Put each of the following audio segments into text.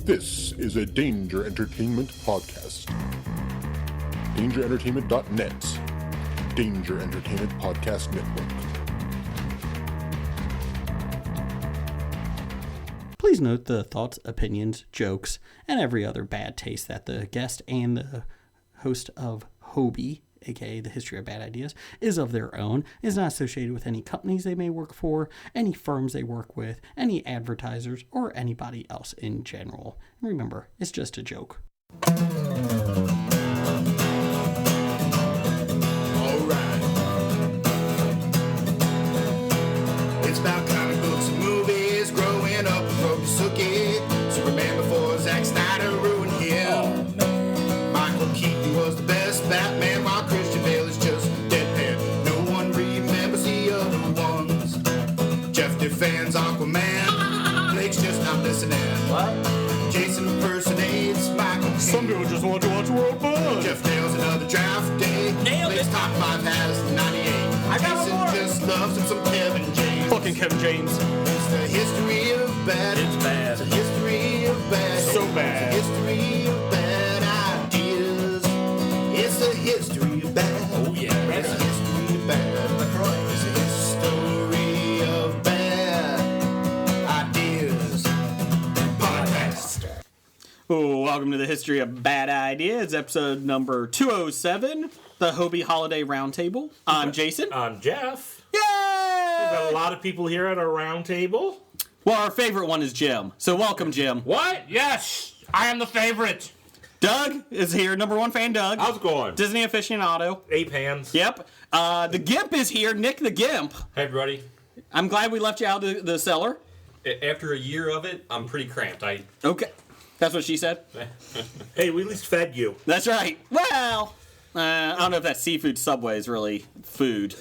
This is a Danger Entertainment podcast. DangerEntertainment.net. Danger Entertainment Podcast Network. Please note the thoughts, opinions, jokes, and every other bad taste that the guest and the host of Hobie, aka The History of Bad Ideas, is of their own, is not associated with any companies they may work for, any firms they work with, any advertisers, or anybody else in general. Remember, it's just a joke. Alright. It's about comic books and movies. Growing up with Rokusuke. Superman before Zack Snyder ruined him. Michael Keaton was the best Batman, while Christian Bale is just deadpan. No one remembers the other ones. Jeff defends Aquaman. Blake's just not listening. What? Jason impersonates Michael Caine. Some people just want to watch World Buzz. Jeff nails another draft day. Nailed Blake's it. top 5 has 98. I got Jason one more. just loves him some Kevin James. Fucking Kevin James. It's the history of bad. It's bad. It's a history of bad. So bad. It's a history of bad ideas. It's a history of bad. Oh, yeah. It's a history of bad. It's a history of bad ideas. Podcast. Oh, welcome to the History of Bad Ideas, episode number 207, the Hobie Holiday Roundtable. I'm Jason. I'm Jeff. Yay! We've got a lot of people here at our round table. Well, our favorite one is Jim. So welcome, Jim. What? Yes, I am the favorite. Doug is here, number one fan Doug. How's it going? Disney aficionado. Ape hands. Yep. The Gimp is here, Nick the Gimp. Hey everybody. I'm glad we left you out of the cellar. After a year of it, I'm pretty cramped. Okay. That's what she said. Hey, we at least fed you. That's right. Well, I don't know if that seafood Subway is really food.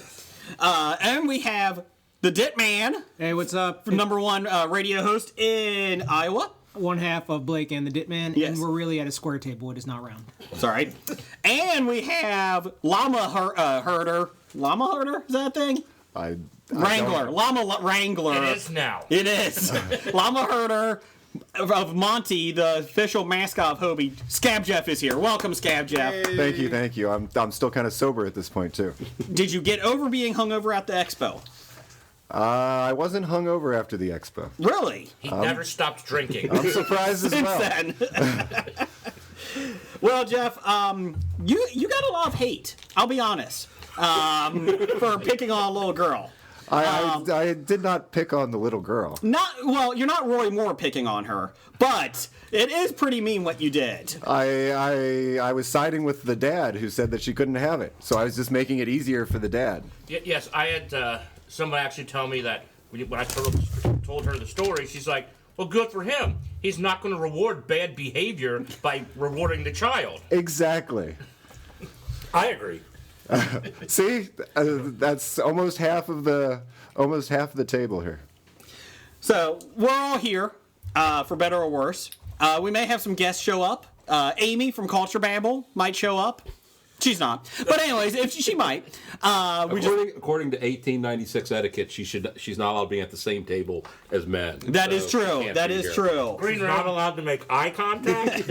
And we have the Dit Man, Hey, what's up? number one radio host in Iowa. One half of Blake and the Dit Man, Yes. and we're really at a square table. It is not round. Sorry. And we have Llama Herder. Llama Herder? Is that a thing? Wrangler. Llama Wrangler. It is now. It is. Llama Herder of Monty, the official mascot of Hobie. Scab Jeff is here. Welcome, Scab Jeff. Thank you. I'm still kind of sober at this point too. Did you get over being hungover at the expo? I wasn't hungover after the expo. Really? He never stopped drinking. I'm surprised as Since well. then. Well, Jeff, you got a lot of hate. I'll be honest. For picking on a little girl. I did not pick on the little girl. You're not Roy Moore picking on her, but it is pretty mean what you did. I was siding with the dad who said that she couldn't have it, so I was just making it easier for the dad. Yes, I had somebody actually tell me that when I told her the story, she's like, well, good for him. He's not going to reward bad behavior by rewarding the child. Exactly. I agree. See, that's almost half of the table here. So we're all here, for better or worse. We may have some guests show up. Amy from Culture Babble might show up. She's not, but anyways, if she might. According to 1896 etiquette, she's not allowed to be at the same table as men. That is So she true. can't That be is here. true. Green's not allowed to make eye contact.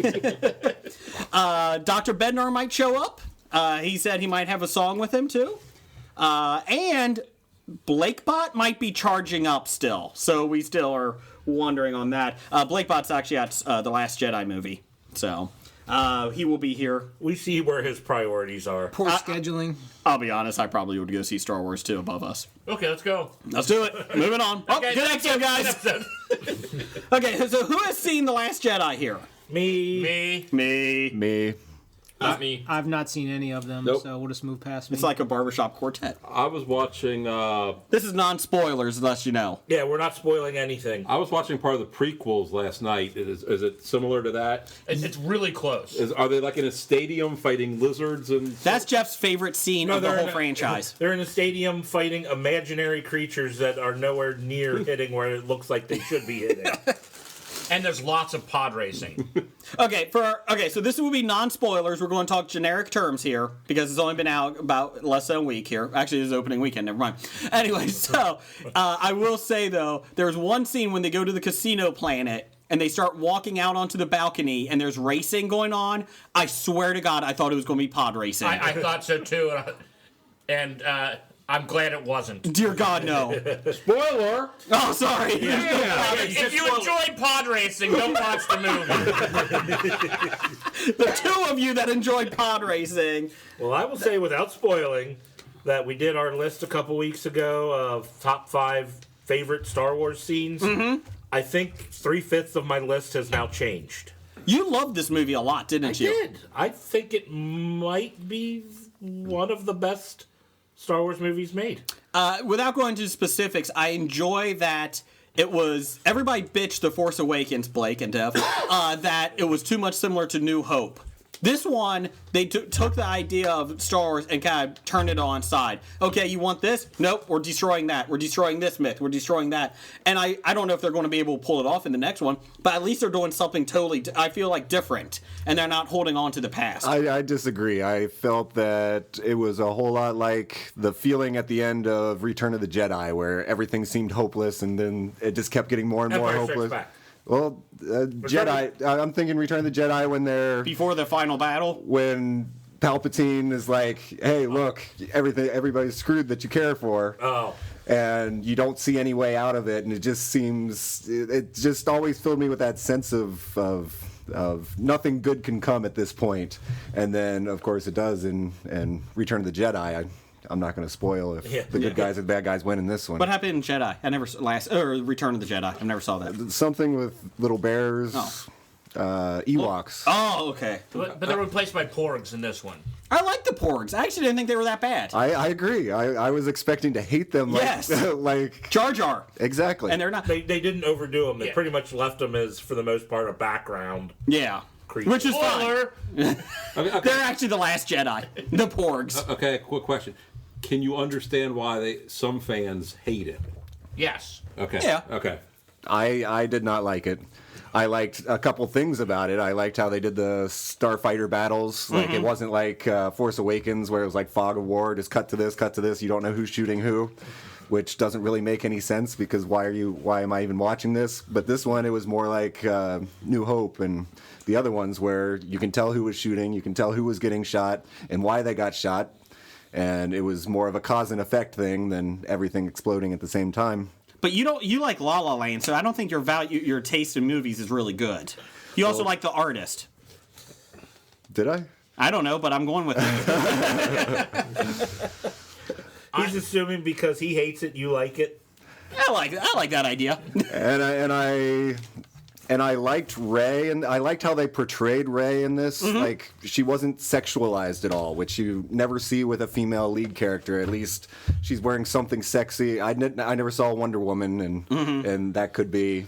Dr. Bednar might show up. He said he might have a song with him too. And Blakebot might be charging up still, so we still are wondering on that. Blakebot's actually at the Last Jedi movie, so he will be here. We see where his priorities are. Poor scheduling. I'll be honest, I probably would go see Star Wars 2 above us. Okay, let's go. Let's do it. Moving on. Oh, Okay, good episode, guys. Okay, so who has seen The Last Jedi here? Me. Me. Not me. I've not seen any of them, Nope. so we'll just move past me. It's like a barbershop quartet. I was watching. This is non-spoilers, unless you know. Yeah, we're not spoiling anything. I was watching part of the prequels last night. Is it similar to that? It's really close. Are they like in a stadium fighting lizards and? That's Jeff's favorite scene of the they're whole in a- franchise. They're in a stadium fighting imaginary creatures that are nowhere near hitting where it looks like they should be hitting. And there's lots of pod racing. Okay, so this will be non-spoilers. We're going to talk generic terms here because it's only been out about less than a week here. Actually, it is opening weekend. Never mind. Anyway, so I will say though, there's one scene when they go to the casino planet and they start walking out onto the balcony and there's racing going on, I swear to God, I thought it was going to be pod racing. I thought so too, and I'm glad it wasn't. Dear God, no. Spoiler! Oh, sorry. If you enjoy pod racing, don't watch the movie. The two of you that enjoy pod racing. Well, I will say without spoiling that we did our list a couple weeks ago of top 5 favorite Star Wars scenes. Mm-hmm. I think 3/5 of my list has now changed. You loved this movie a lot, didn't you? I did. I think it might be one of the best Star Wars movies made. Without going into specifics, I enjoy that it was... Everybody bitched The Force Awakens, Blake and Dev, that it was too much similar to New Hope. This one, they took the idea of Star Wars and kind of turned it on side. Okay, you want this? Nope, we're destroying that. We're destroying this myth. We're destroying that. And I don't know if they're going to be able to pull it off in the next one, but at least they're doing something totally, I feel like, different. And they're not holding on to the past. I disagree. I felt that it was a whole lot like the feeling at the end of Return of the Jedi, where everything seemed hopeless, and then it just kept getting more and more Empire Strikes hopeless. Back. Well, Jedi. I'm thinking Return of the Jedi when they're Before the final battle? when Palpatine is like, "Hey, look, everybody's screwed that you care for." Oh. And you don't see any way out of it, and it just seems it just always filled me with that sense of nothing good can come at this point. And then of course it does in Return of the Jedi. I'm not going to spoil if the good guys and bad guys win in this one. What happened in Jedi? I never Return of the Jedi. I never saw that. Something with little bears, Ewoks. Oh, okay. But they're replaced by porgs in this one. I like the Porgs. I actually didn't think they were that bad. I agree. I was expecting to hate them. Like, Yes. like Jar Jar. exactly. And they're not. They didn't overdo them. They Yeah. pretty much left them as, for the most part, a background. Yeah. Creature. Which is fine. Spoiler! Okay, They're actually the last Jedi. The Porgs. okay, quick question. Can you understand why some fans hate it? Yes. Okay. Yeah. Okay. I did not like it. I liked a couple things about it. I liked how they did the starfighter battles. Like it wasn't like Force Awakens where it was like fog of war, just cut to this, you don't know who's shooting who, which doesn't really make any sense because why am I even watching this? But this one, it was more like New Hope and the other ones where you can tell who was shooting, you can tell who was getting shot and why they got shot. And it was more of a cause and effect thing than everything exploding at the same time. But you like La La Land, so I don't think your taste in movies is really good. You also like The Artist. Did I? I don't know, but I'm going with it. He's assuming because he hates it, you like it. I like that idea. And I liked Rey, and I liked how they portrayed Rey in this. Like, she wasn't sexualized at all, which you never see with a female lead character. At least she's wearing something sexy. I never saw Wonder Woman, and that could be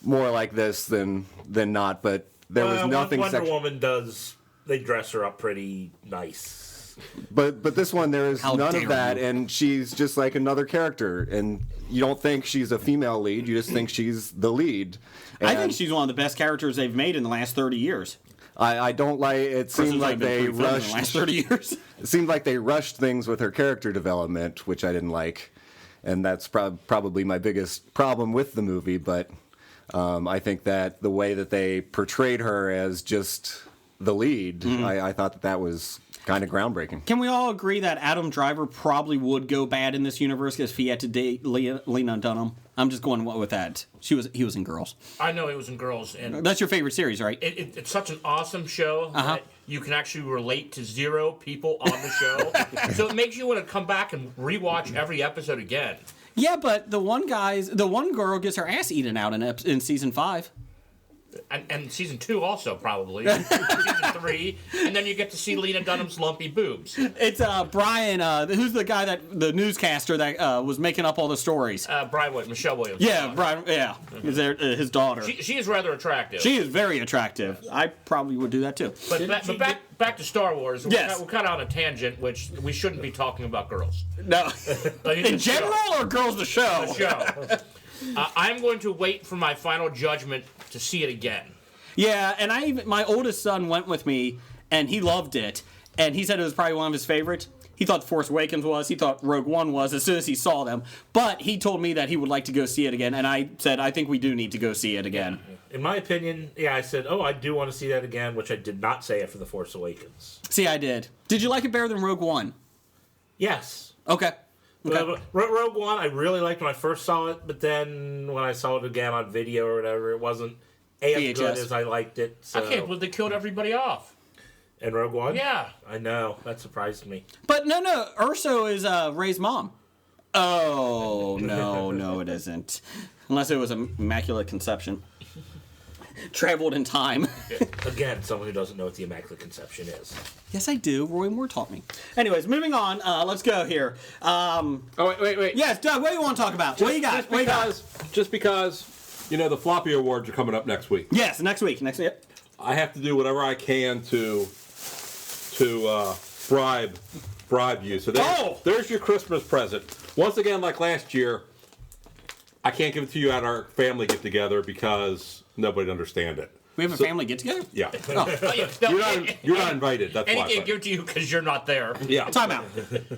more like this than not. But there was nothing Wonder sexual. Woman does. They dress her up pretty nice. But this one, there is How none dare of that, you. and she's just like another character. And you don't think she's a female lead, you just think she's the lead. I think And she's one of the best characters they've made in the last 30 years. I don't like. It seemed like they in the last rushed. 30 years. It seemed like they rushed things with her character development, which I didn't like, and that's probably my biggest problem with the movie. But I think that the way that they portrayed her as just the lead, I thought that was kind of groundbreaking. Can we all agree that Adam Driver probably would go bad in this universe if he had to date Lena Dunham? I'm just going with that. He was in Girls. I know he was in Girls, and That's your favorite series, right? it's such an awesome show that you can actually relate to 0 people on the show. So it makes you want to come back and rewatch every episode again. Yeah, but the one girl gets her ass eaten out in season 5. And season 2 also, probably. Season 3. And then you get to see Lena Dunham's lumpy boobs. It's Brian, who's the guy the newscaster that was making up all the stories. Michelle Williams. Yeah, Brian, yeah. His daughter. She is rather attractive. She is very attractive. I probably would do that too. But back to Star Wars. Yes. We're kind of on a tangent, which we shouldn't be talking about girls. No. Like, In general or Girls the Show? The show. I'm going to wait for my final judgment to see it again. Yeah, and my oldest son went with me, and he loved it, and he said it was probably one of his favorites. He thought The Force Awakens was. He thought Rogue One was as soon as he saw them. But he told me that he would like to go see it again, and I said, I think we do need to go see it again. In my opinion, I said, I do want to see that again, which I did not say after The Force Awakens. See, I did. Did you like it better than Rogue One? Yes. Okay. Rogue One, I really liked when I first saw it, but then when I saw it again on video or whatever, it wasn't as VHS. good as I liked it. So. I can't believe they killed everybody off. In Rogue One? Yeah. I know. That surprised me. But no, Urso is Rey's mom. Oh, no, it isn't. Unless it was Immaculate Conception. Traveled in time. Again, someone who doesn't know what the Immaculate Conception is. Yes, I do. Roy Moore taught me. Anyways, moving on. Let's go here. Wait. Yes, Doug, what do you want to talk about? What do you got? Just because, the floppy awards are coming up next week. Yes, next week. I have to do whatever I can to bribe you. So there's your Christmas present. Once again, like last year, I can't give it to you at our family get together because nobody'd understand it. We have a family get together? Yeah. No, You're not invited. That's and why. he can't give it to you because you're not there. Yeah. Time out.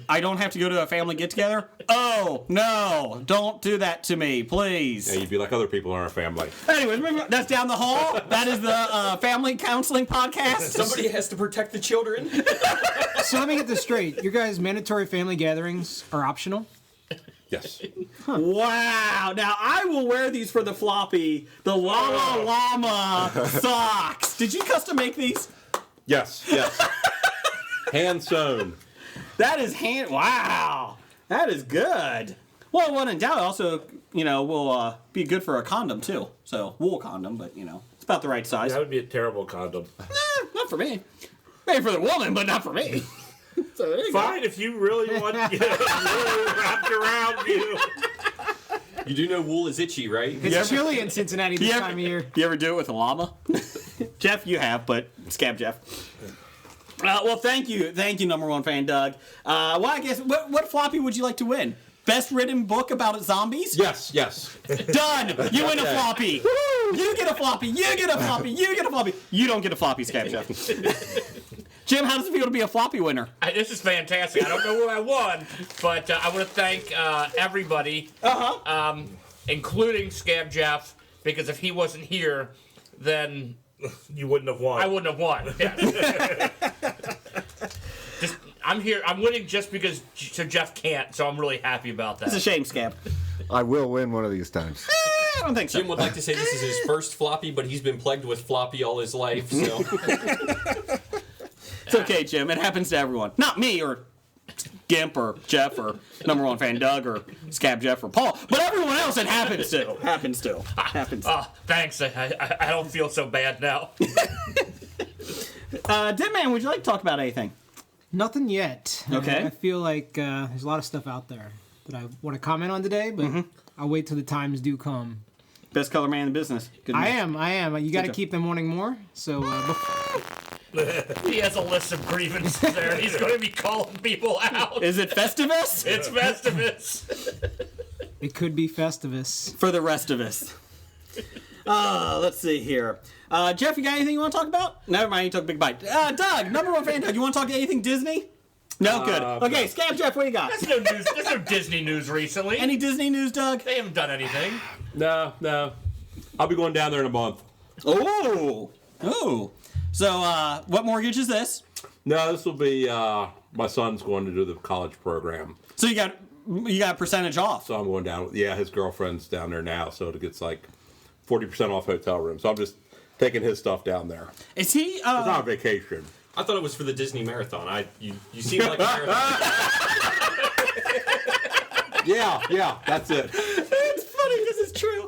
I don't have to go to a family get together? Oh, no. Don't do that to me, please. Yeah, you'd be like other people in our family. Anyways, moving on. That's Down the Hall. That is the family counseling podcast. Somebody has to protect the children. So let me get this straight. Your guys' mandatory family gatherings are optional? Yes. Wow. Now, I will wear these for the floppy. The Llama Llama socks. Did you custom make these? Yes. Hand sewn. That is Wow. That is good. Well, when in doubt, also, will be good for a condom, too. So, wool condom, but, it's about the right size. That would be a terrible condom. Not for me. Maybe for the woman, but not for me. So there you Fine, if you really want wool wrapped around you. You do know wool is itchy, right? It's chilly in Cincinnati this time of year. You ever do it with a llama? Jeff, you have, but Scab Jeff. Well, thank you, number one fan Doug. Well, I guess what floppy would you like to win? Best written book about zombies? Yes. Done. You win a floppy. You get a floppy. You get a floppy. You get a floppy. You don't get a floppy, Scab Jeff. Jim, how does it feel to be a floppy winner? This is fantastic. I don't know who I won, but I want to thank everybody, including Scab Jeff, because if he wasn't here, then you wouldn't have won. I wouldn't have won. Yeah. I'm here. I'm winning just because Jeff can't, so I'm really happy about that. It's a shame, Scab. I will win one of these times. I don't think so. Jim would like to say this is his first floppy, but he's been plagued with floppy all his life, so... It's okay, Jim. It happens to everyone. Not me or Gimp or Jeff or number one fan Doug or Scab Jeff or Paul, but everyone else it happens to. Happens. Oh, thanks. I don't feel so bad now. Deadman, would you like to talk about anything? Nothing yet. Okay. I feel like there's a lot of stuff out there that I want to comment on today, but I'll wait till the times do come. Best color man in the business. Good man. I am. You got to keep them wanting more. So He has a list of grievances there. He's going to be calling people out. Is it Festivus? It's Festivus. It could be Festivus. For the rest of us. Let's see here. Jeff, you got anything you want to talk about? Never mind, you took a big bite. Doug, number one fan Doug, you want to talk anything Disney? No, good. Okay, no. Scab Jeff, what do you got? There's no news. There's no Disney news recently. Any Disney news, Doug? They haven't done anything. No. I'll be going down there in a month. Oh. So, what mortgage is this? No, this will be my son's going to do the college program. So you got a percentage off. So I'm going down. Yeah, his girlfriend's down there now, so it gets like 40% off hotel room. So I'm just taking his stuff down there. Is he? It's not a vacation. I thought it was for the Disney Marathon. You seem like a marathon. Yeah, that's it. It's funny because it's true.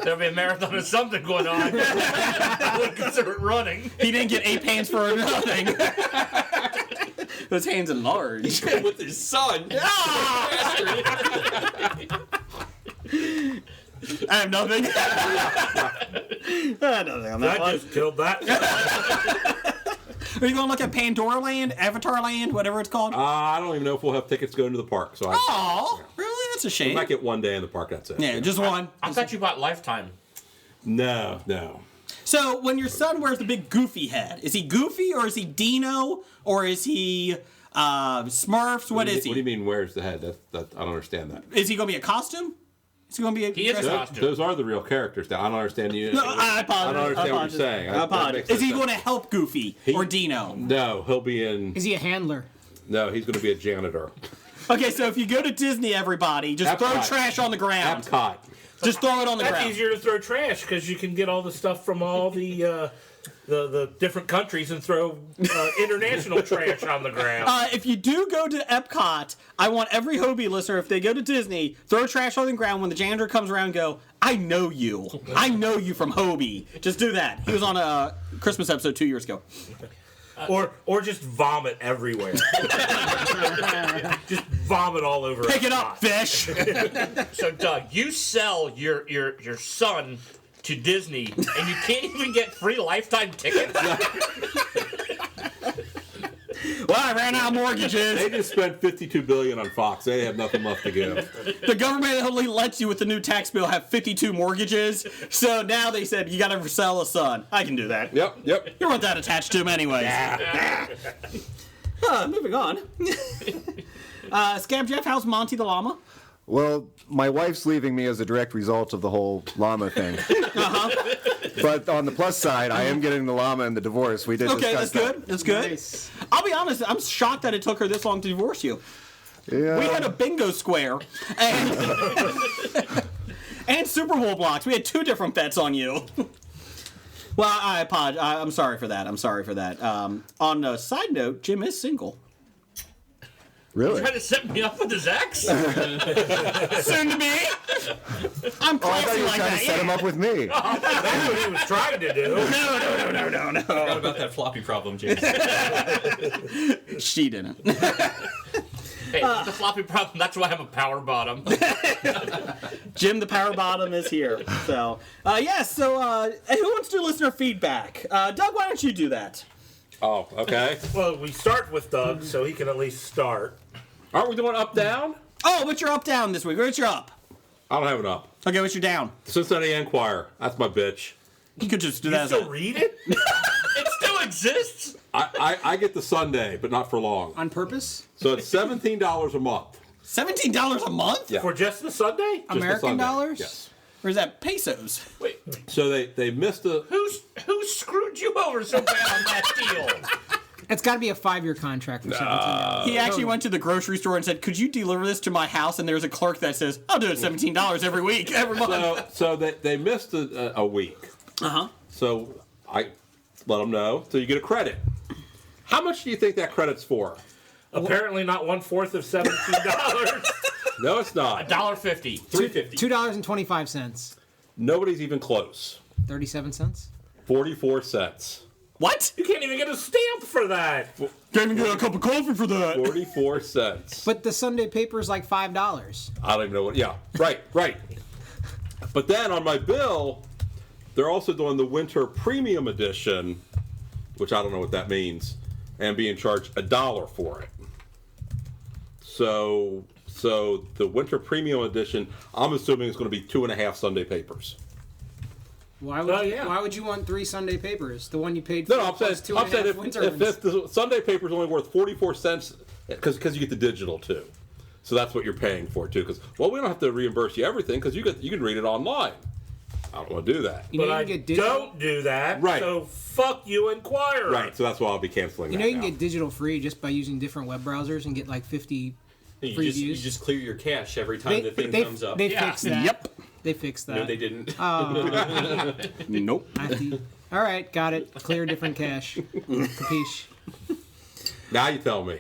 There'll be a marathon or something going on. I wouldn't consider it running. He didn't get 8 pants for nothing. Those hands enlarged. He's going with his son. I have nothing. Nothing on that one. Just killed that. Are you going to look at Pandora Land, Avatar Land, whatever it's called? I don't even know if we'll have tickets going to the park. So Oh, really? That's a we shame. might get one day in the park. That's it. Yeah, just one. I thought you bought Lifetime. No. So when your son wears the big goofy head, is he Goofy or is he Dino or is he Smurfs? What is he? What do you mean? Where's the head? I don't understand that. Is he going to be a costume? Is he going to be? He is a Those, costume. those are the real characters. Now I don't understand you. No, I apologize. I don't understand what you're saying. I That apologize. makes Is he no going to sense. help Goofy or Dino? No, he'll be in. Is he a handler? No, he's going to be a janitor. Okay, so if you go to Disney, everybody, just throw Epcot. trash on the ground. Epcot. Just throw it on the That's ground. easier to throw trash because you can get all the stuff from all the different countries and throw international trash on the ground. If you do go to Epcot, I want every Hobie listener, if they go to Disney, throw trash on the ground. When the janitor comes around, go, I know you. I know you from Hobie. Just do that. He was on a Christmas episode 2 years ago. Or just vomit everywhere. Just vomit all over. Pick it Epcot. up, fish. So, Doug, you sell your son to Disney, and you can't even get free lifetime tickets? Well, I ran out of They mortgages. just spent $52 billion on Fox. They have nothing left to give. The government only lets you, with the new tax bill, have 52 mortgages. So now they said, you got to sell a son. I can do that. Yep. You weren't that attached to him anyways. Moving on. Scab Jeff, how's Monty the llama? Well, my wife's leaving me as a direct result of the whole llama thing. But on the plus side, I am getting the llama and the divorce. We did Okay, discuss that's good. That's good. Nice. I'll be honest, I'm shocked that it took her this long to divorce you. Yeah. We had a bingo square and and Super Bowl blocks. We had 2 different bets on you. Well, I apologize. I'm sorry for that. On a side note, Jim is single. Really? Trying to set me up with his ex? Soon to be. I'm Oh, I thought classy you were like trying that. to set him up with me. That's what he was trying to do. No. Forgot about that floppy problem, James. She didn't. Hey, the floppy problem, that's why I'm a power bottom. Jim the Power Bottom is here. So, yes. So, who wants to do listener feedback? Doug, why don't you do that? Oh, okay. Well, we start with Doug, so he can at least start. Aren't we doing up down? Oh, what's your up down this week? What's your up? I don't have it up. Okay, what's your down? Cincinnati Enquirer. That's my bitch. You could just do You that. still read it? It still exists? I get the Sunday, but not for long. On purpose? So it's $17 a month. $17 a month? Yeah. For just the Sunday? Just the American Sunday. dollars? Yes. Or is that pesos? Wait, So they missed a. who screwed you over so bad on that deal? It's got to be a 5-year contract for $17. He actually went to the grocery store and said, could you deliver this to my house? And there's a clerk that says, I'll do it $17 every week, every month. So they missed a week. Uh-huh. So I let them know. So you get a credit. How much do you think that credit's for? Apparently not 1/4 of $17. No, it's not. $1.50. $3.50. $2.25. Nobody's even close. 37 cents? 44 cents. What? You can't even get a stamp for that. Can't even get a cup of coffee for that. 44 cents. But the Sunday paper is like $5. I don't even know what. Yeah, right. But then on my bill, they're also doing the winter premium edition, which I don't know what that means, and being charged $1 for it. So the winter premium edition, I'm assuming is going to be 2.5 Sunday papers. Why would, Oh, yeah. why would you want 3 Sunday papers? The one you paid for No, I'm saying, plus 2.5 winter ones. if the Sunday paper is only worth 44 cents, because you get the digital too. So that's what you're paying for too. Because we don't have to reimburse you everything because you can read it online. I don't want to do that. You know But you I can get digital. don't do that. Right. So fuck you, Inquirer. Right. So that's why I'll be canceling. You that know you can now. get digital free just by using different web browsers and get like 50 free You views. just clear your cache every time the thing comes up. They Yeah. fixed that. Yep. They fixed that. No, they didn't. Nope. I have to- all right, got it. Clear different cache. Capiche. Now you tell me.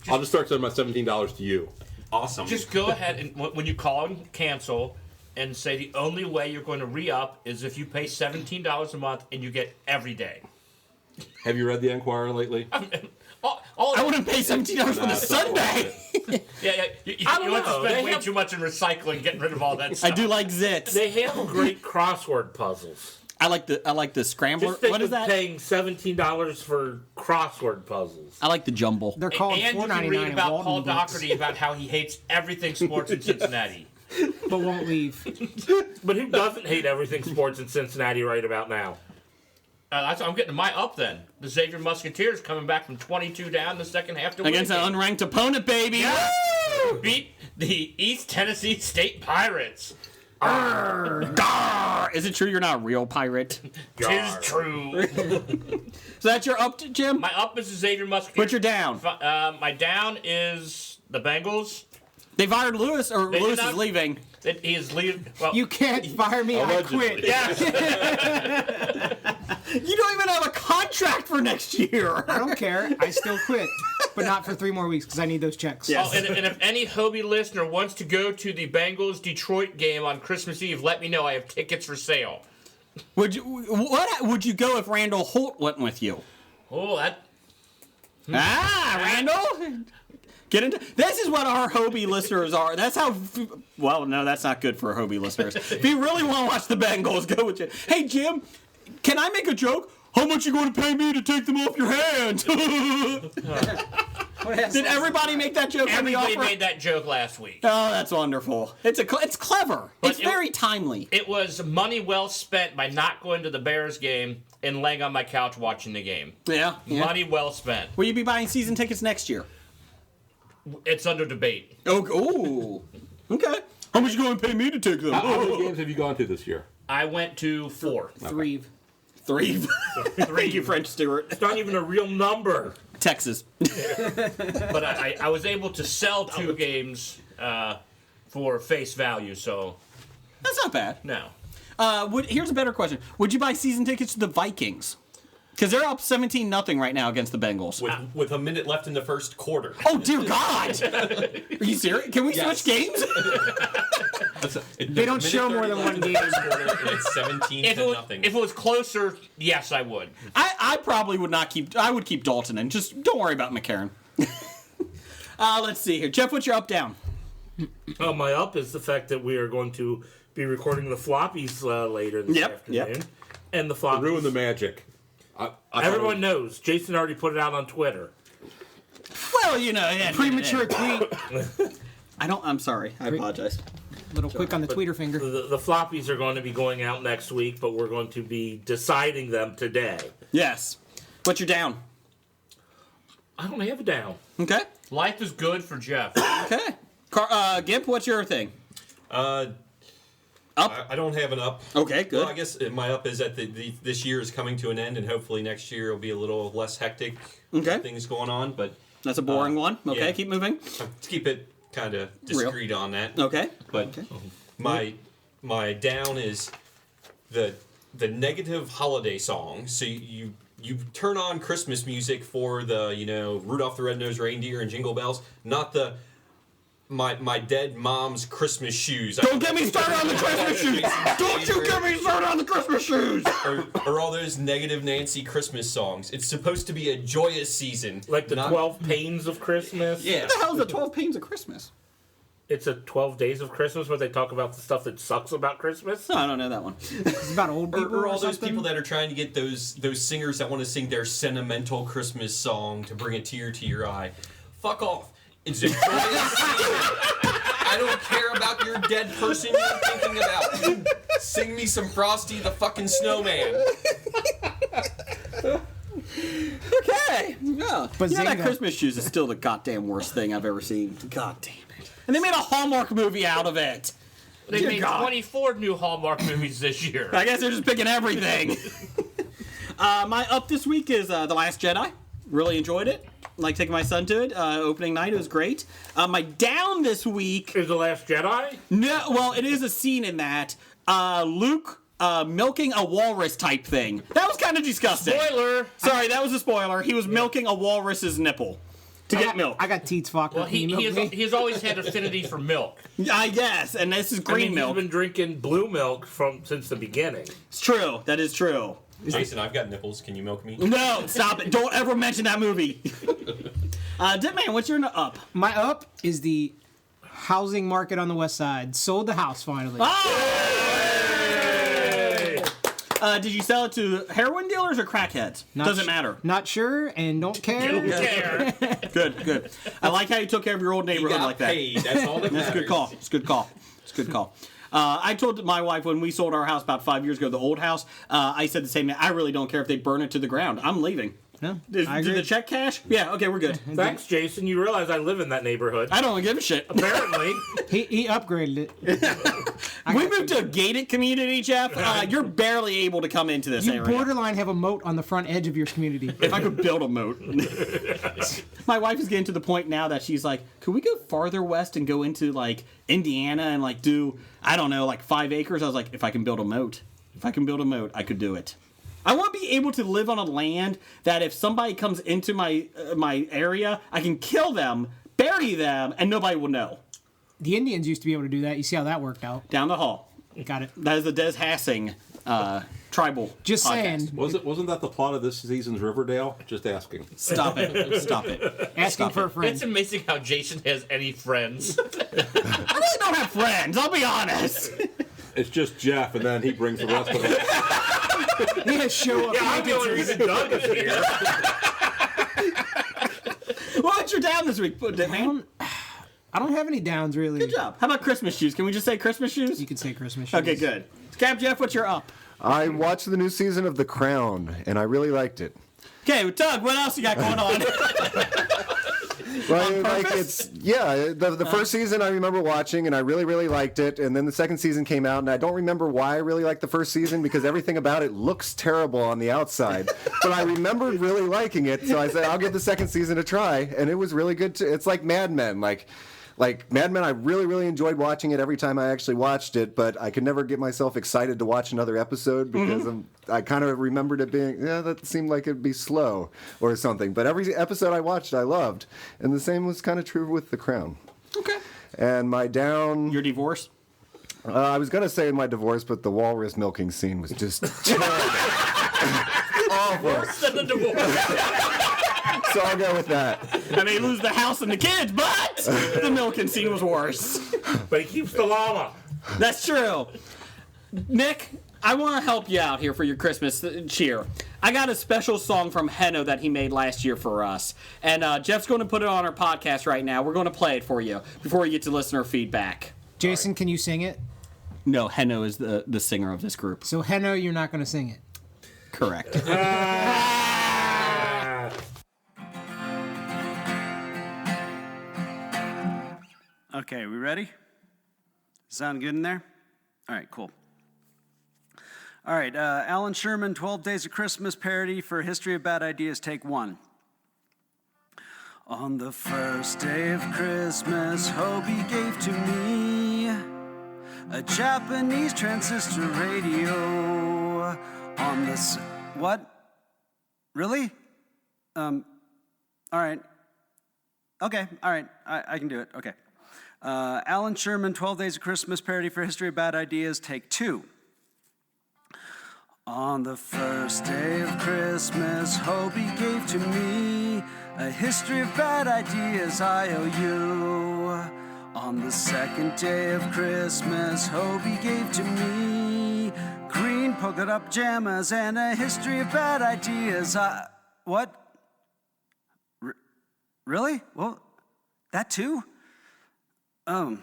I'll just start sending my $17 to you. Awesome. Just go ahead and when you call and cancel and say the only way you're going to re-up is if you pay $17 a month and you get every day. Have you read the Enquirer lately? I wouldn't pay $17 for the Sunday. Yeah. You I don't want to know. spend They way have- too much in recycling, getting rid of all that I stuff. do like zits. They have great crossword puzzles. I like the scrambler. Just think What is of that? paying $17 for crossword puzzles. I like the jumble. They're called And you can $4.99 read at about Walton Paul Books. Doherty about how he hates everything sports in Cincinnati. but won't leave. But who doesn't hate everything sports in Cincinnati right about now? I'm getting my up then. The Xavier Musketeers coming back from 22 down the second half to Against win an the game. unranked opponent, baby. Yeah. Woo! Beat the East Tennessee State Pirates. Garr. Is it true you're not a real pirate? Tis true. So that's your up, Jim? My up is the Xavier Musketeers. What's your down? My down is the Bengals. They fired Lewis, or They did Lewis is not- leaving. He is leaving. Well, You can't fire me. I Allegedly. quit. yes. You don't even have a contract for next year. I don't care. I still quit, but not for 3 more weeks because I need those checks. Yeah. Oh, and if any Hobie listener wants to go to the Bengals Detroit game on Christmas Eve, let me know. I have tickets for sale. Would you go if Randall Holt went with you? Oh, that. Randall. Get into this is what our Hobie listeners are. That's how. Well, no, that's not good for Hobie listeners. If you really want to watch the Bengals, go with Jim. Hey, Jim, can I make a joke? How much you going to pay me to take them off your hands? Did everybody make that joke? on the Everybody offer? made that joke last week. Oh, that's wonderful. It's clever. It's very timely. It was money well spent by not going to the Bears game and laying on my couch watching the game. Yeah. Money well spent. Will you be buying season tickets next year? It's under debate. Oh, okay. How much you going to pay me to take them? How many games have you gone to this year? I went to 4. 3. 3. Thank you, French Stewart. It's not even a real number. Texas. But I was able to sell 2 games for face value, so That's not bad. no. Here's a better question. Would you buy season tickets to the Vikings? Because they're up 17-0 right now against the Bengals. With a minute left in the first quarter. Oh, dear God! Are you serious? Can we switch games? They don't show more than one game. It's 17 If to it, was, nothing. if it was closer, yes, I would. I probably would not keep... I would keep Dalton and just don't worry about McCarron. Let's see here. Jeff, what's your up, down? My up is the fact that we are going to be recording the floppies later this afternoon. And the floppies. Ruin the magic. Everyone knows. Jason already put it out on Twitter. Well, you know... Yeah, Premature tweet. I'm sorry. I apologize. Little quick on the tweeter finger. The floppies are going to be going out next week, but we're going to be deciding them today. Yes. What's your down? I don't have a down. Okay. Life is good for Jeff. Okay. Gimp, what's your thing? Up? I don't have an up. Okay, good. Well, I guess my up is that this year is coming to an end, and hopefully next year will be a little less hectic. Okay. Things going on, but That's a boring one. Okay, yeah. keep moving. to keep it kind of discreet on that. Okay. But my down is the negative holiday song. So you turn on Christmas music for the Rudolph the Red-Nosed Reindeer and Jingle Bells, not the my dead mom's Christmas shoes. Don't get me started on the Christmas shoes! Don't you get me started on the Christmas shoes! or all those negative Nancy Christmas songs. It's supposed to be a joyous season, Like the not- 12 Pains of Christmas. Yeah. What the hell is the 12 Pains of Christmas? It's a 12 Days of Christmas where they talk about the stuff that sucks about Christmas. No, I don't know that one. It's about old people Or all those something. people that are trying to get those singers that want to sing their sentimental Christmas song to bring a tear to your eye. Fuck off. It's a joyous season. I don't care about your dead person you're thinking about. Sing me some Frosty the fucking Snowman. Okay. Yeah. But that Bazinga. Christmas shoes is still the goddamn worst thing I've ever seen. God damn it. And they made a Hallmark movie out of it. They Dear made God. 24 new Hallmark movies this year. I guess they're just picking everything. My up this week is The Last Jedi. Really enjoyed it. Like taking my son to it. Opening night, it was great. My down this week. Is The Last Jedi? No, well, it is a scene in that. Luke milking a walrus type thing. That was kind of disgusting. Spoiler! Sorry, that was a spoiler. He was milking a walrus's nipple to get milk. I got teats, Fokker. Well, Can you milk me? he has always had affinity for milk. I guess, and this is green milk. He's been drinking blue milk since the beginning. It's true. That is true. Jason, I've got nipples. Can you milk me? No, stop it. Don't ever mention that movie. Dipman, what's your up? My up is the housing market on the west side. Sold the house finally. Did you sell it to heroin dealers or crackheads? Doesn't matter. Not sure and don't care. Care. Good, good. I like how you took care of your old He neighborhood got like that. paid. That's all that That's a matters. good call. It's a good call. It's a good call. I told my wife when we sold our house about 5 years ago, the old house, I said the same thing. I really don't care if they burn it to the ground. I'm leaving. No, Did the check cash? Yeah, okay, we're good. Thanks, Jason. You realize I live in that neighborhood. I don't give a shit. Apparently. he upgraded it. We moved to a gated community, Jeff. You're barely able to come into this You area. borderline have a moat on the front edge of your community. If I could build a moat. My wife is getting to the point now that she's like, could we go farther west and go into like Indiana and like do, I don't know, like 5 acres? I was like, if I can build a moat, I could do it. I want to be able to live on a land that if somebody comes into my my area, I can kill them, bury them, and nobody will know. The Indians used to be able to do that. You see how that worked out. Down the hall. Got it. That is the Des Hassing tribal Just podcast. saying. Wasn't that the plot of this season's Riverdale? Just asking. Stop it. Asking for a friend. It's amazing how Jason has any friends. I really don't have friends, I'll be honest. It's just Jeff, and then he brings the rest of it. He has show up. Yeah, I'm the only reason Doug is here. What's your down this week, man? I don't have any downs, really. Good job. How about Christmas shoes? Can we just say Christmas shoes? You can say Christmas shoes. Okay, good. Cap Jeff, what's your up? I watched the new season of The Crown, and I really liked it. Okay, Doug, what else you got going on? Well, like the first season I remember watching, and I really, really liked it. And then the second season came out, and I don't remember why I really liked the first season because everything about it looks terrible on the outside. But I remembered really liking it, so I said I'll give the second season a try, and it was really good. It's like Mad Men, like Mad Men. I really, really enjoyed watching it every time I actually watched it, but I could never get myself excited to watch another episode because I kind of remembered it being, that seemed like it'd be slow or something. But every episode I watched, I loved. And the same was kind of true with The Crown. Okay. And my down... Your divorce? I was going to say my divorce, but the walrus milking scene was just terrible. Awful. Worse than the divorce. So I'll go with that. I may lose the house and the kids, but the milking scene was worse. But he keeps the llama. That's true. Nick, I want to help you out here for your Christmas cheer. I got a special song from Henno that he made last year for us. And Jeff's going to put it on our podcast right now. We're going to play it for you before we get to listener feedback. Jason, can you sing it? No, Henno is the singer of this group. So, Henno, you're not going to sing it. Correct. Okay, we ready? Sound good in there? All right, cool. All right, Alan Sherman, 12 Days of Christmas parody for History of Bad Ideas, take 1. On the first day of Christmas, Hobie gave to me a Japanese transistor radio on the... What? Really? All right. Okay, all right, I can do it, okay. Alan Sherman, 12 Days of Christmas parody for History of Bad Ideas, take 2. On the first day of Christmas, Hobie gave to me a History of Bad Ideas IOU. On the second day of Christmas, Hobie gave to me green polka dot pajamas and a History of Bad Ideas. What? Really? Well, that too? Oh,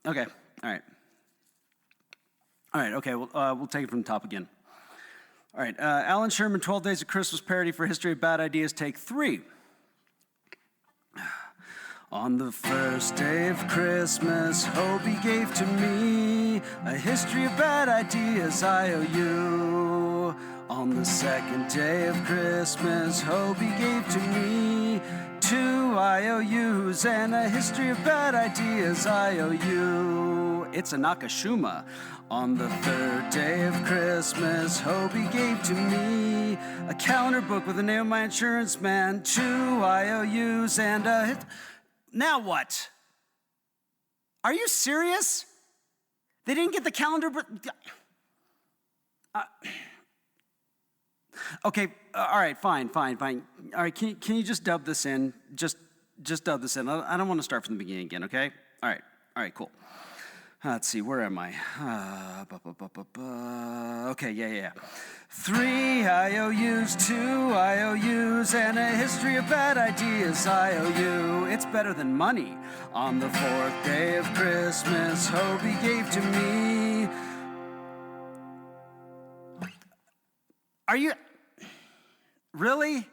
okay. All right. All right, okay, we'll take it from the top again. All right, Alan Sherman, 12 Days of Christmas parody for History of Bad Ideas, take 3. On the first day of Christmas, Hobie gave to me a History of Bad Ideas IOU. On the second day of Christmas, Hobie gave to me 2 IOUs and a History of Bad Ideas IOU. It's a Nakashima. On the third day of Christmas, Hobie gave to me a calendar book with the name of my insurance man, 2 IOUs and a... Now what? Are you serious? They didn't get the calendar book... Okay, all right, fine. All right, can you just dub this in? Just dub this in. I don't want to start from the beginning again, okay? All right, cool. Let's see, where am I? Okay, yeah. 3 IOUs, 2 IOUs, and a history of bad ideas, IOU. It's better than money. On the 4th day of Christmas, Hobie gave to me. Are you... Really?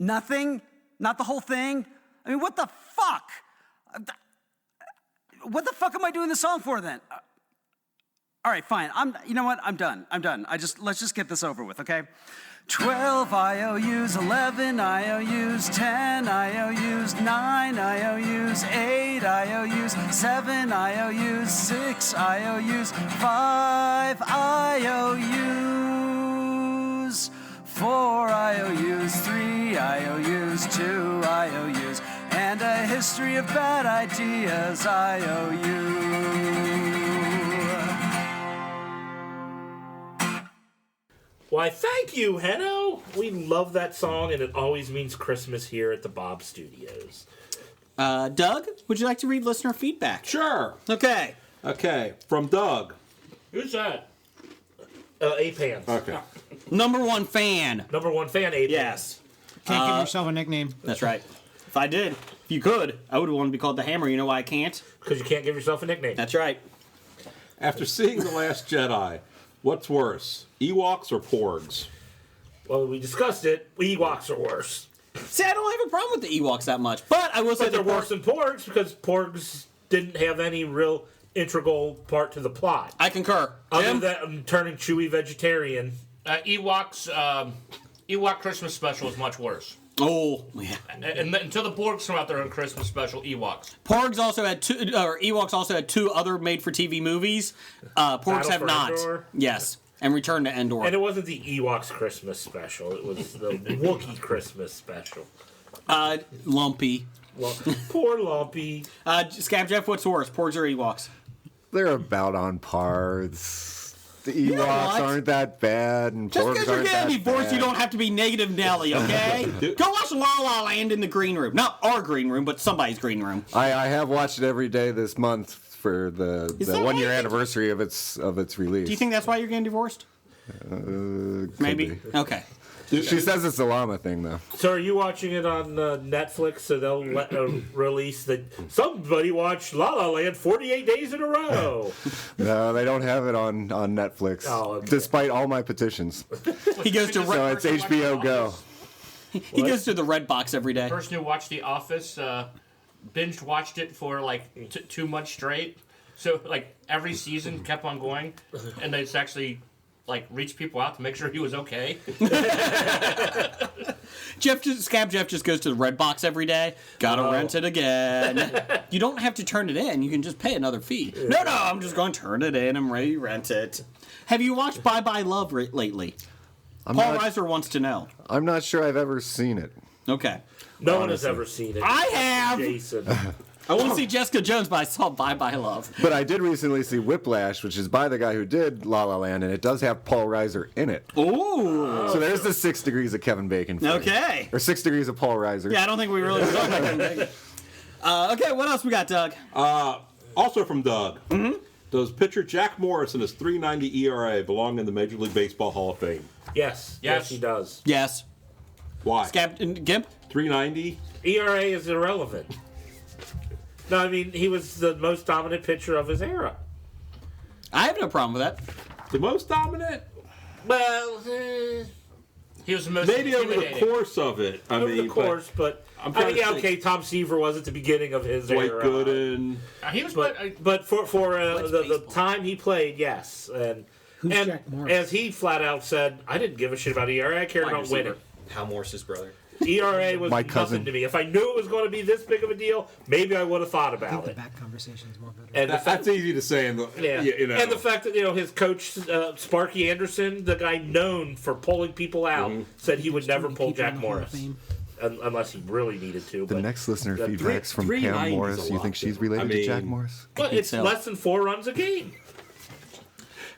Nothing? Not the whole thing? I mean, what the fuck? What the fuck am I doing the song for then? All right, fine. You know what? I'm done. Let's just get this over with, okay? 12 IOUs, 11 IOUs, 10 IOUs, 9 IOUs, 8 IOUs, 7 IOUs, 6 IOUs, 5 IOUs, 4 IOUs, 3 IOUs, 2 IOUs, and a history of bad ideas, IOU. Why, thank you, Heno. We love that song, and it always means Christmas here at the Bob Studios. Doug, would you like to read listener feedback? Sure. Okay. Okay, from Doug. Who's that? A-Pants. Okay. Number 1 fan. Number 1 fan, A-Pants. Yes. Can't give yourself a nickname. That's right. If I did, if you could, I would want to be called the Hammer. You know why I can't? Because you can't give yourself a nickname. That's right. After seeing The Last Jedi, what's worse, Ewoks or Porgs? Well, we discussed it. Ewoks are worse. See, I don't have a problem with the Ewoks that much, but I will say But they're worse than Porgs because Porgs didn't have any real integral part to the plot. I concur. Other Jim? than turning Chewie vegetarian. Ewok Christmas special is much worse. Oh, yeah. And until the Porgs come out there on Christmas special, Ewoks. Ewoks also had 2 other made-for-TV movies. Porgs Battle have for not. Endor? Yes, and Return to Endor. And it wasn't the Ewoks Christmas special. It was the Wookiee Christmas special. Lumpy. Well, poor Lumpy. Scab Jeff, what's worse, Porgs or Ewoks? They're about on par. The know Ewoks what? aren't that bad, and Just Porgs because you're aren't getting that divorced, you bad. don't have to be negative Nelly, okay? Go watch La La Land in the green room. Not our green room, but somebody's green room. I have watched it every day this month for the Is that 1 year why you- anniversary of its release. Do you think that's why you're getting divorced? Could Maybe. be. Okay. She says it's a llama thing, though. So are you watching it on Netflix so they'll release that somebody watched La La Land 48 days in a row? No, they don't have it on Netflix, Oh, okay. despite all my petitions. He goes to So it's HBO Go. he goes to the Red Box every day. Person who watched The Office binged watched it for like 2 months straight. So like every season kept on going, and it's actually like reached people out to make sure he was okay. Scab Jeff just goes to the Red Box every day. Gotta rent it again. You don't have to turn it in. You can just pay another fee. No, I'm just going to turn it in and re-rent it. Have you watched Bye Bye Love lately? Paul Reiser wants to know. I'm not sure I've ever seen it. Okay. No one has ever seen it. I have. Jason. I want to see Jessica Jones, but I saw Bye Bye Love. But I did recently see Whiplash, which is by the guy who did La La Land, and it does have Paul Reiser in it. Ooh. So there's the 6 degrees of Kevin Bacon. For you. Okay. Or 6 degrees of Paul Reiser. Yeah, I don't think we really talked about anything. Okay, what else we got, Doug? Also from Doug. Mm-hmm. Does pitcher Jack Morris and his 3.90 ERA belong in the Major League Baseball Hall of Fame? Yes, he does. Yes. Why? Gimp? 3.90? ERA is irrelevant. No, I mean, he was the most dominant pitcher of his era. I have no problem with that. The most dominant? Well, He was the most Maybe over the intimidating. course of it. I over mean, the course, but I'm I trying mean, to yeah, think. okay, Tom Seaver was at the beginning of his Dwight era. Gooden. He was, But for the time he played, yes. And Jack Morris? as he flat out said, I didn't give a shit about ERA. I cared Wide about receiver. winning. Hal Morris's brother. ERA was My nothing cousin. to me. If I knew it was going to be this big of a deal, maybe I would have thought I think about the it. back conversation is more better. And the fact, That's easy to say. In the, yeah. you know. And the fact that his coach Sparky Anderson, the guy known for pulling people out, said he would never pull People in Jack the Hall of Morris Fame. Unless he really needed to. The but next listener the feedback's from 3.90 Pam is a Morris. You lot, think she's too. related I to Jack mean- Morris? But it's so. less than 4 runs a game.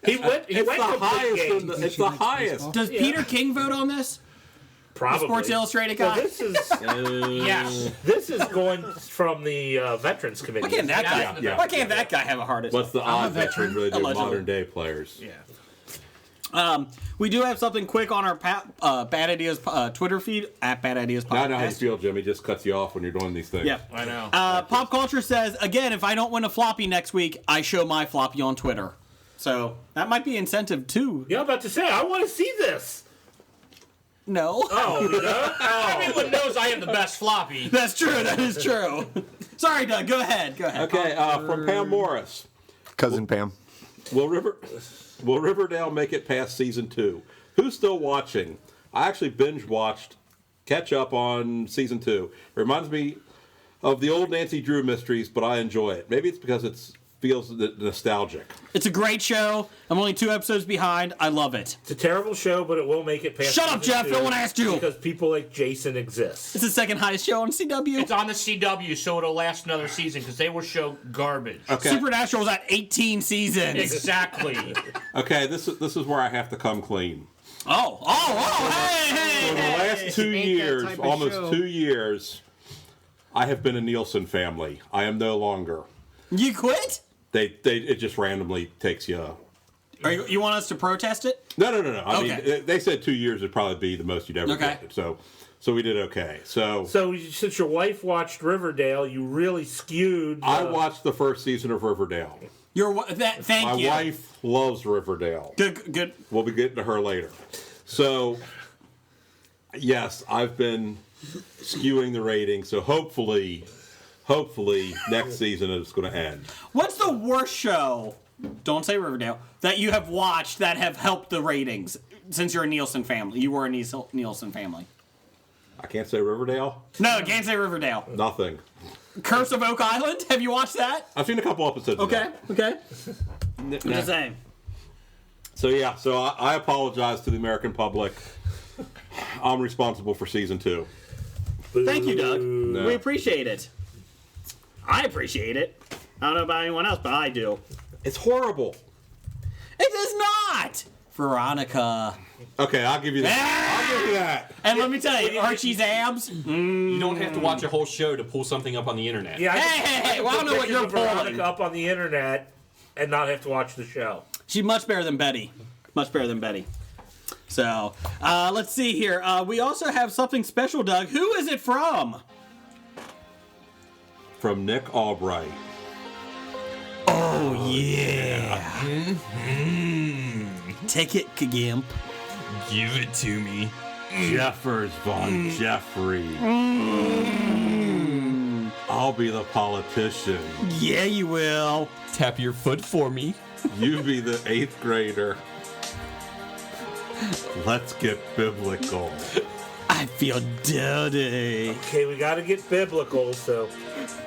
He went it's complete the highest. games. It's She the likes highest. baseball. Does Peter King vote on this? Probably. Sports Illustrated Well, guy? this is Yes. this is going from the Veterans Committee. Why can't that guy? Yeah. Why can't that guy have a heart attack? What's the odd veteran really do Allegedly. modern day players? Yeah. We do have something quick on our Bad Ideas Twitter feed, at Bad Ideas Podcast. Now I know how you feel, Jimmy. Just cuts you off when you're doing these things. Yeah. I know. Pop Culture says, again, if I don't win a floppy next week, I show my floppy on Twitter. So that might be incentive too. Yeah, I'm about to say, I want to see this. No. Oh, yeah? Everyone knows I am the best floppy. That's true. That is true. Sorry, Doug. Go ahead. Okay, from Pam Morris. Cousin Pam. Will Riverdale make it past season 2? Who's still watching? I actually binge watched, catch up on season 2. It reminds me of the old Nancy Drew mysteries, but I enjoy it. Maybe it's because it feels nostalgic. It's a great show. I'm only 2 episodes behind. I love it. It's a terrible show, but it will make it past Shut up, season Jeff. 2 No one asked you. Because people like Jason exist. It's the second highest show on CW. It's on the CW, so it'll last another season because they will show garbage. Okay. Supernatural's at 18 seasons. Exactly. Okay, this is where I have to come clean. Hey. For the last 2 Ain't that years, type of almost show. 2 years, I have been a Nielsen family. I am no longer. You quit? It just randomly takes you. You want us to protest it? No. I Okay. mean, they said 2 years would probably be the most you'd ever Okay. get. So we did okay. So since your wife watched Riverdale, you really skewed. I watched the first season of Riverdale. Thank My you. wife loves Riverdale. Good. We'll be getting to her later. So, yes, I've been skewing the rating. So hopefully next season it's going to end. What's the worst show, don't say Riverdale, that you have watched that have helped the ratings since you're a Nielsen family? You were a Nielsen family. I can't say Riverdale. No, can't say Riverdale. Nothing. Curse of Oak Island? Have you watched that? I've seen a couple episodes. Of that. Okay. I'm just saying. So yeah, I apologize to the American public. I'm responsible for season 2. Thank you, Doug. No. We appreciate it. I appreciate it. I don't know about anyone else, but I do. It's horrible. It is not! Veronica. Okay, I'll give you that. I'll give you that. And let me tell you, Archie's abs. You don't have to watch a whole show to pull something up on the internet. Yeah, Hey, well, I don't know what you're pulling. Veronica up on the internet and not have to watch the show. She's much better than Betty. Much better than Betty. So, let's see here. We also have something special, Doug. Who is it from? From Nick Albright. Oh, yeah. Take it, Kagimp. Give it to me. Jeffers Von Jeffrey. I'll be the politician. Yeah, you will. Tap your foot for me. You be the 8th grader. Let's get biblical. I feel dirty. Okay, we got to get biblical. So,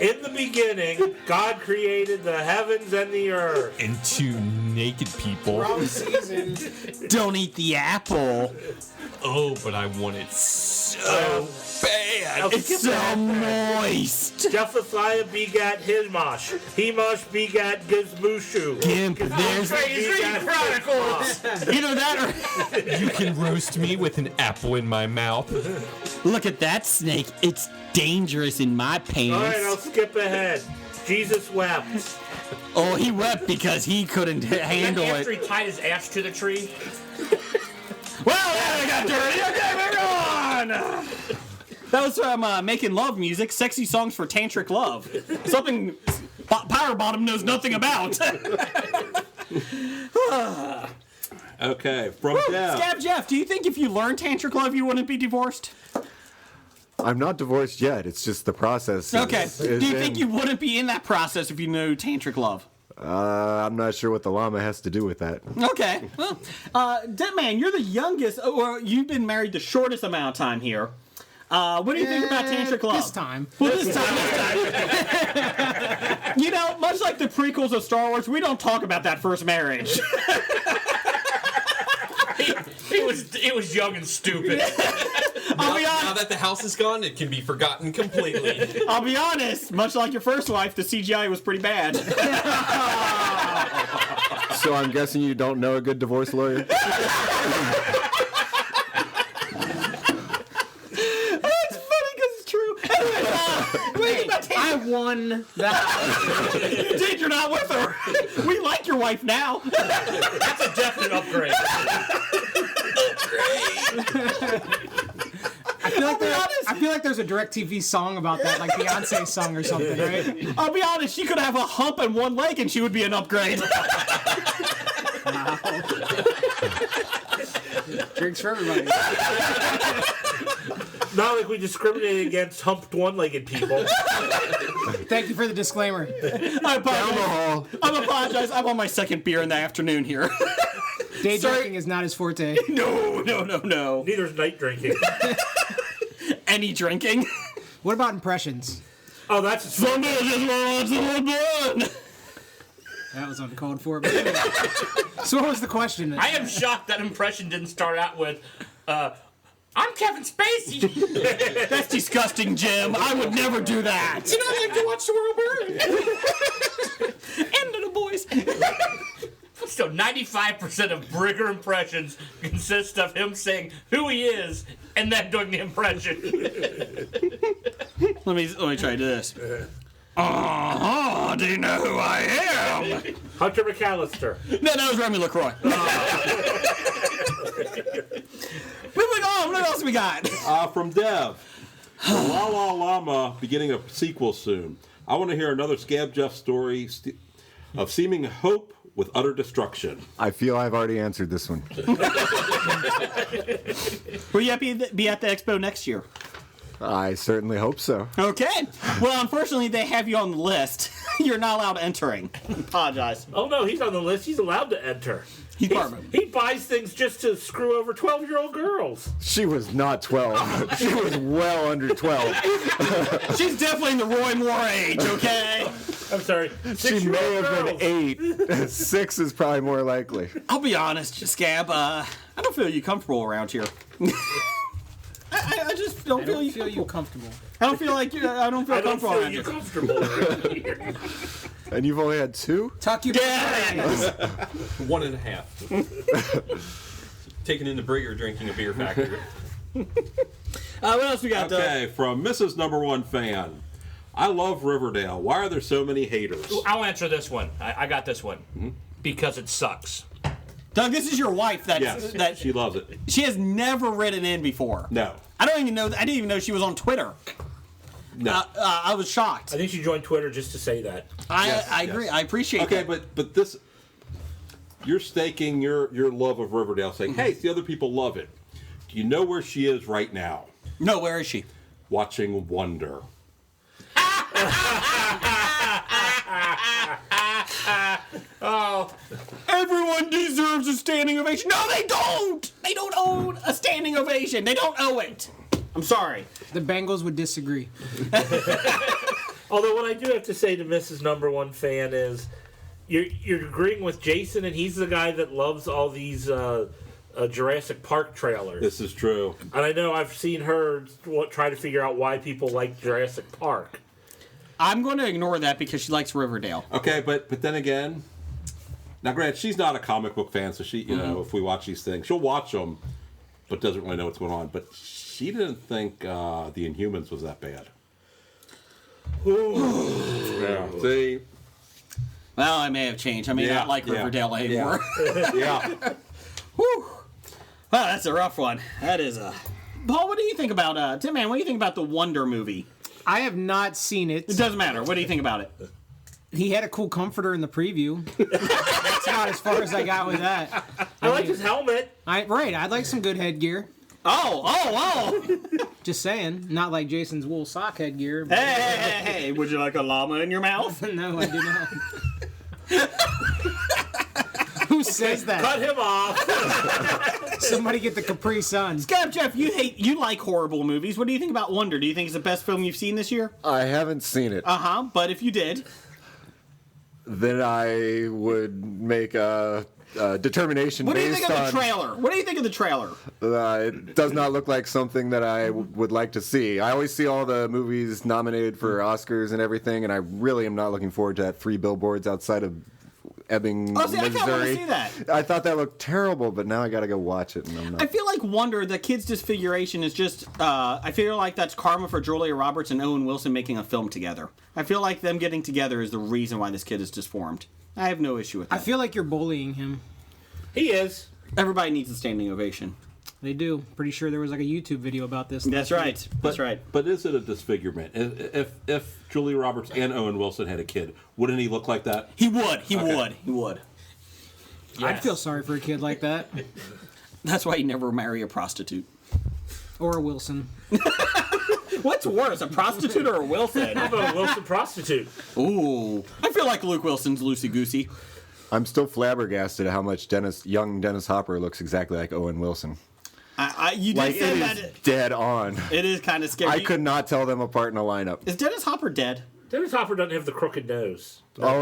in the beginning, God created the heavens and the earth. And 2 naked people. Wrong season. Don't eat the apple. Oh, but I want it so bad. It's so moist. Jephthiah begat Hishmosh. Himosh begat Gizmushu. Gimp, there's Chronicles. either that or You can roast me with an apple in my mouth. look at that snake. It's dangerous in my All right, I'll pants. skip ahead. Jesus wept. Oh, he wept because he couldn't handle After it. he tied his ass to the tree. Well, that got dirty. Okay, we're on. That was from Making Love Music, Sexy Songs for Tantric Love. Something Power Bottom knows nothing about. Okay, from Jeff. Scab Jeff, do you think if you learned Tantric Love, you wouldn't be divorced? I'm not divorced yet. It's just the process. Okay. is Do you in. think you wouldn't be in that process if you knew Tantric Love? I'm not sure what the llama has to do with that. Okay. Well, Deadman, you're the youngest, or you've been married the shortest amount of time here. What do you think about Tantric Love? This time. Well, this time. You know, much like the prequels of Star Wars, we don't talk about that first marriage. He was young and stupid. I'll be Now honest. that the house is gone, it can be forgotten completely. I'll be honest. Much like your first wife, the CGI was pretty bad. So I'm guessing you don't know a good divorce lawyer? It's funny because it's true. Anyway, I won that. you did. You're not with her. We like your wife now. That's a definite upgrade. I feel like there's a DirecTV song about that, like Beyonce song or something, right? I'll be honest, she could have a hump and one leg and she would be an upgrade. Drinks for everybody. Not like we discriminate against humped one-legged people. Thank you for the disclaimer. I apologize. I'm on my second beer in the afternoon here. Day drinking is not his forte. No. Neither is night drinking. Any drinking? What about impressions? Oh, that's Somebody just wants to burn. That was uncalled for. But anyway. So what was the question? I am shocked that impression didn't start out with, I'm Kevin Spacey. That's disgusting, Jim. I would never do that. You know, I like to watch the world burn. End of the boys. So 95% of Brigger impressions consist of him saying who he is and then doing the impression. Let me try this. Do you know who I am? Hunter McAllister. No, that was Remy LaCroix. Moving on, what else we got? From Dev. La La Llama beginning a sequel soon. I want to hear another Scab Jeff story of seeming hope with utter destruction. I feel I've already answered this one. Will you be at the expo next year? I certainly hope so. Okay. Well, unfortunately, they have you on the list. You're not allowed entering. Apologize. Oh no, he's on the list. He's allowed to enter. He buys things just to screw over 12-year-old girls. She was not 12. She was well under 12. She's definitely in the Roy Moore age, okay? I'm sorry. She may have been 8. 6 is probably more likely. I'll be honest, Scab, I don't feel you comfortable around here. I just don't feel you comfortable. I don't feel like I don't feel comfortable around you. Comfortable around here. And you've only had 2? Tuck you Yes! 1.5. Taken into Brigger drinking a beer factory. What else we got, Okay, from Mrs. Number One Fan. I love Riverdale. Why are there so many haters? I'll answer this one. I got this one. Because it sucks. Doug, this is your wife Yes, that she loves it. she has never written in before. No. I didn't even know she was on Twitter. No. I was shocked. I think she joined Twitter just to say that. I agree. I appreciate Okay, that. but this, you're staking your love of Riverdale, saying, hey, the other people love it. Do you know where she is right now? No, where is she? Watching Wonder. Oh, Everyone deserves a standing ovation. No, they don't. They don't own a standing ovation. They don't owe it. I'm sorry. The Bengals would disagree. Although what I do have to say to Mrs. Number One Fan is, you're agreeing with Jason, and he's the guy that loves all these Jurassic Park trailers. This is true. And I know I've seen her try to figure out why people like Jurassic Park. I'm going to ignore that because she likes Riverdale. Okay, but then again, now granted, she's not a comic book fan, so she, know, if we watch these things, she'll watch them, but doesn't really know what's going on. But she didn't think the Inhumans was that bad. Yeah. See. Well, I may have changed. I may not like Riverdale anymore. Yeah. Whew. Well, that's a rough one. That is a. Paul, what do you think about Tim? Man, what do you think about the Wonder movie? I have not seen it. It doesn't matter. What do you think about it? He had a cool comforter in the preview. That's not as far as I got with that. I like his helmet. I'd like some good headgear. Oh! Just saying. Not like Jason's wool sock headgear. But Hey! Would you like a llama in your mouth? no, I do not. Who says that? Cut him off. Somebody get the Capri Sun. Scab Jeff, you like horrible movies. What do you think about Wonder? Do you think it's the best film you've seen this year? I haven't seen it. But if you did, Then I would make a determination what do you based think of the on. trailer? What do you think of the trailer? It does not look like something that I would like to see. I always see all the movies nominated for Oscars and everything, and I really am not looking forward to that 3 billboards outside of Ebbing, Oh, see, I kinda wanna Missouri. see that. I thought that looked terrible, but now I got to go watch it, and I'm not. I feel like Wonder, the kid's disfiguration is just, I feel like that's karma for Julia Roberts and Owen Wilson making a film together. I feel like them getting together is the reason why this kid is disformed. I have no issue with that. I feel like you're bullying him. He is. Everybody needs a standing ovation. They do. Pretty sure there was like a YouTube video about this. That's right. That's right. But is it a disfigurement? If Julia Roberts and Owen Wilson had a kid, wouldn't he look like that? He would. He would. I'd feel sorry for a kid like that. That's why you never marry a prostitute. Or a Wilson. What's worse, a prostitute or a Wilson? How about a Wilson prostitute? Ooh. I feel like Luke Wilson's loosey-goosey. I'm still flabbergasted at how much young Dennis Hopper looks exactly like Owen Wilson. You did Like, say it that. is dead on. It is kind of scary. I could not tell them apart in a lineup. Is Dennis Hopper dead? Dennis Hopper doesn't have the crooked nose. Oh,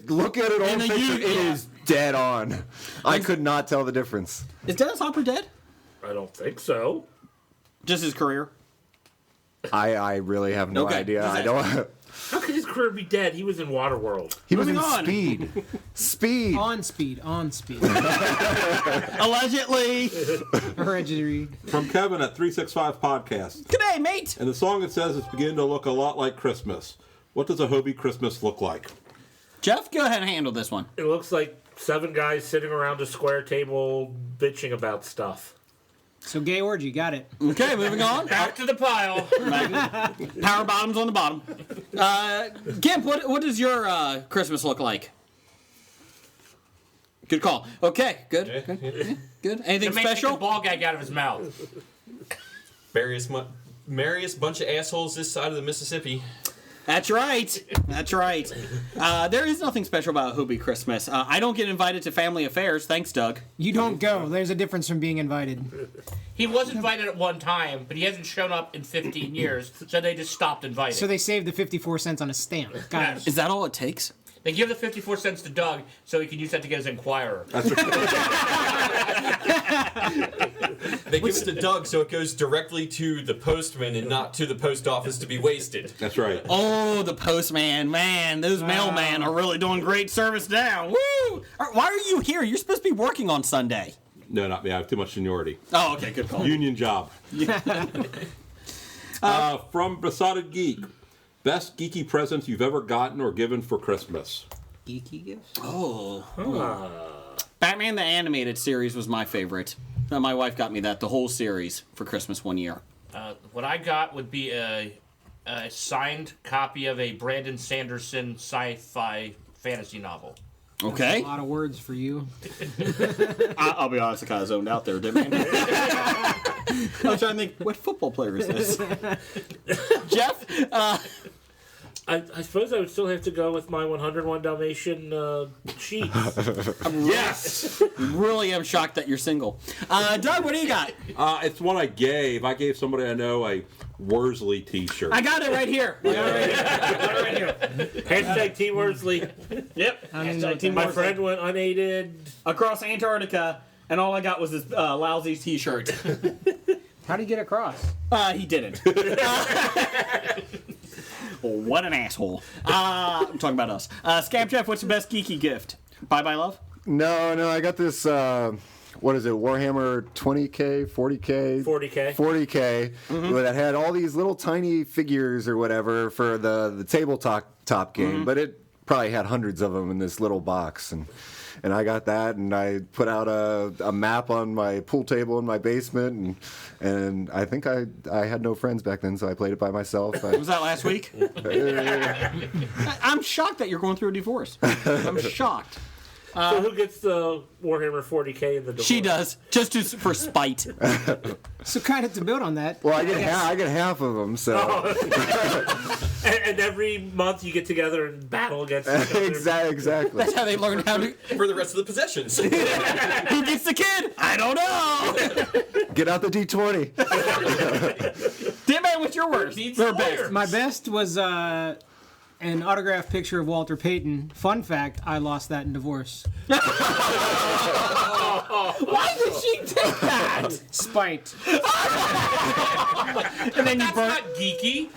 look at it on And the picture. you- It yeah. is dead on. I could not tell the difference. Is Dennis Hopper dead? I don't think so. Just his career? I really have no Okay. idea. Just I don't. How could his career be dead? He was in Waterworld. He was in Moving on. Speed. Speed. On speed. Allegedly. Hereditary. From Kevin at 365 Podcast. G'day, mate. And the song it says it's beginning to look a lot like Christmas. What does a Hobie Christmas look like? Jeff, go ahead and handle this one. It looks like 7 guys sitting around a square table bitching about stuff. So gay orgy, got it. Okay, moving on. Back to the pile. Power bottoms on the bottom. Gimp, what does your Christmas look like? Good call. Okay, good. Good. Anything It makes special? the ball gag out of his mouth. Merriest bunch of assholes this side of the Mississippi. That's right. That's right. There is nothing special about Hobie Christmas. I don't get invited to family affairs. Thanks, Doug. You don't go. There's a difference from being invited. He was invited at one time, but he hasn't shown up in 15 years, so they just stopped inviting. So they saved the 54 cents on a stamp. Got it. Is that all it takes? They give the 54 cents to Doug so he can use that to get his Inquirer. They give it to Doug so it goes directly to the postman and not to the post office to be wasted. That's right. Oh, the postman. Man, those mailmen are really doing great service now. Woo! Why are you here? You're supposed to be working on Sunday. No, not me. I have too much seniority. Oh, okay, good call. Union job. From Besotted Geek. Best geeky presents you've ever gotten or given for Christmas. Geeky gifts? Oh. Batman the Animated Series was my favorite. My wife got me that, the whole series, for Christmas one year. What I got would be a signed copy of a Brandon Sanderson sci-fi fantasy novel. Okay. A lot of words for you. I'll be honest, I kind of zoned out there, didn't I? I was trying to think, what football player is this? Jeff? I suppose I would still have to go with my 101 Dalmatian sheets. Yes! Really am shocked that you're single. Doug, what do you got? It's one I gave. I gave somebody I know a Worsley t-shirt. I got it right here. Hashtag Team Worsley. Yep. Hashtag Team My Worsley. friend went unaided. Across Antarctica, and all I got was this lousy t-shirt. How'd he get across? He didn't. What an asshole. I'm talking about us. Scab Jeff, what's the best geeky gift? Bye Bye Love? No, I got this. What is it? Warhammer 20K, 40K, 40K. that had all these little tiny figures or whatever for the tabletop game, but it probably had hundreds of them in this little box, and I got that, and I put out a map on my pool table in my basement, and I think I had no friends back then, so I played it by myself. Was that last week? I'm shocked that you're going through a divorce. I'm shocked. So who gets the Warhammer 40K in the divorce? She does, just for spite. So kind of to build on that. Well, I get half of them, so and every month you get together and battle against each other. exactly. That's how they learn how to. For the rest of the possessions. Who gets the kid? I don't know. Get out the D20. Damn man, what's your worst? Or best? My best was an autographed picture of Walter Payton. Fun fact, I lost that in divorce. Why did she take that? Spite. And then you That's burned. not geeky.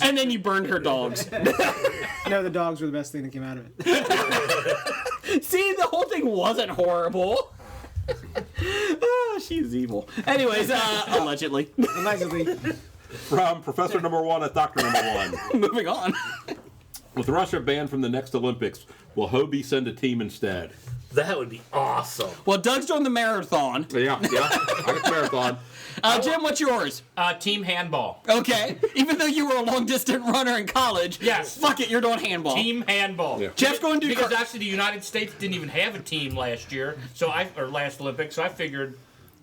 And then you burned her dogs. No, the dogs were the best thing that came out of it. See, the whole thing wasn't horrible. Oh, she's evil. Anyways, allegedly. Allegedly. From Professor Number 1 at Doctor Number 1. Moving on. With Russia banned from the next Olympics, will Hobie send a team instead? That would be awesome. Well, Doug's doing the marathon. Yeah. I got the marathon. Jim, what's yours? Team handball. Okay. Even though you were a long-distance runner in college, Yes. fuck it, you're doing handball. Team handball. Yeah. Jeff's going to do... Because actually, the United States didn't even have a team last year, or last Olympics. So I figured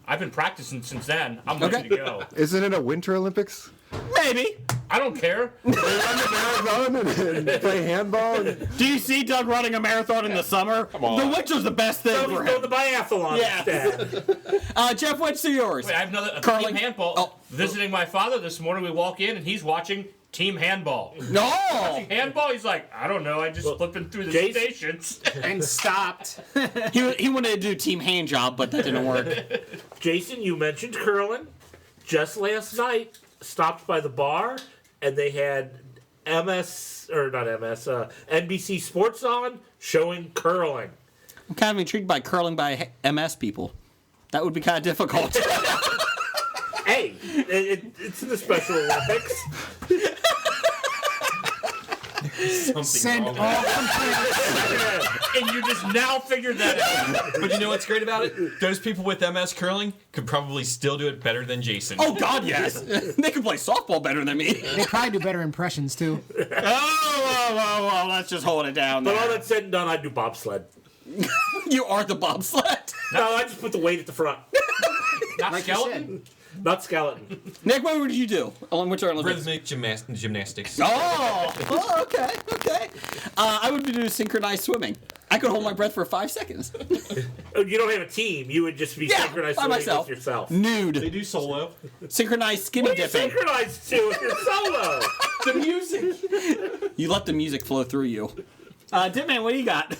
I've been practicing since then. I'm ready to go. Isn't it a Winter Olympics? Maybe. I don't care. They run the marathon and play handball. Do you see Doug running a marathon in the summer? Come on. The winter's the best thing So for we go him. the biathlon instead. Jeff, what's yours? Wait, I have another Curling? team handball. Oh. Visiting my father this morning, we walk in and he's watching team handball. No! Handball? He's like, I don't know. I just flipping through the Jason- stations. And stopped. He wanted to do team hand job, but that didn't work. Jason, you mentioned curling. Just last night, stopped by the bar, and they had NBC Sports on showing curling. I'm kind of intrigued by curling by MS people. That would be kind of difficult. Hey, it's in the Special Olympics. Send wrong. all complaints. And you just now figured that out. But you know what's great about it? Those people with MS curling could probably still do it better than Jason. Oh, God, yes. They can play softball better than me. They probably do better impressions, too. Oh, let's just hold it down But all there. that said and done, I'd do bobsled. You are the bobsled. No, I just put the weight at the front. Not Like you skeleton? Not skeleton. Nick, what would you do? Along which Olympics? Rhythmic gymnastics. Oh, okay. I would do synchronized swimming. I could hold my breath for 5 seconds. You don't have a team. You would just be Yeah, synchronized by swimming myself. with yourself. They Nude. do solo. Synchronized skinny What are you dipping. synchronized to if you're solo? The music. You let the music flow through you. Dipman, what do you got?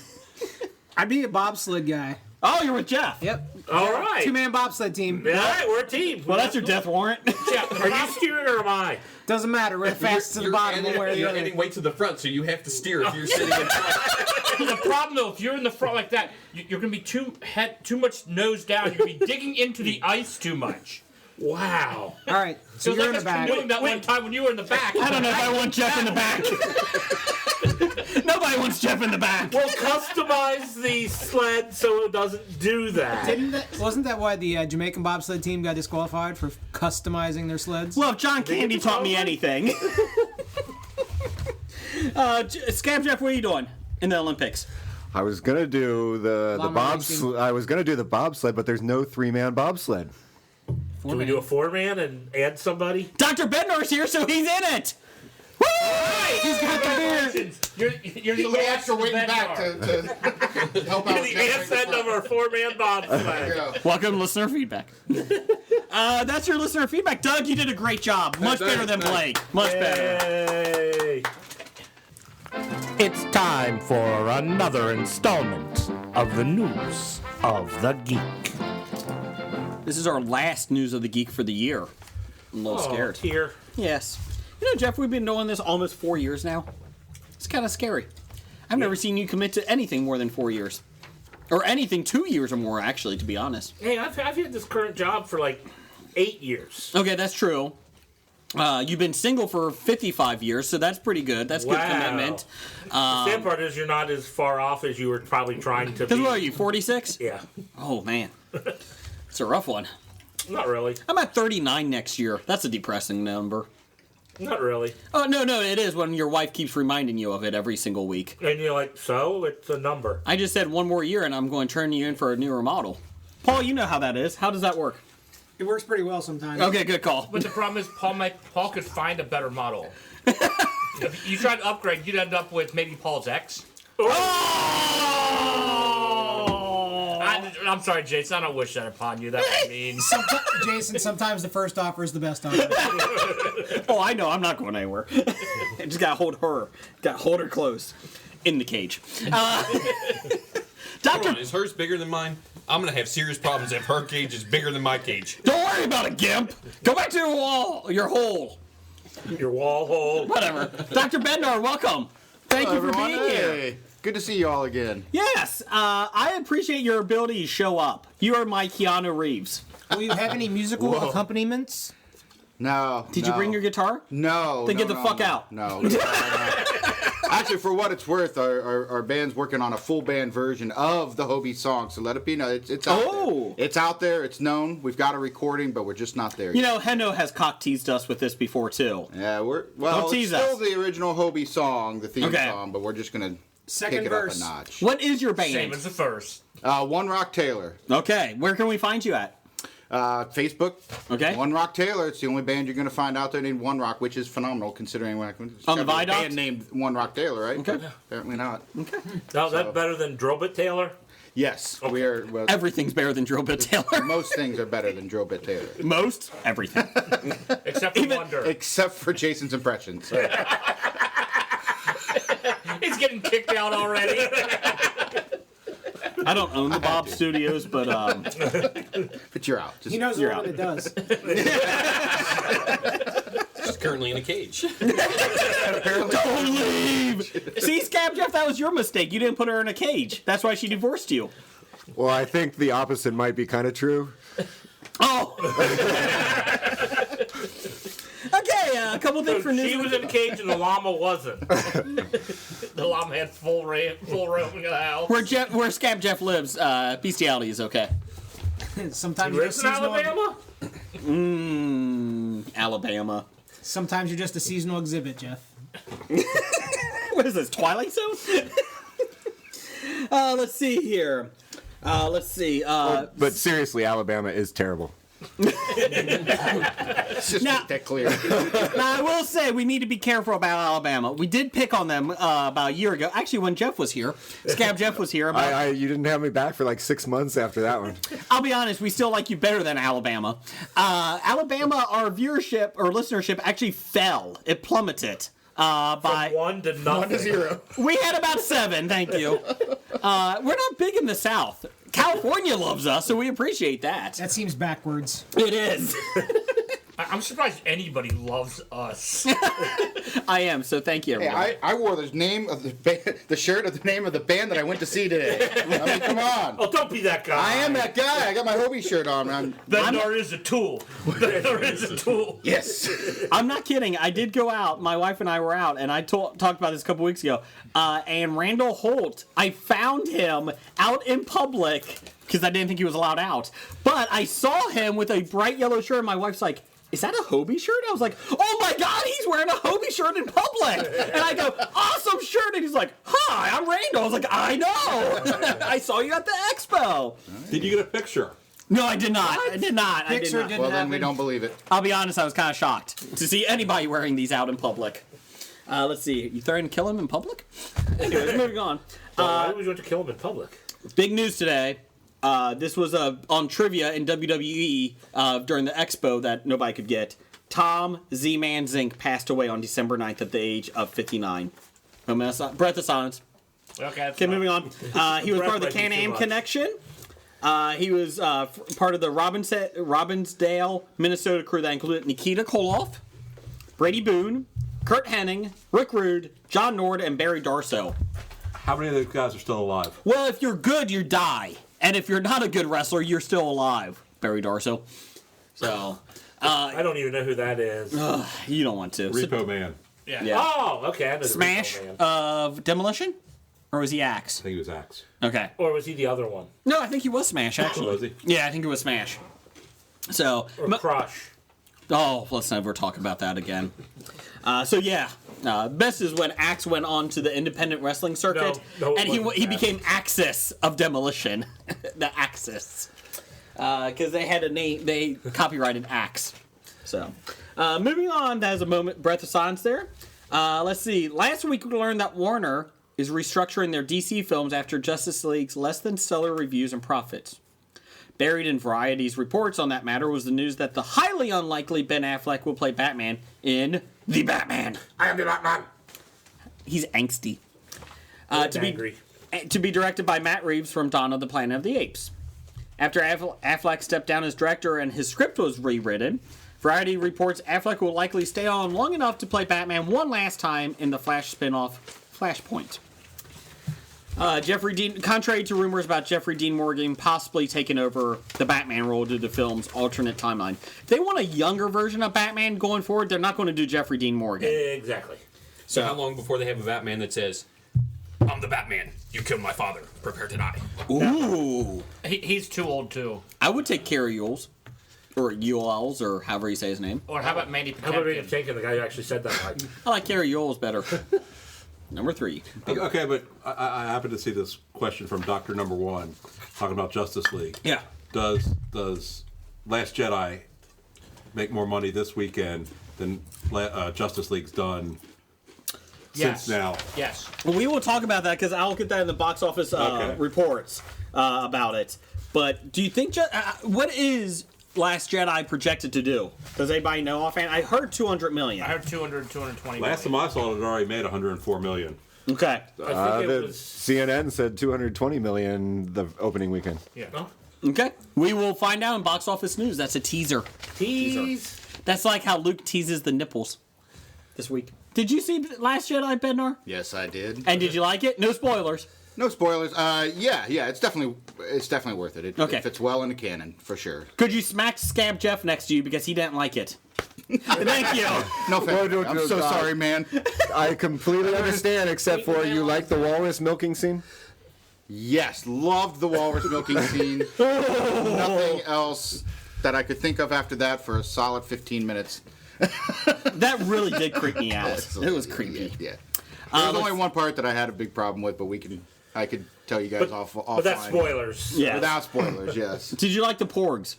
I'd be a bobsled guy. Oh, you're with Jeff. Yep. All right. Two-man bobsled team. All right, we're a team. Well, that's your death warrant. Yeah, Are you steering or am I? Doesn't matter. We're fast to the bottom one way or the You're other. adding weight to the front, so you have to steer if you're sitting in front. the problem though, if you're in the front like that, you're gonna be too much nose down. You're gonna be digging into the ice too much. Wow. All right. So It was you're like in the us back. canoeing that one time when you were in the back. I don't know if I want Jeff in the back. Nobody wants Jeff in the back. We'll customize the sled so it doesn't do that. Wasn't that why the Jamaican bobsled team got disqualified for customizing their sleds? Well, if John Candy taught me anything. Scab Jeff, what are you doing in the Olympics? I was gonna do the Llama racing. I was gonna do the bobsled, but there's no 3-man bobsled. Do we do a 4-man and add somebody? Dr. Bednar's here, so he's in it. Woo! He's got the beard. You're the last After of the waiting back Bednar. to help out. The ascent of our 4-man bobsled. Welcome to listener feedback. That's your listener feedback. Doug, you did a great job. Much better than Blake. Much better. Hey. It's time for another installment of the News of the Geek. This is our last News of the Geek for the year. I'm a little scared. Here. Yes. You know, Jeff, we've been doing this almost 4 years now. It's kind of scary. I've never seen you commit to anything more than 4 years. Or anything 2 years or more, actually, to be honest. Hey, I've had this current job for like 8 years. Okay, that's true. You've been single for 55 years, so that's pretty good. That's good Wow. commitment. The sad part is you're not as far off as you were probably trying to be. Because what are you, 46? Yeah. Oh, man. It's a rough one. Not really. I'm at 39 next year. That's a depressing number. Not really. Oh, no, it is when your wife keeps reminding you of it every single week. And you're like, so? It's a number. I just said one more year and I'm going to turn you in for a newer model. Paul, you know how that is. How does that work? It works pretty well sometimes. Okay, good call. But the problem is Paul could find a better model. If you tried to upgrade, you'd end up with maybe Paul's ex. I'm sorry, Jason. I don't wish that upon you. That was mean. Jason, sometimes the first offer is the best offer. Oh, I know. I'm not going anywhere. I just got to hold her. Got to hold her close. In the cage. Hold on, is hers bigger than mine? I'm gonna have serious problems if her cage is bigger than my cage. Don't worry about it, Gimp. Go back to your wall. Your hole. Your wall hole. Whatever. Dr. Bednar, welcome. Thank you for being here. Hey, good to see you all again. Yes, I appreciate your ability to show up. You are my Keanu Reeves. Will you have any musical accompaniments? No. Did you bring your guitar? No. Then no, get the no, fuck no, out. No. Actually, for what it's worth, our band's working on a full band version of the Hobie song. So let it be known, it's out there. It's out there. It's known. We've got a recording, but we're just not there yet. You know, Hendo has cock teased us with this before too. Yeah, Don't it's tease still us. the original Hobie song, the theme Okay. song, but we're just gonna Second kick it verse. up a notch. What is your band? Same as the first. One Rock Taylor. Okay, where can we find you at? Facebook. Okay. One Rock Taylor. It's the only band you're going to find out there named One Rock, which is phenomenal considering when On the Viaduct? band named One Rock Taylor, right? Okay. Apparently not. Okay. Now, is that better than Drobit Taylor? Yes, we are. Well, Everything's better than Drobit Taylor. most things are better than Joe Bit Taylor, Most everything. Except for Wonder. except for Jason's impressions. He's getting kicked out already. I don't own the Bob Studios, but But you're out. Just, He knows You're what out. it does. She's currently in a cage. don't leave. See, Scab Jeff, that was your mistake. You didn't put her in a cage. That's why she divorced you. Well, I think the opposite might be kind of true. Oh. Okay, a couple things for news. She was in a cage and the llama wasn't. The llama had full roaming of the house. Where Scab Jeff lives, bestiality is okay. Sometimes He you're lives in Alabama? Alabama. Sometimes you're just a seasonal exhibit, Jeff. What is this, Twilight Zone? Let's see here. Let's see. But seriously, Alabama is terrible. let's just Now- make that clear. Now, I will say we need to be careful about Alabama. We did pick on them about a year ago. Actually, when Jeff was here, Scab Jeff was here. You didn't have me back for like 6 months after that one. I'll be honest, we still like you better than Alabama. Alabama, our viewership or listenership actually fell. It plummeted. By 1 to nothing. 1 to 0. we had about 7, thank you. We're not big in the South. California loves us, so we appreciate that. That seems backwards. It is. I'm surprised anybody loves us. I am, so thank you, Hey, everyone. I wore the name of the band, the shirt of the name of the band that I went to see today. I mean, come on. Oh, don't be that guy. I am that guy. I got my Hobie shirt on. Then there is a tool. Then there is a tool. Yes. I'm not kidding. I did go out. My wife and I were out, and I talked about this a couple weeks ago. And Randall Holt, I found him out in public because I didn't think he was allowed out. But I saw him with a bright yellow shirt, and my wife's like, is that a Hobie shirt? I was like, oh my God, he's wearing a Hobie shirt in public. And I go, awesome shirt. And he's like, hi, I'm Randall. I was like, I know. I saw you at the expo. Did you get a picture? No, I did not. I did not. I did Picture not. didn't Well, then happen. we don't believe it. I'll be honest, I was kind of shocked to see anybody wearing these out in public. Let's see. You threatening to kill him in public? Anyways, moving on. Why would you want to kill him in public? Big news today. This was on trivia in WWE during the expo that nobody could get. Tom Z-Man Zink passed away on December 9th at the age of 59. Breath of silence. Okay, moving on. He was part of the Can-Am Connection. He was part of the Robbinsdale, Minnesota crew that included Nikita Koloff, Brady Boone, Kurt Hennig, Rick Rude, John Nord, and Barry Darsow. How many of those guys are still alive? Well, if you're good, you die. And if you're not a good wrestler, you're still alive. Barry Darsow. So, I don't even know who that is. you don't want to. Repo Man. Yeah. Oh, okay. I know the Smash Repo Man. of Demolition? Or was he Axe? I think he was Axe. Okay. Or was he the other one? No, I think he was Smash, actually. Was he? Yeah, I think it was Smash. So, Or Crush? oh, let's never talk about that again. Best is when Axe went on to the independent wrestling circuit, No, it and wasn't he Axe. became Axis of Demolition. The Axis. Because they had a name, they copyrighted Axe. So, moving on, that is a moment, breath of silence there. Let's see. Last week we learned that Warner is restructuring their DC films after Justice League's less than stellar reviews and profits. Buried in Variety's reports on that matter was the news that the highly unlikely Ben Affleck will play Batman in The Batman. I am the Batman. He's angsty. Angry. To be directed by Matt Reeves from Dawn of the Planet of the Apes. After Affleck stepped down as director and his script was rewritten, Variety reports Affleck will likely stay on long enough to play Batman one last time in the Flash spin-off Flashpoint. Contrary to rumors about Jeffrey Dean Morgan possibly taking over the Batman role due to the film's alternate timeline, if they want a younger version of Batman going forward, they're not going to do Jeffrey Dean Morgan. Exactly. So how long before they have a Batman that says, "I'm the Batman. You killed my father. Prepare to die." Ooh. He's too old too. I would take Cary Yules. Or Yules, or however you say his name. Or how about Mandy How about Mandy Patinkin? Patinkin, the guy who actually said that right? I like Cary Yules better. Number 3. Okay, but I happen to see this question from Dr. Number One talking about Justice League. Yeah. Does Last Jedi make more money this weekend than Justice League's done Yes. since now? Yes. Well, we will talk about that because I'll get that in the box office Okay. reports about it. But do you think what is Last Jedi projected to do? Does anybody know offhand? I heard 200 million. I heard 200, 220 Last time I saw it, it already made 104 million. Okay. I think it was. CNN said 220 million the opening weekend. Yeah. Okay. We will find out in box office news. That's a teaser. Tease. That's like how Luke teases the nipples this week. Did you see Last Jedi, Bednar? Yes, I did. And did you like it? No spoilers. No spoilers. Yeah, it's definitely worth it. Okay. It fits well in the canon for sure. Could you smack Scab Jeff next to you because he didn't like it? Thank you. No, thank you. no, I'm so God. sorry, man. I completely understand, except for you like the walrus milking scene. Yes, loved the walrus milking scene. Nothing else that I could think of after that for a solid 15 minutes. That really did creep me out. It was creepy. Yeah. There's only one part that I had a big problem with, but I could tell you guys offline. But that's spoilers. Yeah. Without spoilers, yes. Did you like the porgs?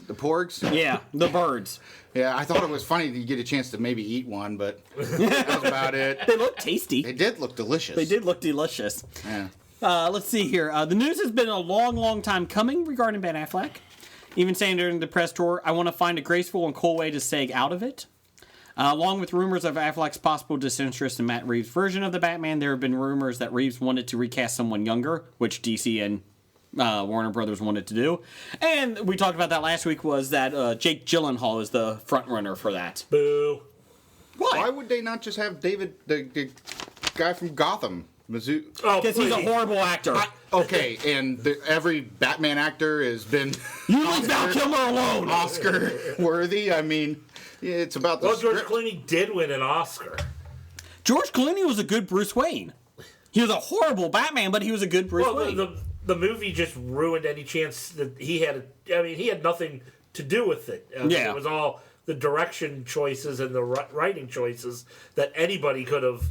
The porgs? Yeah, the birds. Yeah, I thought it was funny to get a chance to maybe eat one, but that was about it. They look tasty. They did look delicious. They did look delicious. Yeah. Let's see here. The news has been a long, long time coming regarding Ben Affleck. Even saying during the press tour, I want to find a graceful and cool way to seg out of it. Along with rumors of Affleck's possible disinterest in Matt Reeves' version of the Batman, there have been rumors that Reeves wanted to recast someone younger, which DC and Warner Brothers wanted to do. And we talked about that last week, was that Jake Gyllenhaal is the front runner for that. Boo. Why would they not just have David, the guy from Gotham, Mizzou? Oh, Because he's a please. horrible actor. Okay, and every Batman actor has been You leave Val Kilmer alone! Oscar worthy. I mean, it's about the Well, George script. Clooney did win an Oscar. George Clooney was a good Bruce Wayne. He was a horrible Batman, but he was a good Bruce Well, Wayne. the movie just ruined any chance that he had. He had nothing to do with it. Yeah. It was all the direction choices and the writing choices that anybody could have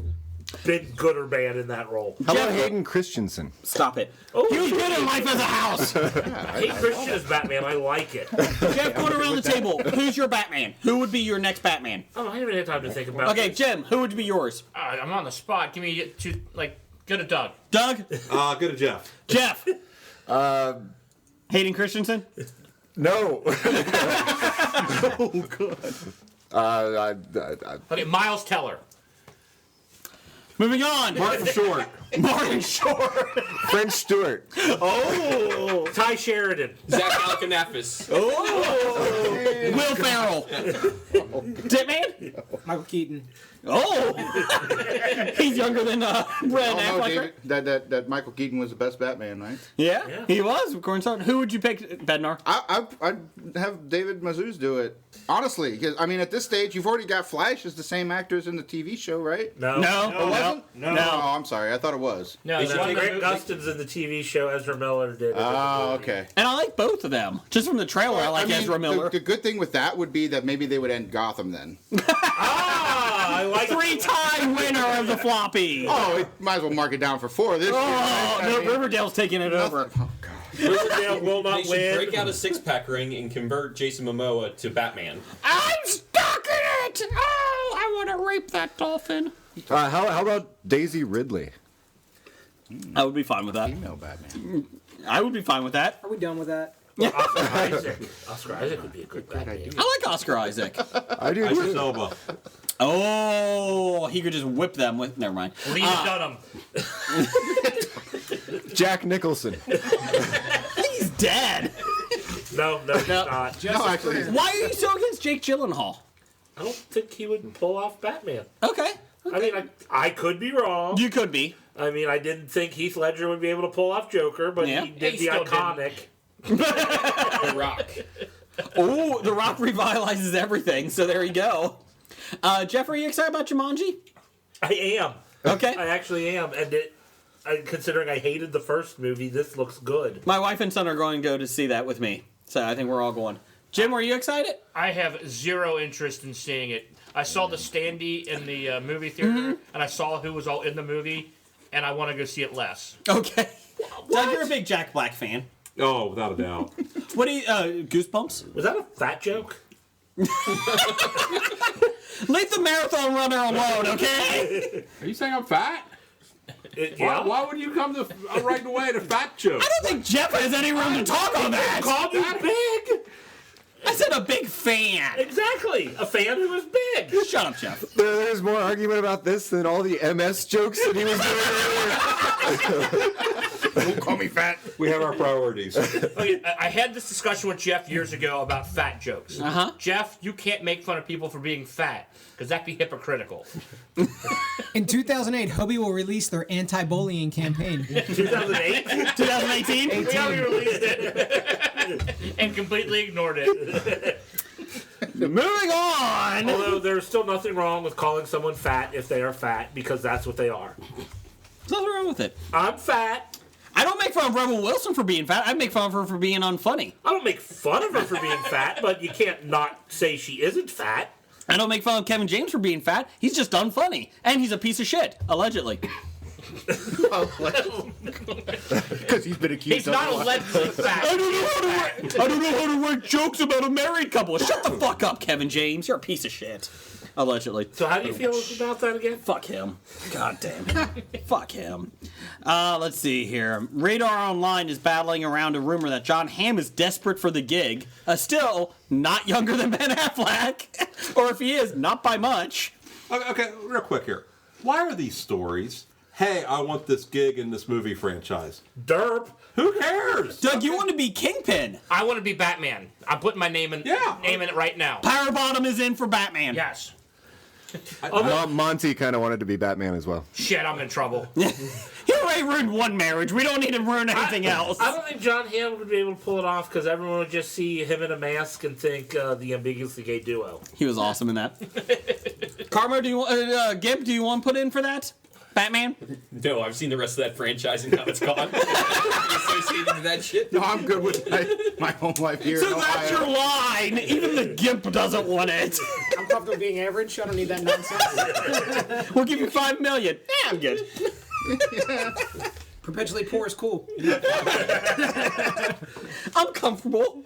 been good or bad in that role. How about Hayden Christensen? Stop it. Oh, He was good in Life as a House. Hey, Christian is Batman. I like it. Jeff, going around the table. Who's your Batman? Who would be your next Batman? Oh, I haven't had time to think about Okay, this. Jim, who would be yours? I'm on the spot. Give me two, go to Doug. Doug? Good to Jeff. Jeff? Hayden Christensen? No. Okay, Miles Teller. Moving on. Martin Short. Martin Short. French Stewart. Oh. Ty Sheridan. Zach Galifianakis. Oh. Will Ferrell. Ditman? Michael Keaton. Oh. He's younger than Ben Oh, no, Affleck. David, that Michael Keaton was the best Batman, right? Yeah, he was. According to who would you pick, Bednar? I'd have David Mazouz do it. Honestly, because I mean, at this stage, you've already got Flash as the same actors in the TV show, right? No. No. It wasn't? No. Oh, I'm sorry. I thought it was. No, They the should one take that- Grant Gustin's in the TV show. Ezra Miller did. Oh, okay. And I like both of them. Just from the trailer, I like Ezra Miller. The good thing with that would be that maybe they would end Gotham then. I like 3-time winner of the floppy. Oh, it might as well mark it down for 4 this year. Oh, right? I no, mean, Riverdale's taking it over. Oh, God. Riverdale will They not should win. break out a six-pack ring and convert Jason Momoa to Batman. I'm stuck in it. Oh, I want to rape that dolphin. How about Daisy Ridley? I would be fine with that. Female Batman. I would be fine with that. Are we done with that? Oscar Isaac. Oscar Isaac would be a good Batman. I like Oscar Isaac. I do Idris too. Elba. Oh, he could just whip them with. Never mind. Lena Dunham. Jack Nicholson. He's dead. No, he's not. No, actually, Why are you so against Jake Gyllenhaal? I don't think he would pull off Batman. Okay. I mean, I could be wrong. You could be. I mean, I didn't think Heath Ledger would be able to pull off Joker, but Yeah. he did He the still iconic. The Rock. Oh, The Rock revitalizes everything, so there you go. Jeff, are you excited about Jumanji? I am. Okay. I actually am, and considering I hated the first movie, this looks good. My wife and son are going to go to see that with me, so I think we're all going. Jim, are you excited? I have zero interest in seeing it. I saw the standee in the movie theater, and I saw who was all in the movie, and I want to go see it less. Okay. Doug, you're a big Jack Black fan. Oh, without a doubt. What do you, Goosebumps? Was that a fat joke? Leave the marathon runner alone, okay? Are you saying I'm fat? Yeah. Why would you come to right away to fat joke? I don't think Jeff has any room to talk on that. Called you big. I said a big fan. Exactly. A fan who was big. Shut up, Jeff. There's more argument about this than all the MS jokes that he was doing earlier. Don't call me fat. We have our priorities. Okay, I had this discussion with Jeff years ago about fat jokes. Uh-huh. Jeff, you can't make fun of people for being fat, because that'd be hypocritical. In 2008, Hobie will release their anti-bullying campaign. 2008? 2018? We already released it and completely ignored it. Moving on. Although there's still nothing wrong with calling someone fat if they are fat, because that's what they are. There's nothing wrong with it. I'm fat. I don't make fun of Rebel Wilson for being fat. I make fun of her for being unfunny. I don't make fun of her for being fat, but you can't not say she isn't fat. I don't make fun of Kevin James for being fat. He's just unfunny. And he's a piece of shit, allegedly. Because he's been accused He's of not a lot. allegedly fat. I don't know how to write jokes about a married couple. Shut the fuck up, Kevin James. You're a piece of shit. Allegedly. So how do you feel about that again? Fuck him. God damn it. Fuck him. Let's see here. Radar Online is battling around a rumor that John Hamm is desperate for the gig. Still, not younger than Ben Affleck. Or if he is, not by much. Okay, real quick here. Why are these stories? Hey, I want this gig in this movie franchise. Derp. Who cares? Doug, you want to be Kingpin. I want to be Batman. I'm putting my name in it right now. Power Bottom is in for Batman. Yes. Monty kind of wanted to be Batman as well. Shit, I'm in trouble. He already ruined one marriage. We don't need to ruin anything else. I don't think John Hamm would be able to pull it off because everyone would just see him in a mask and think the ambiguously gay duo. He was awesome in that. Karma, Gib, do you want to put in for that? Batman? No, I've seen the rest of that franchise and how it's gone. Associated with that shit. No, I'm good with my home life here. So in that's Ohio. your line. Even the Gimp doesn't want it. I'm comfortable being average. I don't need that nonsense. We'll give you $5 million. Yeah, I'm good. Perpetually poor is cool. I'm comfortable.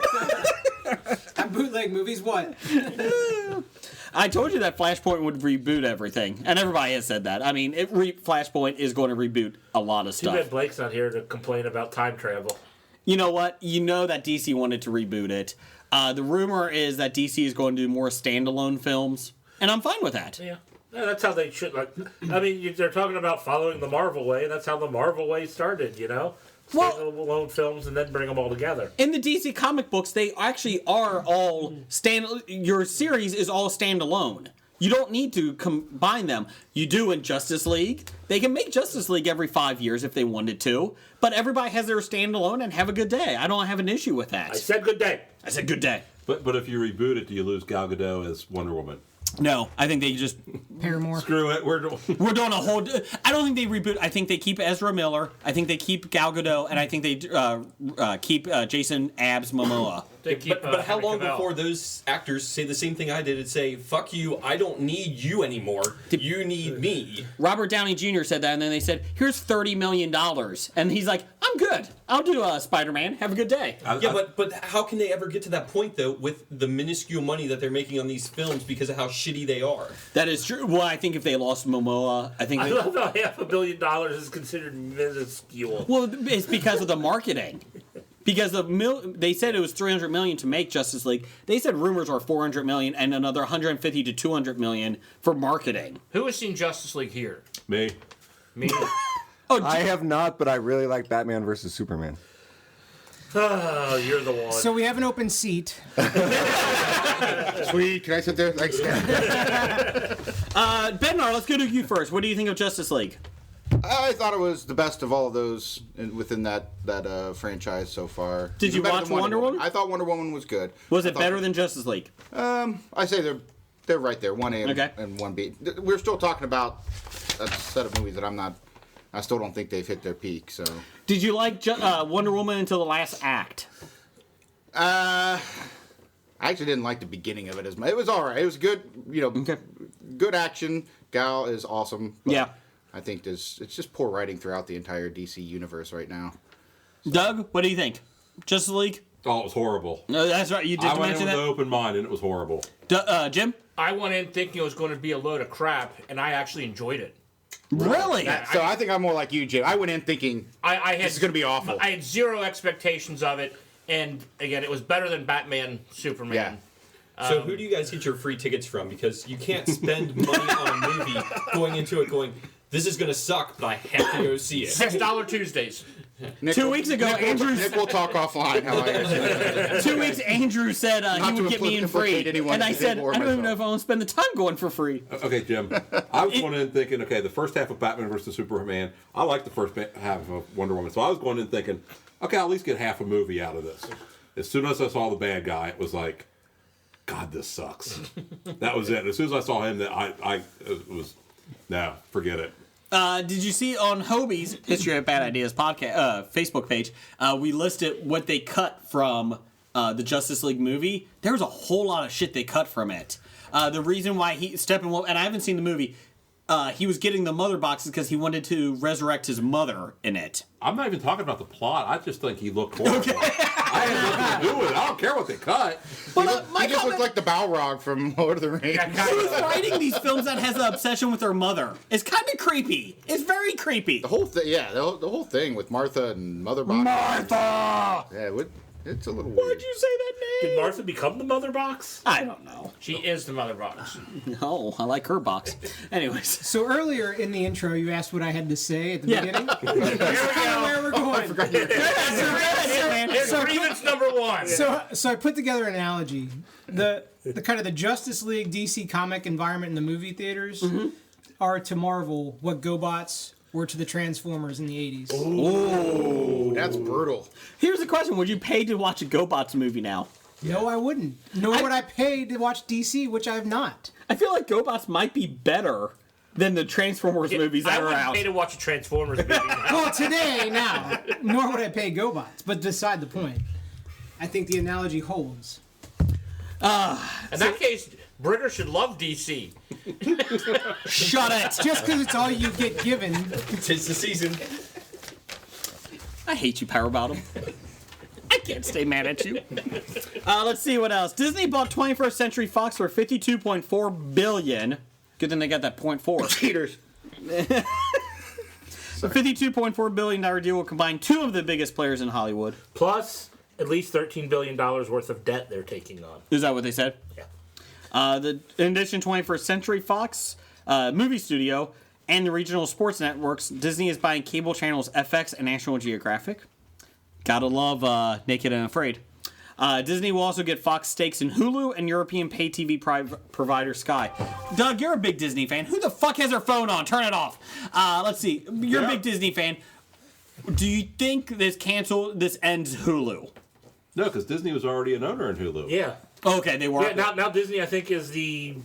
On bootleg movies, what? I told you that Flashpoint would reboot everything, and everybody has said that. I mean, Flashpoint is going to reboot a lot of Too bad stuff. Blake's not here to complain about time travel. You know what? You know that DC wanted to reboot it. The rumor is that DC is going to do more standalone films, and I'm fine with that. Yeah. Yeah, that's how they should. I mean, they're talking about following the Marvel way. That's how the Marvel way started, you know? Standalone films and then bring them all together. In the DC comic books, they actually are all your series is all standalone. You don't need to combine them. You do in Justice League. They can make Justice League every 5 years if they wanted to, but everybody has their standalone and have a good day. I don't have an issue with that. I said good day. I said good day. But if you reboot it, do you lose Gal Gadot as Wonder Woman? No, I think they just Paramore. Screw it. We're doing a whole. I don't think they reboot. I think they keep Ezra Miller. I think they keep Gal Gadot, and I think they keep Jason Abs Momoa. But how long before those actors say the same thing I did and say, fuck you, I don't need you anymore, you need me? Robert Downey Jr. said that, and then they said, here's $30 million. And he's like, I'm good. I'll do Spider-Man. Have a good day. But how can they ever get to that point, though, with the minuscule money that they're making on these films because of how shitty they are? That is true. Well, I think if they lost Momoa, I think... I love how $500 million is considered minuscule. Well, it's because of the marketing. Because they said it was $300 million to make Justice League. They said rumors are $400 million and another $150 to $200 million for marketing. Who has seen Justice League here? Me. Me. I have not, but I really like Batman versus Superman. Oh, you're the one. So we have an open seat. Sweet. Can I sit there? Thanks. Bednar, let's go to you first. What do you think of Justice League? I thought it was the best of all of those within that franchise so far. Did you Better watch than Wonder Woman? I thought Wonder Woman was good. Was it better than Justice League? I say they're they're right there, 1A Okay. and 1B. We're still talking about a set of movies that I still don't think they've hit their peak. So, Did you like Wonder Woman until the last act? I actually didn't like the beginning of it as much. It was all right. It was good, good action. Gal is awesome. But Yeah. I think it's just poor writing throughout the entire DC universe right now. Doug, what do you think? Justice League? Oh, it was horrible. No, that's right. You did I went in mention with that. an open mind, and it was horrible. Jim? I went in thinking it was going to be a load of crap, and I actually enjoyed it. Really? So I think I'm more like you, Jim. I went in thinking I had, this is going to be awful. I had zero expectations of it, and again, it was better than Batman Superman. Yeah. So who do you guys get your free tickets from? Because you can't spend money on a movie going into it going, this is going to suck, but I have to go see it. $6 Tuesdays. Nick, 2 weeks ago, Andrew. Nick will talk offline. How I 2 weeks, Andrew said he to would get me in free, implicate anyone and I said, or I don't even know myself. if I want to spend the time going for free. Okay, Jim. I was going in thinking, okay, the first half of Batman vs. Superman, I like the first half of Wonder Woman. So I was going in thinking, okay, I'll at least get half a movie out of this. As soon as I saw the bad guy, it was like, God, this sucks. That was it. As soon as I saw him, it was, no, forget it. Did you see on Hobie's History of Bad Ideas podcast Facebook page? We listed what they cut from the Justice League movie. There was a whole lot of shit they cut from it. The reason why Steppenwolf, and I haven't seen the movie, he was getting the mother boxes because he wanted to resurrect his mother in it. I'm not even talking about the plot. I just think he looked horrible. Okay. I had nothing to do with it. I don't care what they cut. But he just looked like the Balrog from Lord of the Rings. Who's writing these films that has an obsession with her mother? It's kind of creepy. It's very creepy. The whole thing, yeah, the whole thing with Martha and Mother Box. Martha! Yeah, it's a little weird. Why'd you say that name? Did Martha become the Mother Box? I don't know. She is the mother box. No, I like her box. Anyways. So earlier in the intro, you asked what I had to say at the Yeah. beginning. That's kind of where we're going. It's grievance number one. So I put together an analogy. The kind of the Justice League DC comic environment in the movie theaters are to Marvel what GoBots were to the Transformers in the 80s. Ooh, that's brutal. Here's the question. Would you pay to watch a GoBots movie now? No, I wouldn't. Nor would I pay to watch DC, which I have not. I feel like GoBots might be better than the Transformers movies that I are wouldn't out. pay to watch a Transformers movie. Well, today, now. Nor would I pay GoBots. But beside the point, I think the analogy holds. In that case, Britter should love DC. Shut it! Just because it's all you get given. Tis the season. I hate you, Power Bottom. I can't stay mad at you. Let's see what else. Disney bought 21st Century Fox for $52.4 billion. Good thing they got that .4. Cheaters. The $52.4 billion deal will combine two of the biggest players in Hollywood. Plus, at least $13 billion worth of debt they're taking on. Is that what they said? Yeah. In addition, 21st Century Fox movie studio and the regional sports networks, Disney is buying cable channels FX and National Geographic. Gotta love Naked and Afraid. Disney will also get Fox stakes in Hulu and European pay TV provider Sky. Doug, you're a big Disney fan. Who the fuck has their phone on? Turn it off. Let's see. You're a big Disney fan. Do you think this ends Hulu? No, because Disney was already an owner in Hulu. Yeah. Okay, they were. Yeah, now Disney, I think, is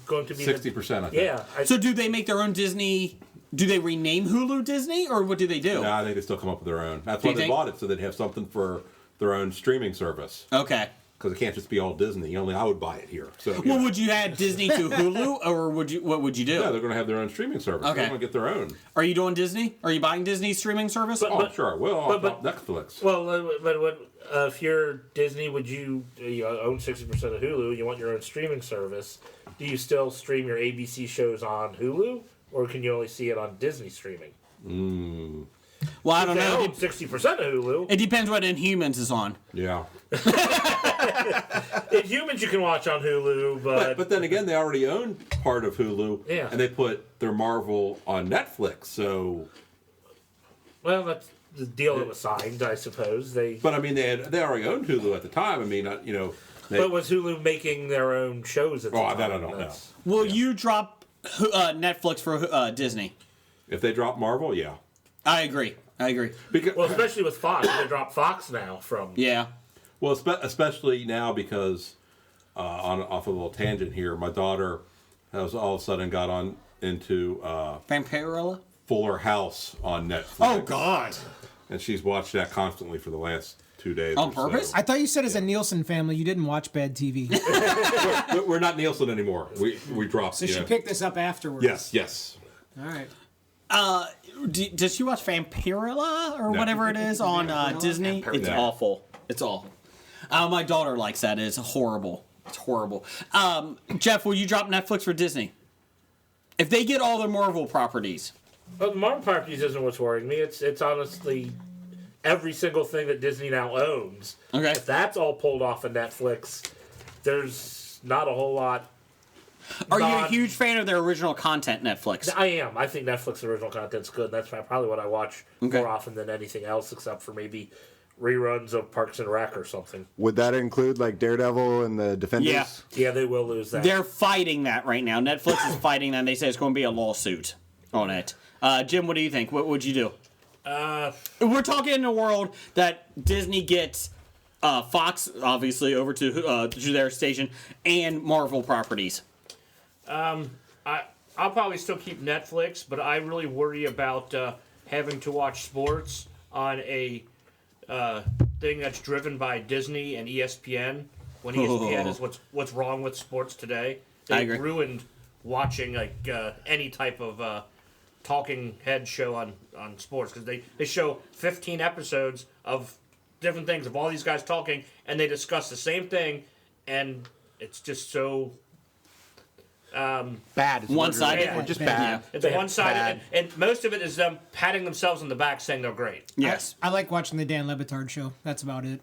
going to be 60%, I think. Yeah. So do they make their own Disney? Do they rename Hulu Disney, or what do they do? No, I think they still come up with their own. That's Do why you they think? bought it, so they'd have something for their own streaming service. Okay. Because it can't just be all Disney. Only I would buy it here. So. Well, would you add Disney to Hulu, or what would you do? Yeah, they're going to have their own streaming service. Okay. They're going to get their own. Are you doing Disney? Are you buying Disney's streaming service? Oh, sure, I will. but- Netflix. Well, but if you're Disney, would you own 60% of Hulu? You want your own streaming service? Do you still stream your ABC shows on Hulu, or can you only see it on Disney streaming? Well, I don't They know. own 60% of Hulu. It depends what Inhumans is on. Yeah. Inhumans you can watch on Hulu, But then again, they already own part of Hulu. Yeah. And they put their Marvel on Netflix, so. well, that's the deal that was signed, I suppose. But I mean, they already owned Hulu at the time. I mean, But was Hulu making their own shows at the time? that I don't know. Will you drop Netflix for Disney? If they drop Marvel, yeah. I agree. Because, Well, especially with Fox. They dropped Fox now from... Yeah. Well, especially now because, off a little tangent here, my daughter has all of a sudden got on into Vampirella? Fuller House on Netflix. Oh, God. And she's watched that constantly for the last 2 days. On or so. purpose? I thought you said as a Nielsen family you didn't watch bad TV. We're not Nielsen anymore. We dropped. So she picked this up afterwards. Yes. All right. Does she watch Vampirella or whatever it is on Disney? It's No. awful. It's awful. My daughter likes that. It's horrible. It's horrible. Jeff, will you drop Netflix for Disney? If they get all their Marvel properties. Well, the Marvel properties isn't what's worrying me. It's honestly every single thing that Disney now owns. Okay. If that's all pulled off of Netflix, there's not a whole lot. Are you a huge fan of their original content, Netflix? I am. I think Netflix original content's good. That's probably what I watch more often than anything else, except for maybe reruns of Parks and Rec or something. Would that include like Daredevil and the Defenders? Yeah. Yeah, they will lose that. They're fighting that right now. Netflix is fighting that. They say it's going to be a lawsuit on it. Jim, what do you think? What would you do? We're talking in a world that Disney gets Fox, obviously, over to their station, and Marvel properties. I'll probably still keep Netflix, but I really worry about having to watch sports on a thing that's driven by Disney and ESPN. When ESPN is what's wrong with sports today. I They agree. ruined watching any type of talking head show on sports because they show 15 episodes of different things of all these guys talking and they discuss the same thing and it's just so Bad. is what One-sided? you're- Or just Yeah. bad. it's one-sided and most of it is them patting themselves on the back saying they're great. Yes. I like watching the Dan Le Batard show. That's about it.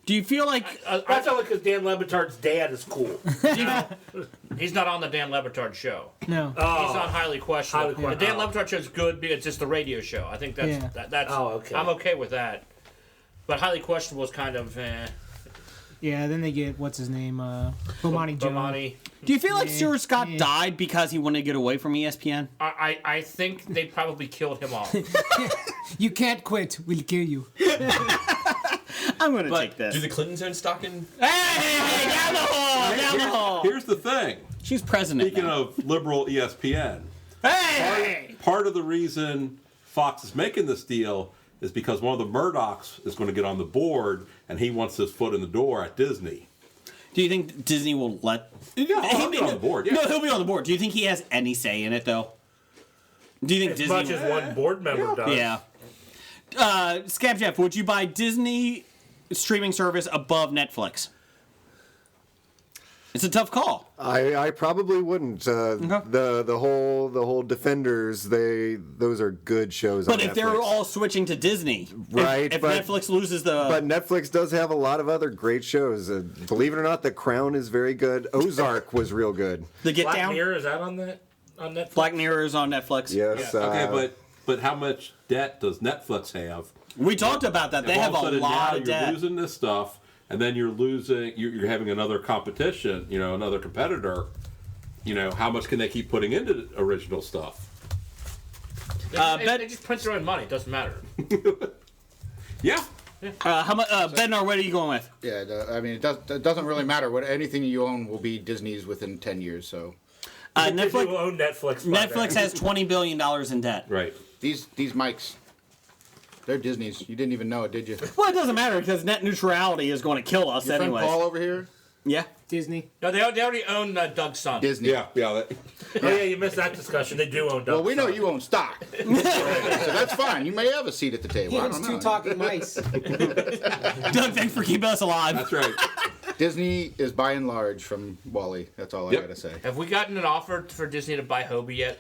Do you feel like... That's only because Dan Le Batard's dad is cool. He's not on the Dan Le Batard show. No. He's on Highly Questionable. Highly The Dan Questionable. Le Batard show is good because it's just the radio show. I think that's Yeah. that's. Oh, okay. I'm okay with that. But Highly Questionable is kind of Yeah, then they get, what's his name? Bomani Joe. Bomani. Do you feel like Stuart Scott died because he wanted to get away from ESPN? I think they probably killed him off. You can't quit. We'll kill you. I'm going to But take this. do the Clintons own stock in? Hey, down the hall, down the hall. Here's the thing. She's president Speaking now. of liberal ESPN, Hey! part of the reason Fox is making this deal is because one of the Murdochs is going to get on the board and he wants his foot in the door at Disney. Do you think Disney will let... Yeah, he'll be on the board. Yeah. No, he'll be on the board. Do you think he has any say in it, though? Do you think As Disney... much as one board member does. Yeah. Scab Jeff, would you buy Disney streaming service above Netflix? It's a tough call. I probably wouldn't. The whole Defenders, those are good shows. But on if Netflix. they're all switching to Disney, Right, If but- Netflix loses the, But Netflix does have a lot of other great shows. Believe it or not, The Crown is very good. Ozark was real good. the Get Black Down, Mirror, is that on Netflix? Black Mirror is on Netflix. Yes. Okay, but how much debt does Netflix have? We talked about that. They If have all a of sudden lot now of debt. You're losing this stuff, and then you're losing. You're having another competition. Another competitor. How much can they keep putting into original stuff? They just print their own money. It doesn't matter. Yeah. How much? Bednar, what are you going with? Yeah, it doesn't really matter. Anything you own will be Disney's within 10 years. So Netflix Netflix. will own Netflix. by Netflix then. has $20 billion in debt. Right. these mics, they're Disney's. You didn't even know it, did you? Well, it doesn't matter because net neutrality is going to kill us Your friend anyways. Paul over here, Yeah. Disney. No, they already own Doug's son. Disney. Yeah. Oh yeah, you missed that discussion. They do own. Well, we know Duck you own stock, so that's fine. You may have a seat at the table. He I owns don't two know. talking mice. Doug, thanks for keeping us alive. That's right. Disney is by and large from Wally. That's all I Yep. gotta say. Have we gotten an offer for Disney to buy Hobie yet?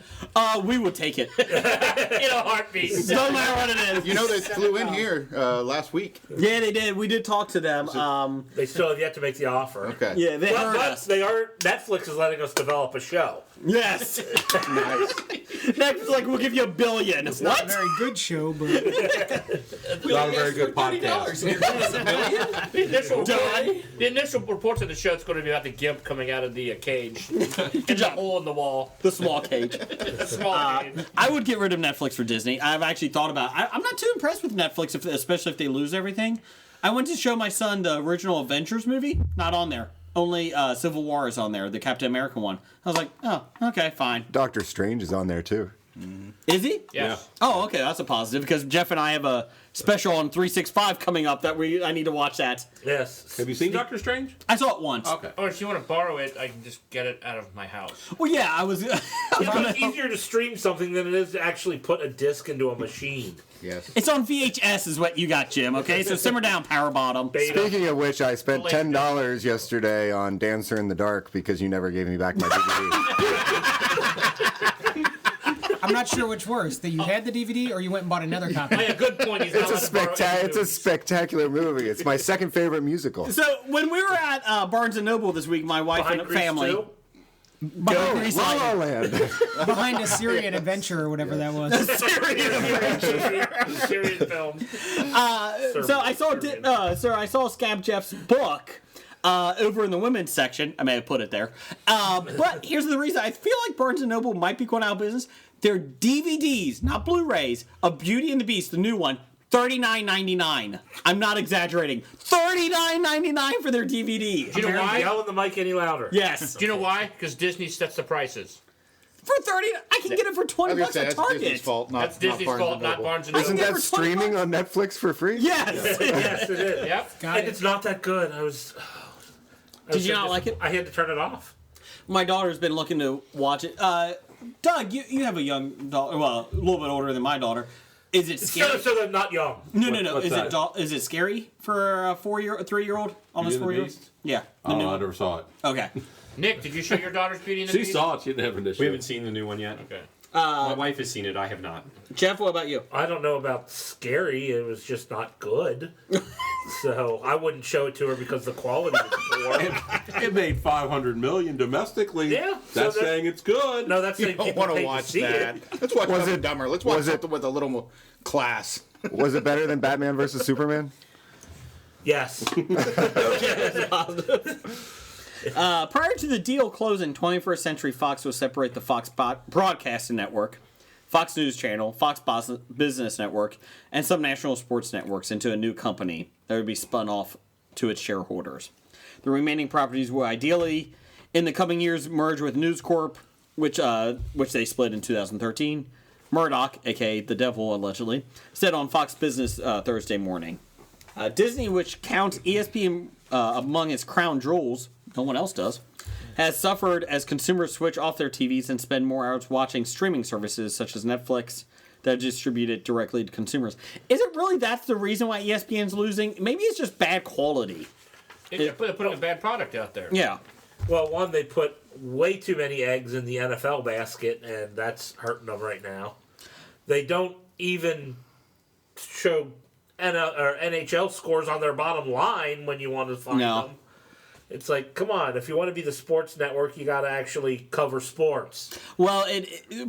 We would take it. In a heartbeat. No matter what it is. You know they flew in here last week. Yeah, they did. We did talk to them. They still have yet to make the offer. Okay. Yeah, they But, heard but us. they are. Netflix is letting us develop a show. Yes. Nice. Next, like, we'll give you $1 billion. Not a What? very good show, but Not a very good podcast. The initial reports of the show, it's going to be about the GIMP coming out of the cage. In the job. hole in the wall. The small cage. Small cage. I would get rid of Netflix for Disney. I've actually thought about it. I'm not too impressed with Netflix, especially if they lose everything. I went to show my son the original Avengers movie. Not on there. only Civil War is on there, the Captain America one. I was like, oh, okay, fine. Doctor Strange is on there too. Is he? Yeah. Oh, okay, that's a positive because Jeff and I have a special on 365 coming up that I need to watch that. Yes. Have you seen Doctor Strange? I saw it once. Okay. Or if you want to borrow it, I can just get it out of my house. Well, yeah, I was. It's easier to stream something than it is to actually put a disc into a machine. Yes. It's on VHS, is what you got, Jim. Okay, so simmer down, power bottom. Speaking of which, I spent $10 yesterday on Dancer in the Dark because you never gave me back my DVD. I'm not sure which worse, that you had the DVD or you went and bought another copy. Oh, yeah, good point. He's It's not allowed to borrow any it's a movies. spectacular movie. It's my second favorite musical. So when we were at Barnes and Noble this week, my wife Behind and Grease family. 2? Behind Grease La La Lightning. Land. Behind a Syrian adventure or whatever that was. Serious film. So I saw Scab Jeff's book over in the women's section. I may have put it there. But here's the reason. I feel like Barnes & Noble might be going out of business. Their DVDs, not Blu-rays, of Beauty and the Beast, the new one, $39.99. I'm not exaggerating. $39.99 for their DVD. Do you know why? Yell in the mic any louder. Yes. Do you know why? Because Disney sets the prices. For $30, I can get it for $20 That's at Disney's Target. fault, not That's Disney's Barnes fault, and not Noble. Barnes and Isn't Noble. that streaming on Netflix for free? Yes. Yes, it is. Yep. Got And it. it's not that good. Did you not like it? I had to turn it off. My daughter's been looking to watch it. Doug, you have a young daughter, well, a little bit older than my daughter. Is it scary? So they're not young. No. What's Is that? is it scary for a 3-year-old, almost Beauty and the 4-year-old? Beast? Yeah. The Oh, new I one. never saw it. Okay. Nick, did you show your daughter's Beauty and the She Beast? saw it. She didn't have an issue. We haven't seen the new one yet. Okay. My wife has seen it. I have not. Jeff, what about you? I don't know about scary. It was just not good. So I wouldn't show it to her because the quality was poor. It made $500 million domestically. Yeah, so That's that- saying it's good. No, that's You saying don't people want paid to watch see that. it. Let's watch Was Dumb it- and Dumber. Let's watch was it- something with a little more class. Was it better than Batman versus Superman? Yes. Prior to the deal closing, 21st Century Fox would separate the Fox Broadcasting Network, Fox News Channel, Fox Business Network, and some national sports networks into a new company that would be spun off to its shareholders. The remaining properties will ideally, in the coming years, merge with News Corp, which they split in 2013. Murdoch, aka the devil allegedly, said on Fox Business Thursday morning. Disney, which counts ESPN among its crown jewels, no one else does, has suffered as consumers switch off their TVs and spend more hours watching streaming services such as Netflix that distribute it directly to consumers. Is it really that's the reason why ESPN's losing? Maybe it's just bad quality. They're putting a bad product out there. Yeah. Well, one, they put way too many eggs in the NFL basket, and that's hurting them right now. They don't even show NHL scores on their bottom line when you want to find them. It's like, come on, if you want to be the sports network, you got to actually cover sports. Well,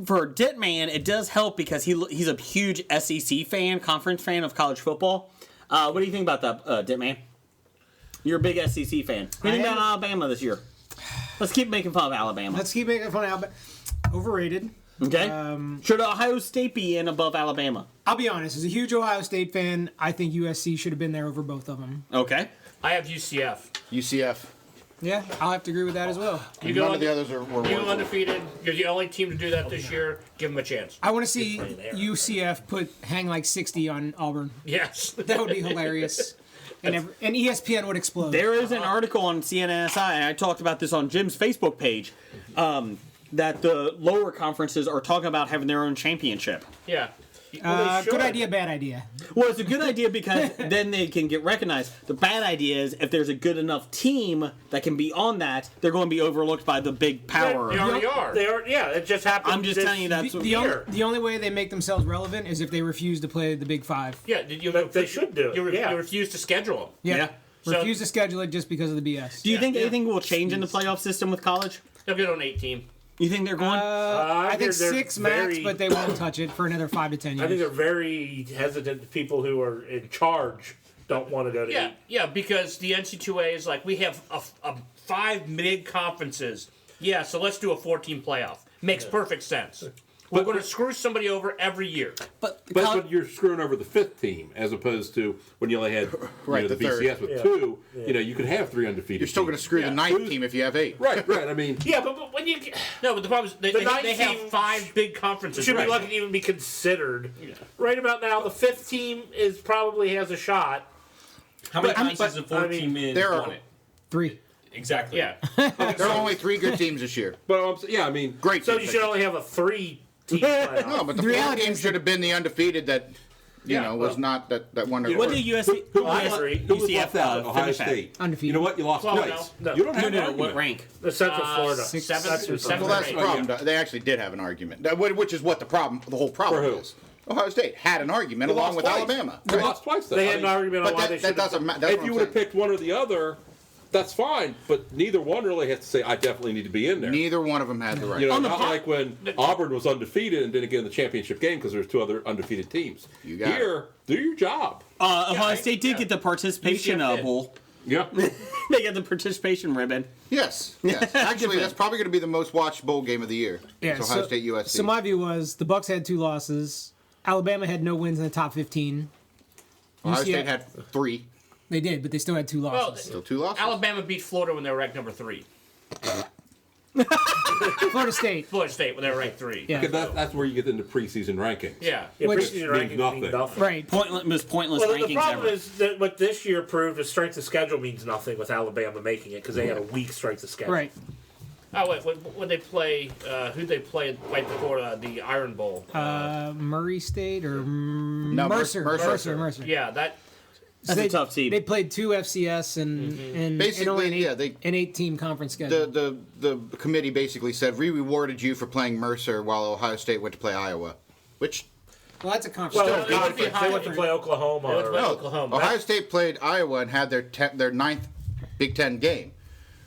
for Ditman, it does help because he's a huge SEC fan, conference fan of college football. What do you think about that, Ditman? You're a big SEC fan. What do you think about Alabama this year? Let's keep making fun of Alabama. Let's keep making fun of Alabama. Overrated. Okay. Should Ohio State be in above Alabama? I'll be honest. As a huge Ohio State fan, I think USC should have been there over both of them. Okay. I have UCF. UCF. Yeah, I'll have to agree with that as well. None of the others were You go worth it. undefeated. You're the only team to do that this year. Give them a chance. I want to see UCF hang like 60 on Auburn. Yes. That would be hilarious. And ESPN would explode. There is an article on CNNSI, and I talked about this on Jim's Facebook page, that the lower conferences are talking about having their own championship. Yeah. Good idea, bad idea. Well, it's a good idea because then they can get recognized. The bad idea is if there's a good enough team that can be on that, they're going to be overlooked by the big power. They already are. They are. Yeah, it just happened. I'm just telling you that's The only way they make themselves relevant is if they refuse to play the Big Five. Yeah, they should do it. You Yeah. refuse to schedule them. Yeah. So- Refuse to schedule it just because of the BS. Do you think anything will change in the playoff system with college? They'll get on 8 team. You think they're going? I think they're 6 max, very- but they won't touch it for another 5 to 10 years. I think they're very hesitant. People who are in charge don't want to go to. Yeah, yeah, because the NC2A is like, we have a 5 mid conferences. Yeah, so let's do a 14 playoff. Makes perfect sense. we're going to screw somebody over every year. But But you're screwing over the fifth team as opposed to when you only had Right, the the third. BCS with two. You know, you could have 3 undefeated. You're still going to screw the ninth team if you have 8. Right. I mean, Yeah, but when you No, but the problem is they ninth have team 5 big conferences. should be right? lucky to even be considered. Right about now, the fifth team probably has a shot. How many But- times has the but, I fourth mean, team there are- won it? 3. Exactly. Yeah. There are only 3 good teams this year. but yeah, I mean, Great. So teams. you should only have a 3-team playoff. No, but the The fourth reality team is should have been the undefeated that was not that won their what award. did USC? who I was agree. who was UCF left out? Ohio finish at? State. Undefeated. You know what? You lost Well, twice. no. You don't have No, an what argument. rank? The Central Florida. Seventh That's or your seventh Well, that's the or eighth. problem. They actually did have an argument, which is what the problem. The whole problem For who? is. Ohio State had an argument You along lost with twice. Alabama. You lost twice. Then. They I had an mean, argument on But why they that should doesn't matter. If you would have picked one or the other, that's fine. But neither one really has to say, "I definitely need to be in there." Neither one of them had the right. You know, On the not po- like when Auburn was undefeated and didn't get in the championship game because there's 2 other undefeated teams. You got Here, do your job. Ohio State did get the participation UCF did. bowl. Yeah. They got the participation ribbon. Yes. Actually, that's probably going to be the most watched bowl game of the year. Yeah, It's Ohio State USC. So my view was the Bucks had 2 losses. Alabama had no wins in the top 15. Ohio UCF State had 3. They did, but they still had 2 Well, losses. Still 2 losses. Alabama beat Florida when they were ranked number 3. Florida State. Florida State when they were ranked 3. Yeah. Because that's where you get into preseason rankings. Yeah. Yeah, Which preseason rankings mean nothing. nothing. Right. Pointless Well, rankings the problem ever. is that what this year proved is strength of schedule means nothing with Alabama making it because they had a weak strength of schedule. Right. Oh wait, when they play, who'd they play right before the Iron Bowl? Murray State or Mercer. Mercer. Yeah, that. That's they, a tough team. They played 2 FCS and Basically, only yeah, an 8-team conference schedule. The committee basically said we rewarded you for playing Mercer while Ohio State went to play Iowa, which Well, that's a conference. Well, schedule. they went to play Oklahoma. They went to play or- Oklahoma. Ohio State played Iowa and had their 9th Big Ten game.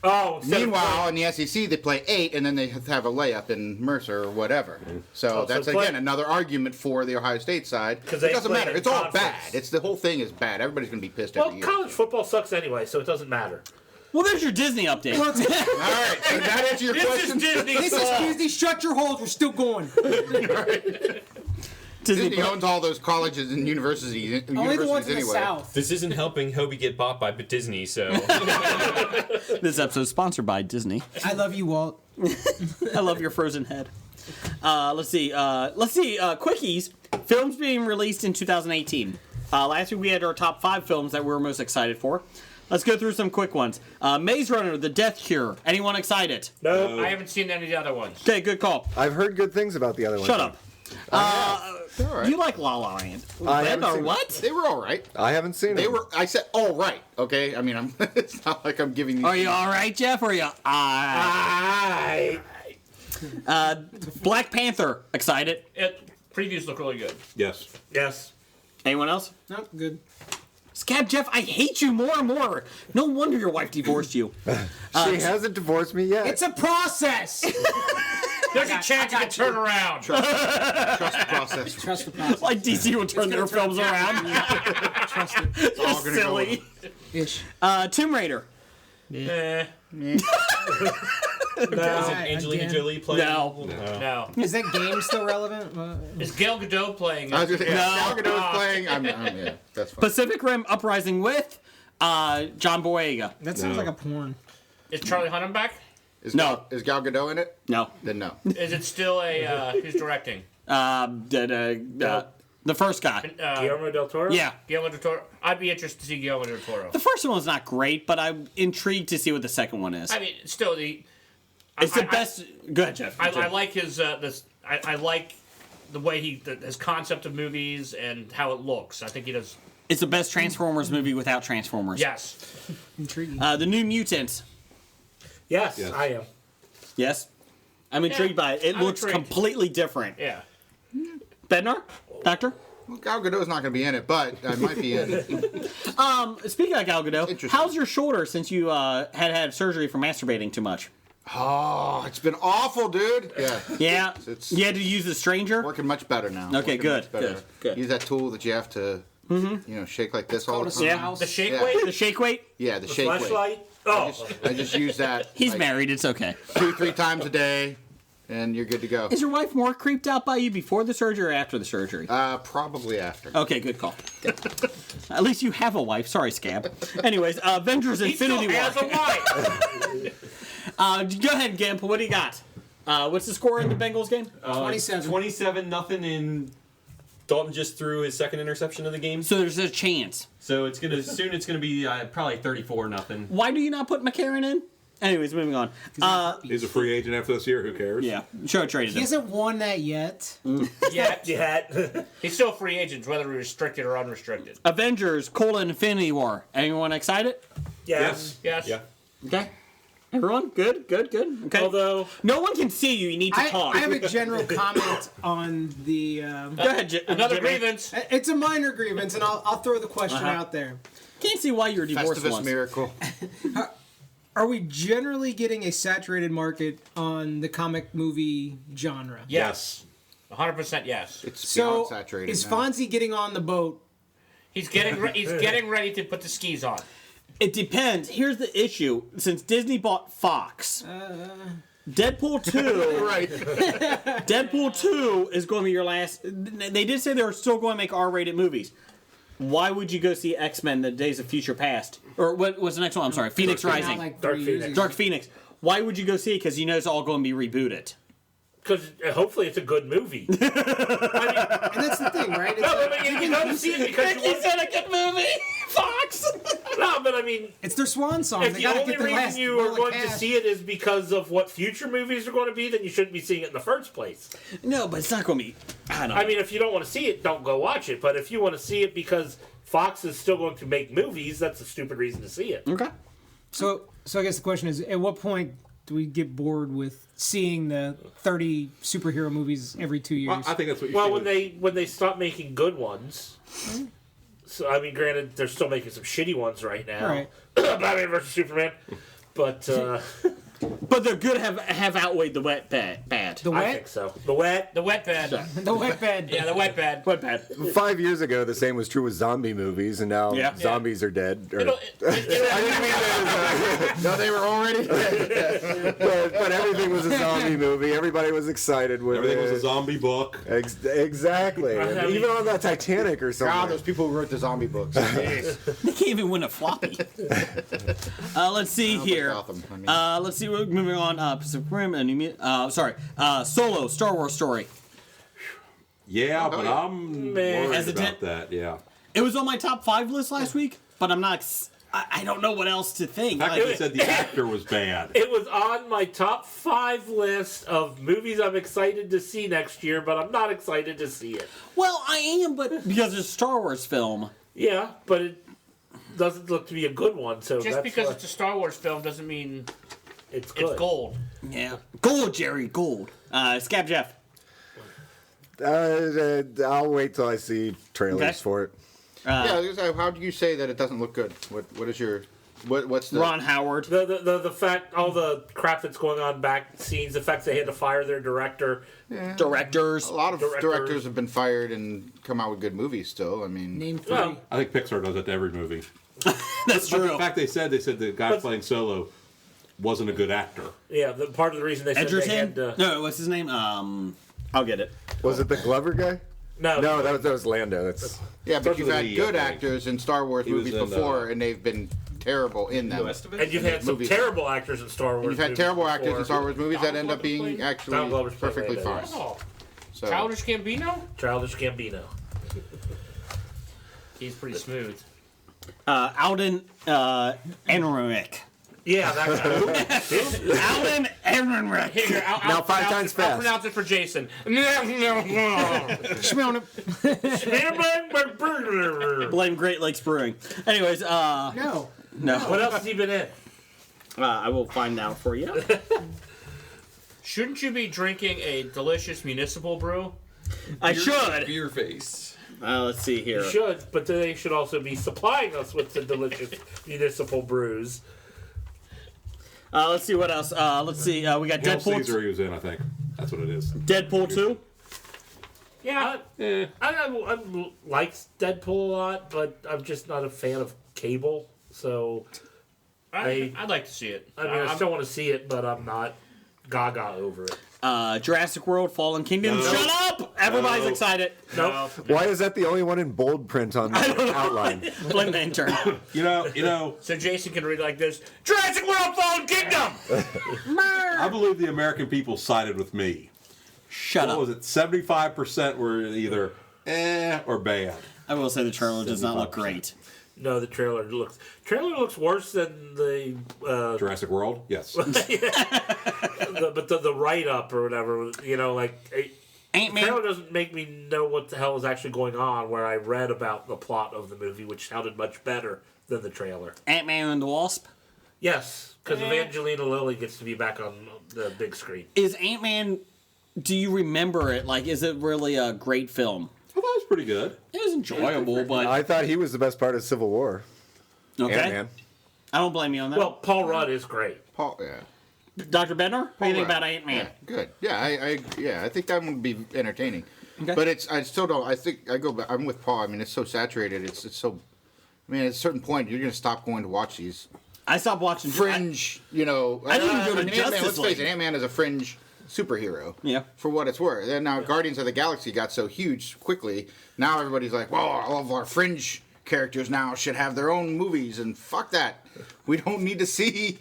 Oh, instead of Meanwhile, in the SEC, they play 8, and then they have a layup in Mercer or whatever. So Oh, that's, so play- again, another argument for the Ohio State side. It 'Cause they doesn't play matter. in It's all conference. bad. It's the whole thing is bad. Everybody's going to be pissed Well, every year. college football sucks anyway, so it doesn't matter. Well, there's your Disney update. All right, so that answer your question? This is Disney. Shut your holes. We're still going. Disney owns all those colleges and universities Only the ones in the anyway. South. This isn't helping Hobie get bought by Disney, so This episode is sponsored by Disney. I love you, Walt. I love your frozen head. Let's see. Quickies. Films being released in 2018. Last week we had our top 5 films that we were most excited for. Let's go through some quick ones. Maze Runner, The Death Cure. Anyone excited? No. I haven't seen any of the other ones. Okay, good call. I've heard good things about the other one. Shut up. They're all right. You like La La Land? I Red haven't or seen what? They were all right. I haven't seen They them. were. I said all right. Okay. I mean, it's not like I'm giving you. Are you all right, Jeff? Or are you? Black Panther. Excited? Previews look really good. Yes. Yes. Anyone else? No, good. Scab Jeff, I hate you more and more. No wonder your wife divorced you. She hasn't divorced me yet. It's a process. There's a chance you can turn around. Trust the process. Trust the process. Like DC will turn their films around. Trust it. It's all Just gonna go silly. Ish. Tomb Raider. Eh, Angelina again. Jolie playing. No. no. Is that game still relevant? Is Gal Gadot playing? I was just, yeah, No. Gal Gadot's playing. Yeah, that's fine. Pacific Rim Uprising with John Boyega. That sounds like a porn. Is Charlie Hunnam back? Is No. Is Gal Gadot in it? No. Then no. Is it still a who's directing? The first guy. Guillermo del Toro? Yeah. Guillermo del Toro. I'd be interested to see Guillermo del Toro. The first one was not great, but I'm intrigued to see what the second one is. I mean, still the. It's the best. Go ahead, Jeff. I like his this. I like the way his concept of movies and how it looks. I think he does. It's the best Transformers movie without Transformers. Yes. Intriguing. The New Mutants. Yes, Yes. I am. Yes. I'm intrigued by it. It I'm looks intrigued. completely different. Yeah. Bednar? Doctor? Well, Gal Gadot's not going to be in it, but I might be in it. Speaking of Gal Gadot, Interesting. how's your shoulder since you had surgery for masturbating too much? Oh, it's been awful, dude. Yeah. Yeah. It's- You had to use the stranger? Working much better now. Okay, Working good, much better. good. Use that tool that you have to, shake like this all the time. Yeah. The shake Yeah. weight. The shake weight? Yeah, the shake weight. Flashlight? Oh. I just use that. He's like, married. It's okay. 2-3 times a day, and you're good to go. Is your wife more creeped out by you before the surgery or after the surgery? Probably after. Okay, good call. Good. At least you have a wife. Sorry, Scab. Anyways, Avengers Infinity War. Has a wife. Go ahead, Gimp. What do you got? What's the score in the Bengals game? 27. 27-0, and Dalton just threw his second interception of the game. So there's a chance. So it's gonna be probably 34-0. Why do you not put McCarron in? Anyways, moving on. He's a free agent after this year. Who cares? Yeah, should have traded He him. hasn't won that yet. Yet. He's still a free agent, whether restricted or unrestricted. Avengers: Infinity War. Anyone excited? Yes. Yes. Yeah. Okay. Everyone? Good. Okay. Although no one can see you, you need to talk. I have a general comment on the. Go ahead, Another Jimmy. grievance. It's a minor grievance, and I'll throw the question out there. Can't see why you're divorced Festivus once. Miracle. Are we generally getting a saturated market on the comic movie genre? Yes. 100% yes. It's beyond So saturated. is now. Fonzie getting on the boat? He's getting ready to put the skis on. It depends. Here's the issue. Since Disney bought Fox, Deadpool 2... Right. Deadpool 2 is going to be your last... They did say they were still going to make R-rated movies. Why would you go see X-Men: The Days of Future Past? Or what was the next one? I'm sorry. Phoenix Rising. Like Dark 3 years Phoenix. ago. Dark Phoenix. Why would you go see it? Because you know it's all going to be rebooted. because hopefully it's a good movie. And that's the thing, right? It's No, like, I mean, you go to see it because you He want. said a good movie. Fox. No, but I mean, it's their swan song. if They the gotta only get their last reason you roll are of going to cash. see it is because of what future movies are going to be, then you shouldn't be seeing it in the first place. No, but it's not going to be. I don't know. I mean, if you don't want to see it, don't go watch it. But if you want to see it because Fox is still going to make movies, that's a stupid reason to see it. Okay. So I guess the question is, at what point do we get bored with seeing the 30 superhero movies every 2 years? Well, I think that's what you Well, see when they stop making good ones. So I mean, granted, they're still making some shitty ones right now. Right. Batman versus Superman, but But the good have outweighed the wet bad. The I wet? think so. The wet. The wet bed. The wet bed. Yeah, the wet bed. Wet bad. 5 years ago, the same was true with zombie movies, and now Yeah. zombies are dead. Or, It'll- I didn't mean that. No, they were already dead. But everything was a zombie movie. Everybody was excited with Everything it. was a zombie book. Exactly. I mean- Even on that Titanic or something. God, those people who wrote the zombie books. Jeez. They can't even win a floppy. Let's see here. Gotham, I mean. Let's see. We're moving on. Pacific Rim. Solo. Star Wars story. Yeah, but yeah. I'm Man. worried Hesitant? about that. Yeah. It was on my top 5 list last week, but I'm not. I don't know what else to think. The fact Like, that you said the actor was bad. It was on my top 5 list of movies I'm excited to see next year, but I'm not excited to see it. well, I am, but because it's a Star Wars film. Yeah, but it doesn't look to be a good one. So Just that's because why it's a Star Wars film doesn't mean it's good. it's gold. Yeah. Gold, Jerry. Gold. Scab Jeff. I'll wait till I see trailers Okay. for it. Yeah, I was gonna say, how do you say that it doesn't look good? What is your what's the Ron Howard. The fact, all the crap that's going on back scenes, the fact they had to fire their director. Directors. A lot of Directors. directors have been fired and come out with good movies still. I mean, Name 3. Well, I think Pixar does it to every movie. That's But true. the fact they said the guy playing Solo wasn't a good actor. yeah, part of the reason they said they Edgerton? had to... No, what's his name? I'll get it. Was it the Glover guy? No, No, that was Lando. That's yeah, but Starts you've with had an E, good I think. actors in Star Wars He was movies in, before, and they've been terrible in them. and you've had some movies. terrible actors in Star Wars And you've had movies terrible before. actors in Star Wars movies that end up being Don actually Glover's playing perfectly Lando. fine. Oh, So, Childish Gambino? Childish Gambino. He's pretty smooth. Alden Ehrenreich. Yeah, that guy. Alden Ehrenreich. Here, Now 5 times I'll fast. pronounce it for Jason. Blame Great Lakes Brewing. Anyways, No. no. What else has he been in? I will find out for you. Shouldn't you be drinking a delicious municipal brew? I should. Beer face. Let's see here. You should, but they should also be supplying us with the delicious municipal brews. Let's see what else. Let's see. We got Hail Deadpool. Caesar he was in, I think. That's what it is. Deadpool 2. Yeah, I like Deadpool a lot, but I'm just not a fan of Cable. So, I'd like to see it. I mean, I still want to see it, but I'm not gaga over it. Jurassic World: Fallen Kingdom. No. Shut up! Everybody's No. excited. No. Why is that the only one in bold print on the outline? Blame the intern. You know. So Jason can read like this: Jurassic World: Fallen Kingdom. I believe the American people sided with me. Shut What up. was it? 75% were either or bad. I will say the trailer does not look great. No, the trailer looks worse than the Jurassic World? Yes. but the write up or whatever, the Ant-Man. trailer doesn't make me know what the hell is actually going on. Where I read about the plot of the movie, which sounded much better than the trailer. Ant-Man and the Wasp. Yes, because Evangelina Lilly gets to be back on the big screen. Is Ant-Man? Do you remember it? Like, is it really a great film? I thought it was pretty good. It was enjoyable, but I thought he was the best part of Civil War. okay. Ant-Man. I don't blame you on that. Well, Paul Rudd is great. Paul, yeah. Dr. Bednar, what do you think Rudd. about Ant-Man? Yeah, good. Yeah, I think that would be entertaining. Okay. But I still don't. I think I go back. I'm with Paul. I mean, it's so saturated. It's so. I mean, at a certain point, you're going to stop going to watch these I stopped watching fringe. I didn't even go to Ant-Man, Justice let's face it, League. Ant-Man is a fringe superhero. Yeah. For what it's worth. And now Guardians of the Galaxy got so huge quickly. Now everybody's like, well, all of our fringe characters now should have their own movies, and fuck that. We don't need to see.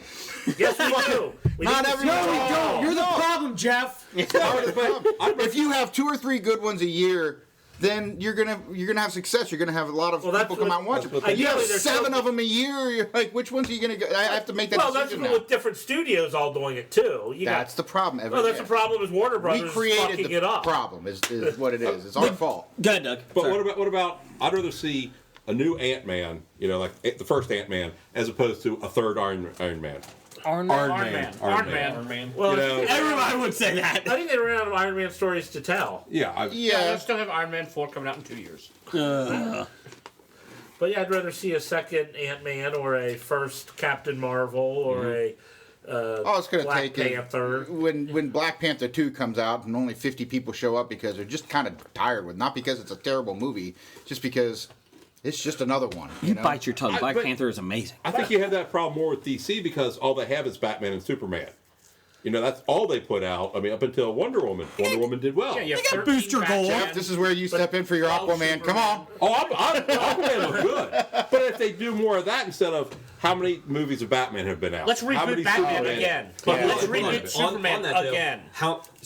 Yes, we do. Not everybody. No, we don't. You're the problem, Jeff. If you have 2 or 3 good ones a year, then you're gonna have success. You're gonna have a lot of people come out and watch it. Ideally, You have there's 7 no- of them a year. You're like, which ones are you gonna go? I have to make that Well, that's decision now. with different studios all doing it too. That's the problem. Well, that's the problem. Is Warner We Brothers created fucking the it up. problem. Is what it is. It's our fault. Go ahead, Doug. But Sorry. what about? I'd rather see a new Ant-Man, like the first Ant-Man, as opposed to a third Iron Man. Iron Man. Well, Everybody would say that. I think they ran out of Iron Man stories to tell. Yeah. Yeah, I still have Iron Man 4 coming out in 2 years. But yeah, I'd rather see a second Ant-Man or a first Captain Marvel or a All it's going to Black take Panther. is when Black Panther 2 comes out and only 50 people show up because they're just kind of tired with, not because it's a terrible movie, just because it's just another one. You know? bite your tongue. Black but- Panther is amazing. I think you have that problem more with DC because all they have is Batman and Superman. That's all they put out. I mean, up until Wonder Woman. Wonder Woman did well. Yeah, you have They got 13 Booster Batman. Gold. Jeff, this is where you step in for your Aquaman. Come on. Oh, Aquaman was good. But if they do more of that instead of how many movies of Batman have been out? Let's How reboot many Batman Superman- again. Yeah. Let's Hold on. reboot Superman on that, though, again.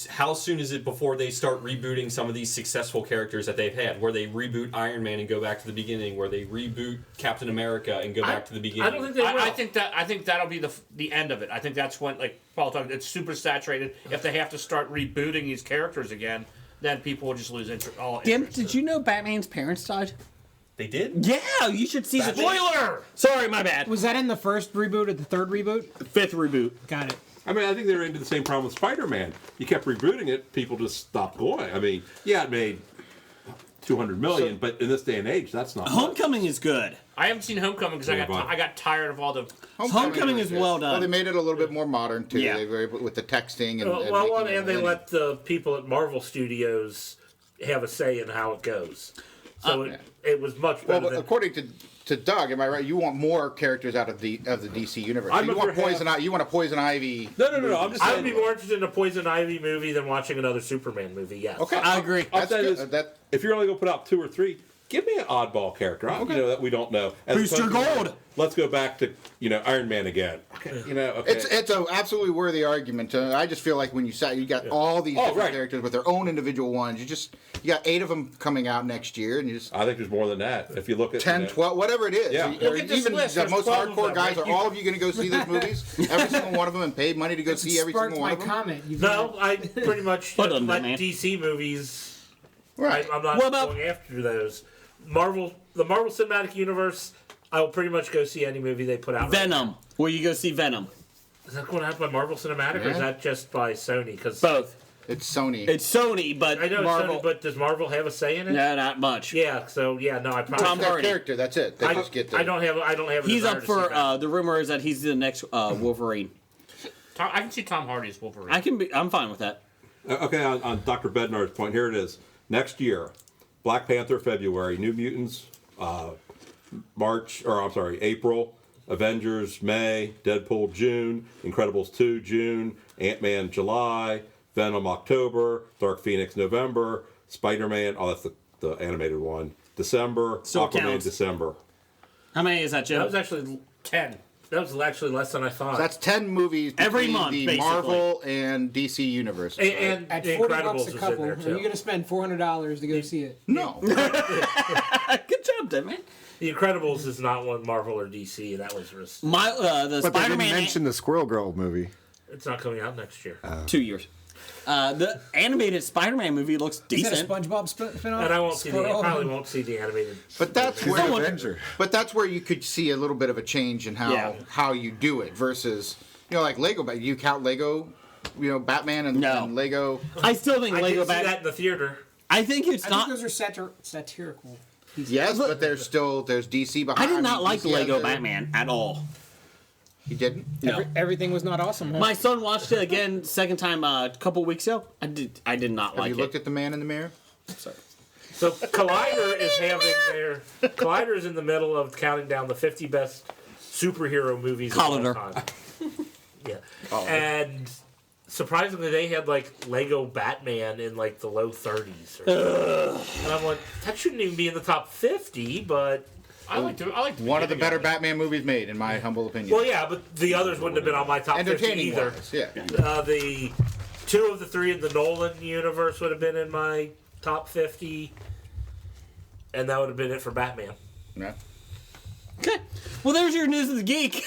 how soon is it before they start rebooting some of these successful characters that they've had? Where they reboot Iron Man and go back to the beginning? Where they reboot Captain America and go back to the beginning? I don't think they will. I think that'll be the end of it. I think that's when, like Paul talked, it's super saturated. If they have to start rebooting these characters again, then people will just lose all Damn, interest. did you know Batman's parents died? They did? Yeah, you should see the Spoiler! Sorry, my bad. Was that in the first reboot or the third reboot? Fifth reboot. Got it. I mean, I think they were into the same problem with Spider-Man. You kept rebooting it, people just stopped going. I mean, yeah, it made $200 million, but in this day and age, that's not much. Homecoming is good. I haven't seen Homecoming because I got tired of all the. Homecoming is well Well, they done. made it a little bit more modern too. Yeah. They were able, with the texting and And they let the people at Marvel Studios have a say in how it goes. So it was much Well, better but than. according to Doug, am I right? You want more characters out of the DC universe. I'd You want rather Poison Ivy. You want a Poison Ivy. No. I'm just I saying. would be more interested in a Poison Ivy movie than watching another Superman movie. Yes. Okay, I agree. I'll That's say good. this, if you're only going to put out 2 or 3, give me an oddball character. That we don't know. As Booster opposed to, Gold. Let's go back to Iron Man again. Okay. Okay. It's an absolutely worthy argument. I just feel like when you got all these different characters with their own individual ones, you got 8 of them coming out next year, and you just I think there's more than that. If you look at 10, 12, whatever it is. Yeah. Or Look at this even list. the There's most 12 of hardcore them, guys, right? are all of you going to go see those movies? Every single one of them, and pay money to go see every Sparked single one my of them? comment. You've No, I pretty much Well done, let man. DC movies. Right. I'm not What about- going after those. The Marvel Cinematic Universe. I will pretty much go see any movie they put out. Venom. Will you go see Venom? Is that going out by Marvel Cinematic or is Yeah. that just by Sony? Because Both. It's Sony. It's Sony, but I know Marvel. Sony, but does Marvel have a say in it? No, not much. Yeah. So yeah, no, I probably. Tom That Hardy. character, that's it. They just get there. I don't have. A He's desire up to for. see that. The rumor is that he's the next Wolverine. I can see Tom Hardy as Wolverine. I'm fine with that. Okay, on Dr. Bednar's point, here it is. Next year, Black Panther February, New Mutants April, Avengers May, Deadpool June, Incredibles 2 June, Ant-Man July, Venom October, Dark Phoenix November, Spider-Man. Oh, that's the animated one. December. So it Aquaman counts. December. How many is that, Jim? That was actually 10. That was actually less than I thought. So that's 10 movies Every between month, the basically. Marvel and DC universe. and At The $40 Incredibles a is couple, in there are too. you going to spend $400 to go see it? No. Good job, Tim, man. The Incredibles is not one Marvel or DC, and that was risk. The But they didn't Spider-Man. mention the Squirrel Girl movie. It's not coming out next year. 2 years. The animated Spider-Man movie looks Is decent. that a SpongeBob spin-off? And I won't see Squirrel? probably won't see the animated. But that's He's where an Avenger. But that's where you could see a little bit of a change in how you do it versus like Lego. But you count Lego, Batman and Lego. I still think I Lego did see Batman. that in the theater. I think it's I not. think those are satirical. Yes, but there's DC behind. I did not like DC has Lego a- Batman at all. You didn't? No. Everything was not awesome. Huh? My son watched it again, second time a couple weeks ago. I did not Have like you it. looked at the man in the mirror? So Collider is having their Collider is in the middle of counting down the 50 best superhero movies of all Collider. time. Yeah, and surprisingly, they had like Lego Batman in like the low 30s. And I'm like, that shouldn't even be in the top 50, but. I like One of the better Batman movies made, in my humble opinion. Well, yeah, but the others wouldn't have been on my top 50 Entertaining either. wise, yeah. The 2 of the 3 in the Nolan universe would have been in my top 50, and that would have been it for Batman. Yeah. Okay. Well, there's your news of the geek.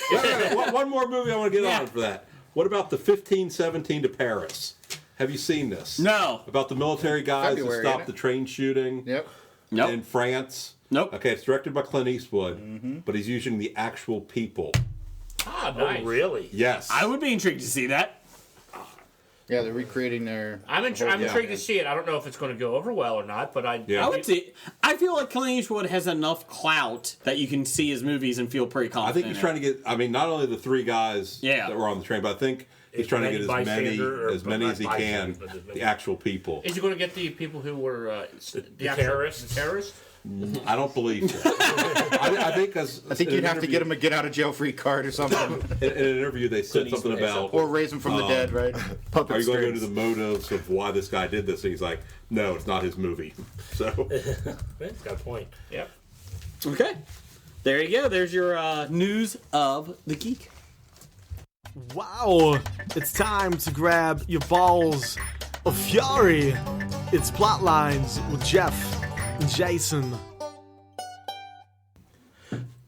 One more movie I want to get Yeah. on for that. What about the 1517 to Paris? Have you seen this? No. About the military guys February, that stopped isn't the train shooting Nope. in France? Nope. Okay, it's directed by Clint Eastwood, but he's using the actual people. Ah, nice. Oh, really? Yes. I would be intrigued to see that. Yeah, they're recreating their. I'm intrigued Yeah. to see it. I don't know if it's going to go over well or not, but Yeah. I would see. I feel like Clint Eastwood has enough clout that you can see his movies and feel pretty I confident. think he's trying to get. I mean, not only the 3 guys Yeah. that were on the train, but I think he's trying to get as many as he can. The actual people. Is he going to get the people who were the actual- terrorists? The terrorists? I don't believe so. I think you'd have to get him a get out of jail free card or something, in an interview they said something about or raise him from the dead, right? Puppet are you going to go strings. into the motives of why this guy did this? And he's like, no, it's not his movie. So He's got a point. Yep. Okay. There you go. There's your news of the geek. Wow, it's time to grab your balls of fury. It's Plotlines with Jeff and Jason.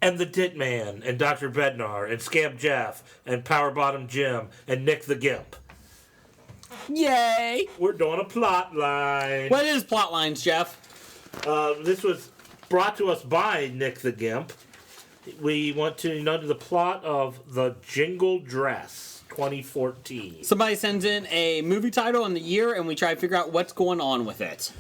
And the Dit Man, and Dr. Bednar, and Scamp Jeff, and Power Bottom Jim, and Nick the Gimp. Yay! We're doing a plot line. What is Plotlines, Jeff? This was brought to us by Nick the Gimp. We want to know the plot of The Jingle Dress 2014. Somebody sends in a movie title and the year, and we try to figure out what's going on with it.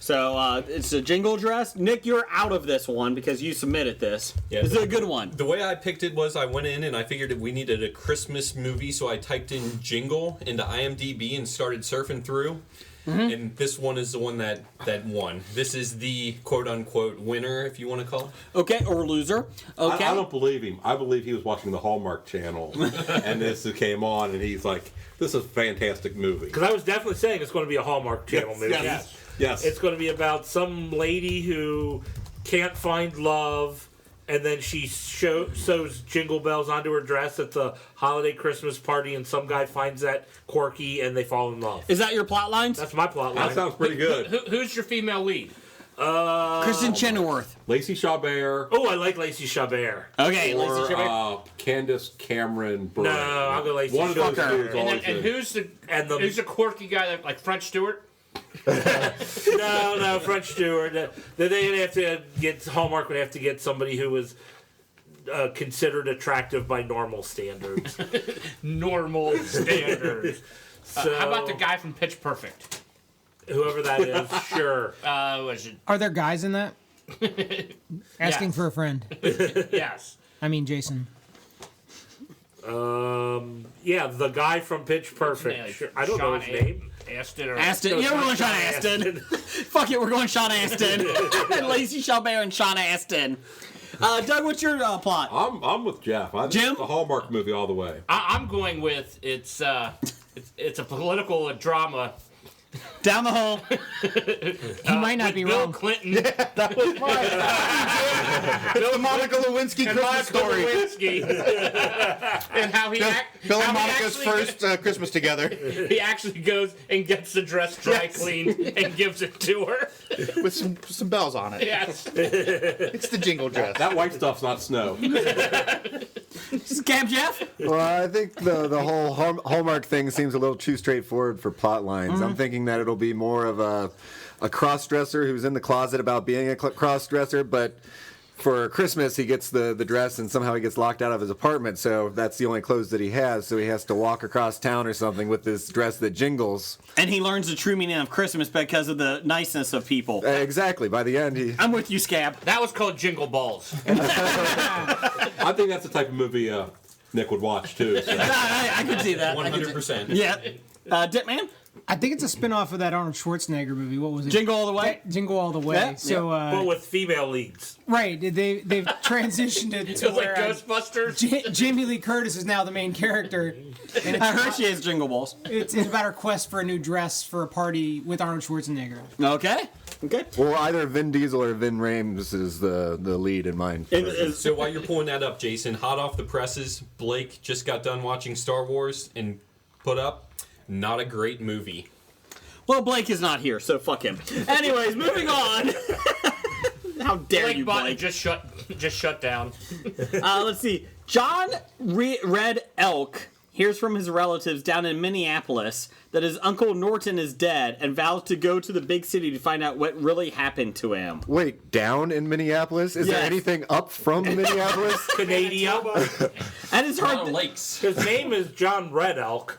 So it's a Jingle Dress. Nick, you're out of this one because you submitted this. Yeah, This is a good one. The way I picked it was I went in and I figured that we needed a Christmas movie, so I typed in Jingle into IMDb and started surfing through. And this one is the one that won. This is the quote-unquote winner, if you want to call it. Okay, or loser. Okay. I don't believe him. I believe he was watching the Hallmark Channel, and this came on, and he's like, "This is a fantastic movie." Because I was definitely saying it's going to be a Hallmark Channel movie. Yes. It's going to be about some lady who can't find love, and then she sews jingle bells onto her dress at the holiday Christmas party, and some guy finds that quirky, and they fall in love. Is that your plot lines? That's my plot line. That sounds pretty good. Who's your female lead? Kristen Chenoweth. Lacey Chabert. Oh, I like Lacey Chabert. Okay, Or Lacey Chabert. Candace Cameron Bure. No, I'll go Lacey One of those Chabert. two is And, always then, and in. who's the quirky guy that like French Stewart? No, French Stewart. They'd have to get Hallmark would have to get somebody who was considered attractive by normal standards. Normal standards. So, How about the guy from Pitch Perfect? whoever that is? Sure. Was it? Are there guys in that? Asking Yes. for a friend. Yes. I mean, Jason. Yeah, the guy from Pitch Perfect. Like Sure. I don't know his name. Aston or Aston. Yeah, we're going Sean Aston. Fuck it, we're going Sean Aston. Lacey Chabert and Sean Aston. Doug, what's your plot? I'm with Jeff. I think Jim? it's a Hallmark movie all the way. I'm going with it's It's a political drama. Down the hole. He might not be Bill wrong. Clinton. That was mine. It's the Monica Lewinsky and Christmas Monica story. Lewinsky. And how he Bill and Monica's first Christmas together. He actually goes and gets the dress dry cleaned and gives it to her. With some bells on it. Yes. It's the jingle dress. That white stuff's not snow. Scab Jeff? Well, I think the whole Hallmark thing seems a little too straightforward for plot lines. I'm thinking that it'll be more of a cross-dresser who's in the closet about being a cross-dresser, but for Christmas he gets the dress and somehow he gets locked out of his apartment, so that's the only clothes that he has, so he has to walk across town or something with this dress that jingles. And he learns the true meaning of Christmas because of the niceness of people. Exactly. By the end, I'm with you, Scab. That was called Jingle Balls. I think that's the type of movie Nick would watch too. So. I could see that. 100%. Yeah. Dip Man? I think it's a spin-off of that Arnold Schwarzenegger movie. What was it? Jingle All the Way? Jingle All the Way. Yeah. So, but with female leads. right, they've transitioned it to Like where Ghostbusters. Jamie Lee Curtis is now the main character. And I heard she has Jingle Balls. it's about her quest for a new dress for a party with Arnold Schwarzenegger. Okay. well, either Vin Diesel or Vin Rames is the lead in mine. So while you're pulling that up, Jason, hot off the presses, Blake just got done watching Star Wars and put up, not a great movie. Well, Blake is not here, so fuck him. Anyways, moving on. How dare Blake you, Button Blake? just shut down. Let's see. John Red Elk hears from his relatives down in Minneapolis that his Uncle Norton is dead and vows to go to the big city to find out what really happened to him. Wait, down in Minneapolis? Is there Yes. anything up from Minneapolis? Canada. And it's Lot hard. of lakes. His name is John Red Elk.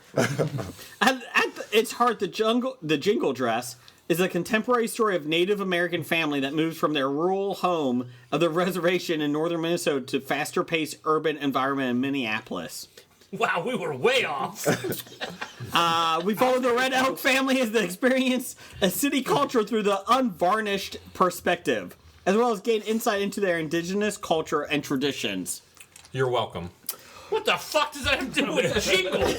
It's hard. The Jingle Dress is a contemporary story of Native American family that moves from their rural home of the reservation in northern Minnesota to faster-paced urban environment in Minneapolis. Wow, we were way off. We follow the Red Elk family as they experience a city culture through the unvarnished perspective, as well as gain insight into their indigenous culture and traditions. You're welcome. What the fuck does that have to do with Jingle?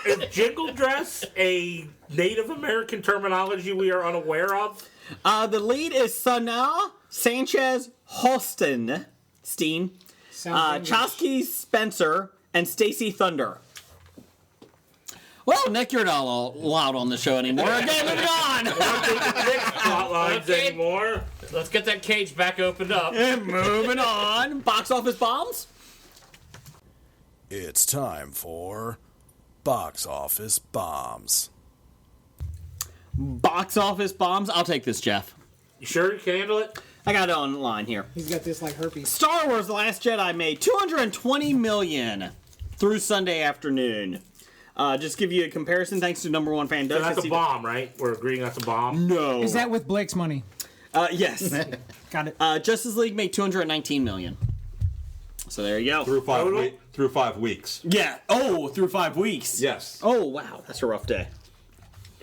Is jingle dress a Native American terminology we are unaware of? The lead is Sana Sanchez Holstein, Chosky Spencer, and Stacy Thunder. Well, Nick, you're not allowed on the show anymore. Okay, moving on. Hotlines anymore. Let's get that cage back opened up. And moving on. Box office bombs. It's time for Box Office Bombs. Box office bombs. I'll take this, Jeff. You sure you can handle it? I got it online here. He's got this like herpes. Star Wars: The Last Jedi made $220 million through Sunday afternoon. Just give you a comparison, thanks to number one fan. So that's a bomb, right? We're agreeing that's a bomb? No. Is that with Blake's money? Yes. Got it. Justice League made $219 million. So there you go. Through 5 weeks. Yeah. Oh, through 5 weeks. Yes. Oh, wow. That's a rough day.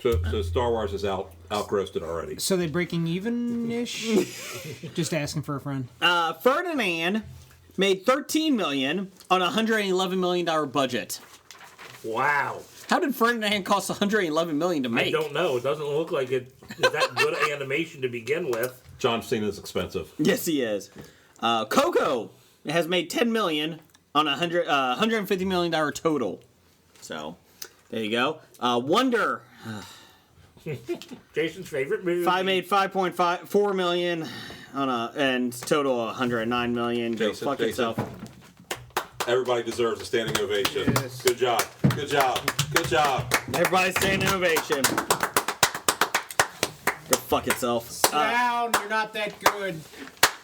So Star Wars is outgrossed it already. So they breaking even-ish? Just asking for a friend. Ferdinand made $13 million on a $111 million budget. Wow. How did Ferdinand cost $111 million to make? I don't know. It doesn't look like it is that good animation to begin with. John Cena's expensive. Yes, he is. Coco has made $10 million on a $150 million total. So, there you go. Wonder. Jason's favorite movie. Made $5.4 million on and total $109 million. Go Jason, fuck itself. Everybody deserves a standing ovation. Yes. Good job. Good job. Good job. Everybody stand ovation. Go fuck itself. Sit down, you're not that good.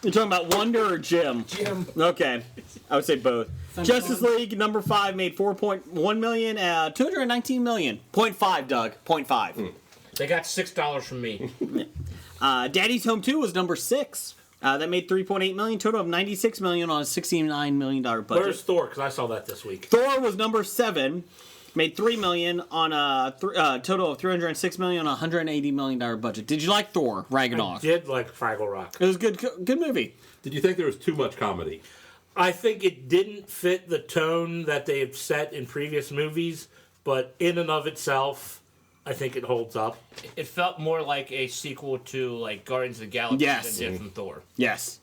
You're talking about Wonder or Jim? Jim. Okay. I would say both. Thunder Justice One. League number 5 made $4.1 million, $219 million. 0.5, Doug. 0.5. They got $6 from me. Daddy's Home 2 was number 6. That made $3.8 million, total of $96 million on a $69 million budget. Where's Thor? Because I saw that this week. Thor was number 7, made $3 million on a total of $306 million on a $180 million budget. Did you like Thor, Ragnarok? I did like Fraggle Rock. It was good movie. Did you think there was too much comedy? I think it didn't fit the tone that they have set in previous movies, but in and of itself, I think it holds up. It felt more like a sequel to like Guardians of the Galaxy Yes. than it did from Thor. Yes.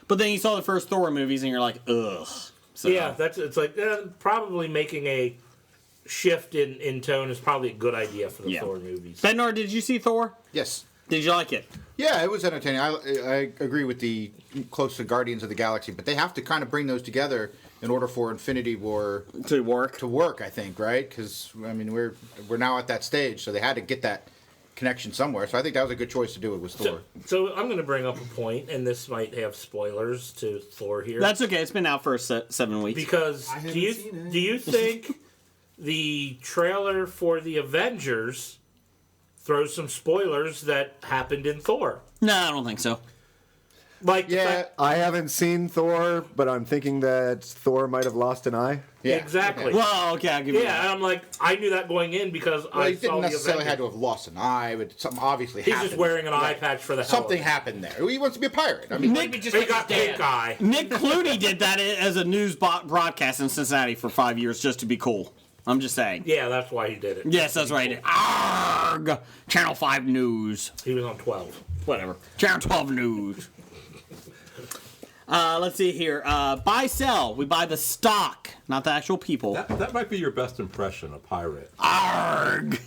But then you saw the first Thor movies and you're like, ugh. So, Yeah, it's like probably making a shift in tone is probably a good idea for the Yeah. Thor movies. Bednar, did you see Thor? Yes. Did you like it? Yeah, it was entertaining. I agree with the close to Guardians of the Galaxy, but they have to kind of bring those together in order for Infinity War to work. I think, right? Because I mean, we're now at that stage, so they had to get that connection somewhere. So I think that was a good choice to do it with Thor. So I'm going to bring up a point, and this might have spoilers to Thor here. That's okay. It's been out for 7 weeks. Because do you think the trailer for the Avengers throws some spoilers that happened in Thor? No, I don't think so. Like Yeah, I haven't seen Thor, but I'm thinking that Thor might have lost an eye. Exactly. Well, okay, I'll give you Yeah, that. and I'm like, I knew that going in because Well, I he saw didn't the necessarily Avengers. have to have lost an eye, but something obviously He's happened. just wearing an eye Right. patch for the hell Something of it. happened there. He wants to be a pirate. I mean, Nick, He got pink eye. Nick Clooney did that as a news broadcast in Cincinnati for 5 years just to be cool. I'm just saying. Yeah, that's why he did it. Yes, that's right. Arg! Channel 5 News. He was on 12. Whatever. Channel 12 News. Let's see here. Buy, sell. We buy the stock, not the actual people. That might be your best impression, a pirate. Arg!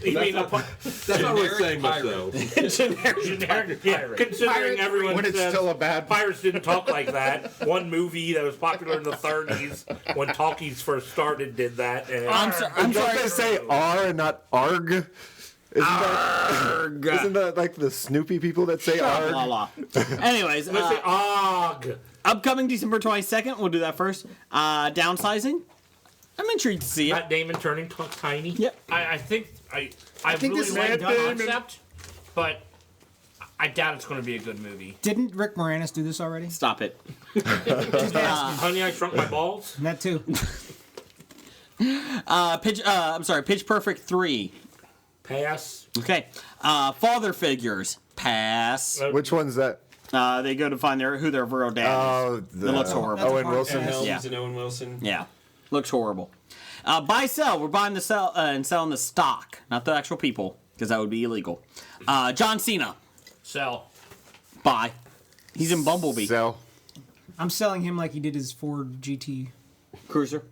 You That's mean not- That's not really saying much, though. Generic pirate. Considering Pirates, everyone when it's says still a bad pirates didn't talk like that. One movie that was popular in the 30s when talkies first started did that. And I'm sorry to say R and not arg. Isn't that like the Snoopy people that say arg? Blah, blah. Anyways, Let's say og. upcoming December 22nd. We'll do that first. Downsizing. I'm intrigued to see it. Matt Damon turning tiny. Yep. I think I think really this is like the Matt Damon. concept, but I doubt it's going to be a good movie. Didn't Rick Moranis do this already? Stop it. Honey, I Shrunk My Balls. That too. Pitch Perfect 3. Pass. Okay. Father figures. Pass. Which one's that? They go to find who their real dad Oh, is. It looks horrible. Owen Wilson. Helms Yeah. and Owen Wilson. Yeah. Looks horrible. Buy, sell. We're buying and selling the stock, not the actual people, because that would be illegal. John Cena. Sell. Buy. He's in Bumblebee. Sell. I'm selling him like he did his Ford GT. Cruiser.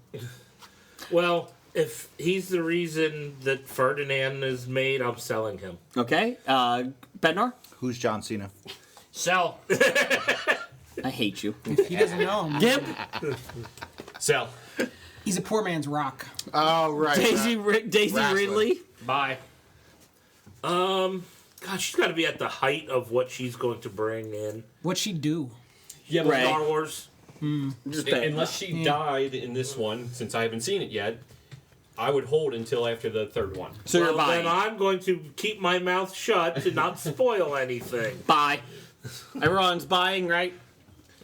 Well, if he's the reason that Ferdinand is made, I'm selling him. Okay. Bednar. Who's John Cena? Sell. I hate you. He doesn't know him. Gimp. Sell. He's a poor man's rock. Oh, right. Daisy Wrestling. Ridley. Buy. God, she's got to be at the height of what she's going to bring in. What'd she do? Yeah, Ray. Star Wars. Just Unless she died in this one, since I haven't seen it yet, I would hold until after the third one. So you're Well, then buying. I'm going to keep my mouth shut to not spoil anything. Buy. Everyone's buying, right?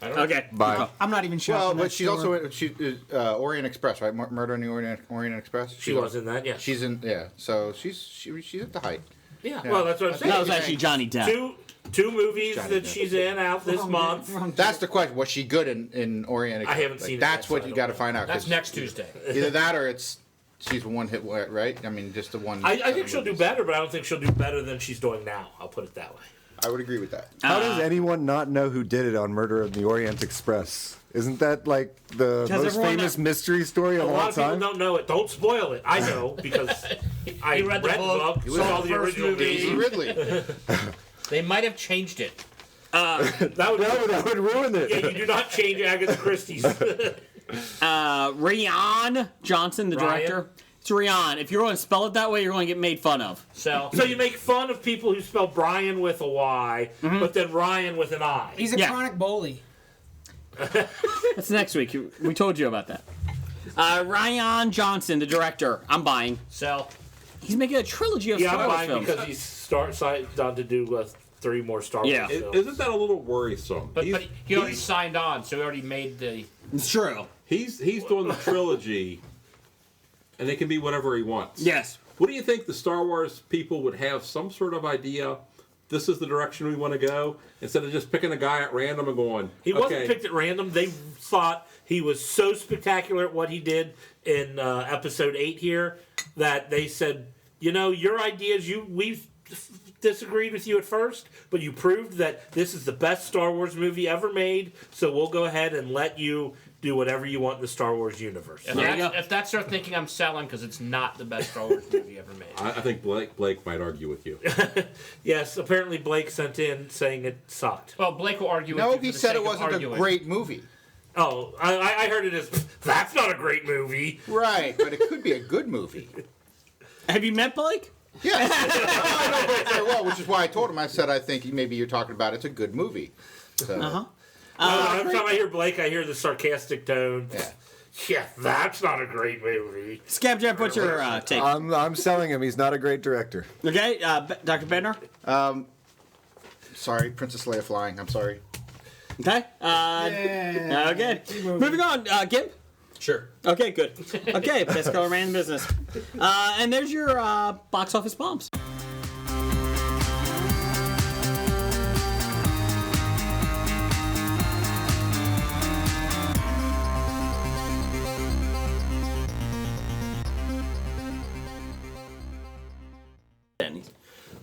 I don't know. Okay. Bye. I'm not even shopping. Well, that but she's store. also Orient Express, right? Murder in the Orient Express. She was in that, yeah. She's in, yeah. So she's at the height. Yeah, Yeah. well, that's what I'm saying. That was actually Johnny Depp. Two movies Johnny that Depp. she's in out this month. That's the question. Was she good in Orient Express? I haven't seen it That's yet, so what I you don't got to know. find out. That's 'cause next Tuesday. Either that or she's one hit, right? I mean, just the one. I think she'll do better, but I don't think she'll do better than she's doing now. I'll put it that way. I would agree with that. How does anyone not know who did it on Murder of the Orient Express? Isn't that like the most everyone famous knows. mystery story A of all lot of people time? don't know it. Don't spoil it. I know because I read the book, saw the first original movie. Daisy Ridley. They might have changed it. That would That would ruin it. yeah, you do not change Agatha Christie's. Rian Johnson, the Ryan? director. It's Rian. If you're going to spell it that way, you're going to get made fun of. Sell. So you make fun of people who spell Brian with a Y, but then Ryan with an I. He's a Yeah. chronic bully. That's next week. We told you about that. Rian Johnson, the director. I'm buying. Sell. He's making a trilogy of Yeah, Star I'm Wars buying films. because he's signed on to do 3 more Star Wars Yeah. films. Isn't that a little worrisome? But he already signed on, so he already made the. It's true. He's doing the trilogy, and it can be whatever he wants. Yes. What do you think the Star Wars people would have some sort of idea this is the direction we want to go, instead of just picking a guy at random and going, He wasn't okay. picked at random. They thought he was so spectacular at what he did in episode 8 here that they said, you know, your ideas, we disagreed with you at first, but you proved that this is the best Star Wars movie ever made, so we'll go ahead and let you do whatever you want in the Star Wars universe. If that's their thinking, I'm selling because it's not the best Star Wars movie ever made. I think Blake might argue with you. Yes, apparently Blake sent in saying it sucked. Well, Blake will argue No, with you. he for the said it sake of wasn't a arguing. great movie. Oh, I heard it as, that's not a great movie. Right, but it could be a good movie. Have you met Blake? Yes. I know Blake very well, which is why I told him. I said I think maybe you're talking about it's a good movie. So. Every time I hear Blake, I hear the sarcastic tone. Yeah, that's not a great movie. Scab Jeff, what's your take? I'm selling him. He's not a great director. Okay, Dr. Bender? Sorry, Princess Leia flying. I'm sorry. Okay. Okay. Moving on. Gimp? Sure. Okay, good. Okay, best color man in business. And there's your box office bombs.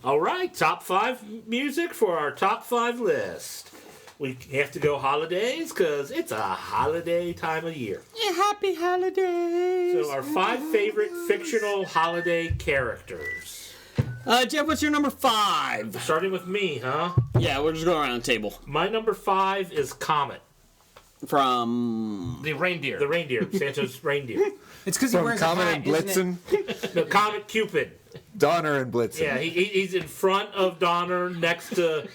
All right, top 5 music for our top 5 list. We have to go holidays because it's a holiday time of year. Yeah, happy holidays. So our 5 favorite fictional holiday characters. Jeff, what's your number 5? Starting with me, huh? Yeah, we're just going around the table. My number 5 is Comet. From the reindeer. The reindeer, Santa's reindeer. It's because he From wears Comet a hat, and Blitzen, No, Comet Cupid. Donner and Blitzen. Yeah, he's in front of Donner, next to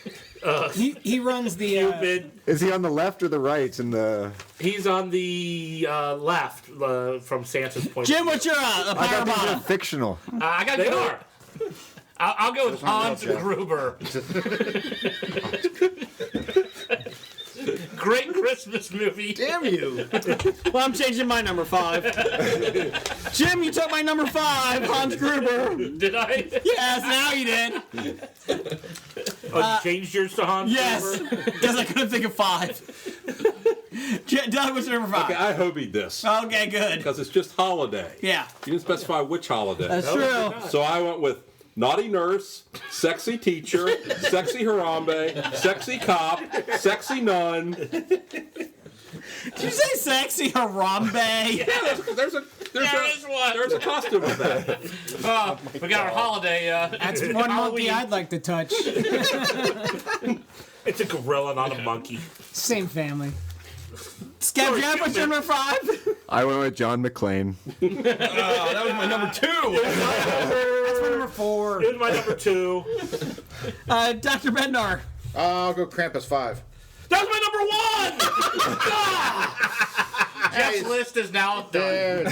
He runs the Cupid. Is he on the left or the right? In the He's on the left from Santa's point. Jim, what's your I power thought these were bottom? fictional. I got They to go. are. I'll go with Hans Gruber. Great Christmas movie. Damn you! Well, I'm changing my number 5. Jim, you took my number 5, Hans Gruber. Did I? Yes, now you did. You changed yours to Hans Yes, Gruber? because I couldn't think of 5. Doug, what's your number 5? Okay, I hobied this Okay, good. because it's just holiday. Yeah, You didn't specify which holiday. that's true. So I went with naughty nurse, sexy teacher, sexy Harambe, sexy cop, sexy nun. Did you say sexy Harambe? Yeah, there's a costume with that. We got our holiday. That's one monkey I'd like to touch. It's a gorilla, not a monkey. Same family. Scab Jeff, what's your number 5? I went with John McClane. That was my number 2. That's my number 4. It was my number 2. Dr. Bednar. I'll go Krampus 5. That was my number 1! Jeff's list is now done.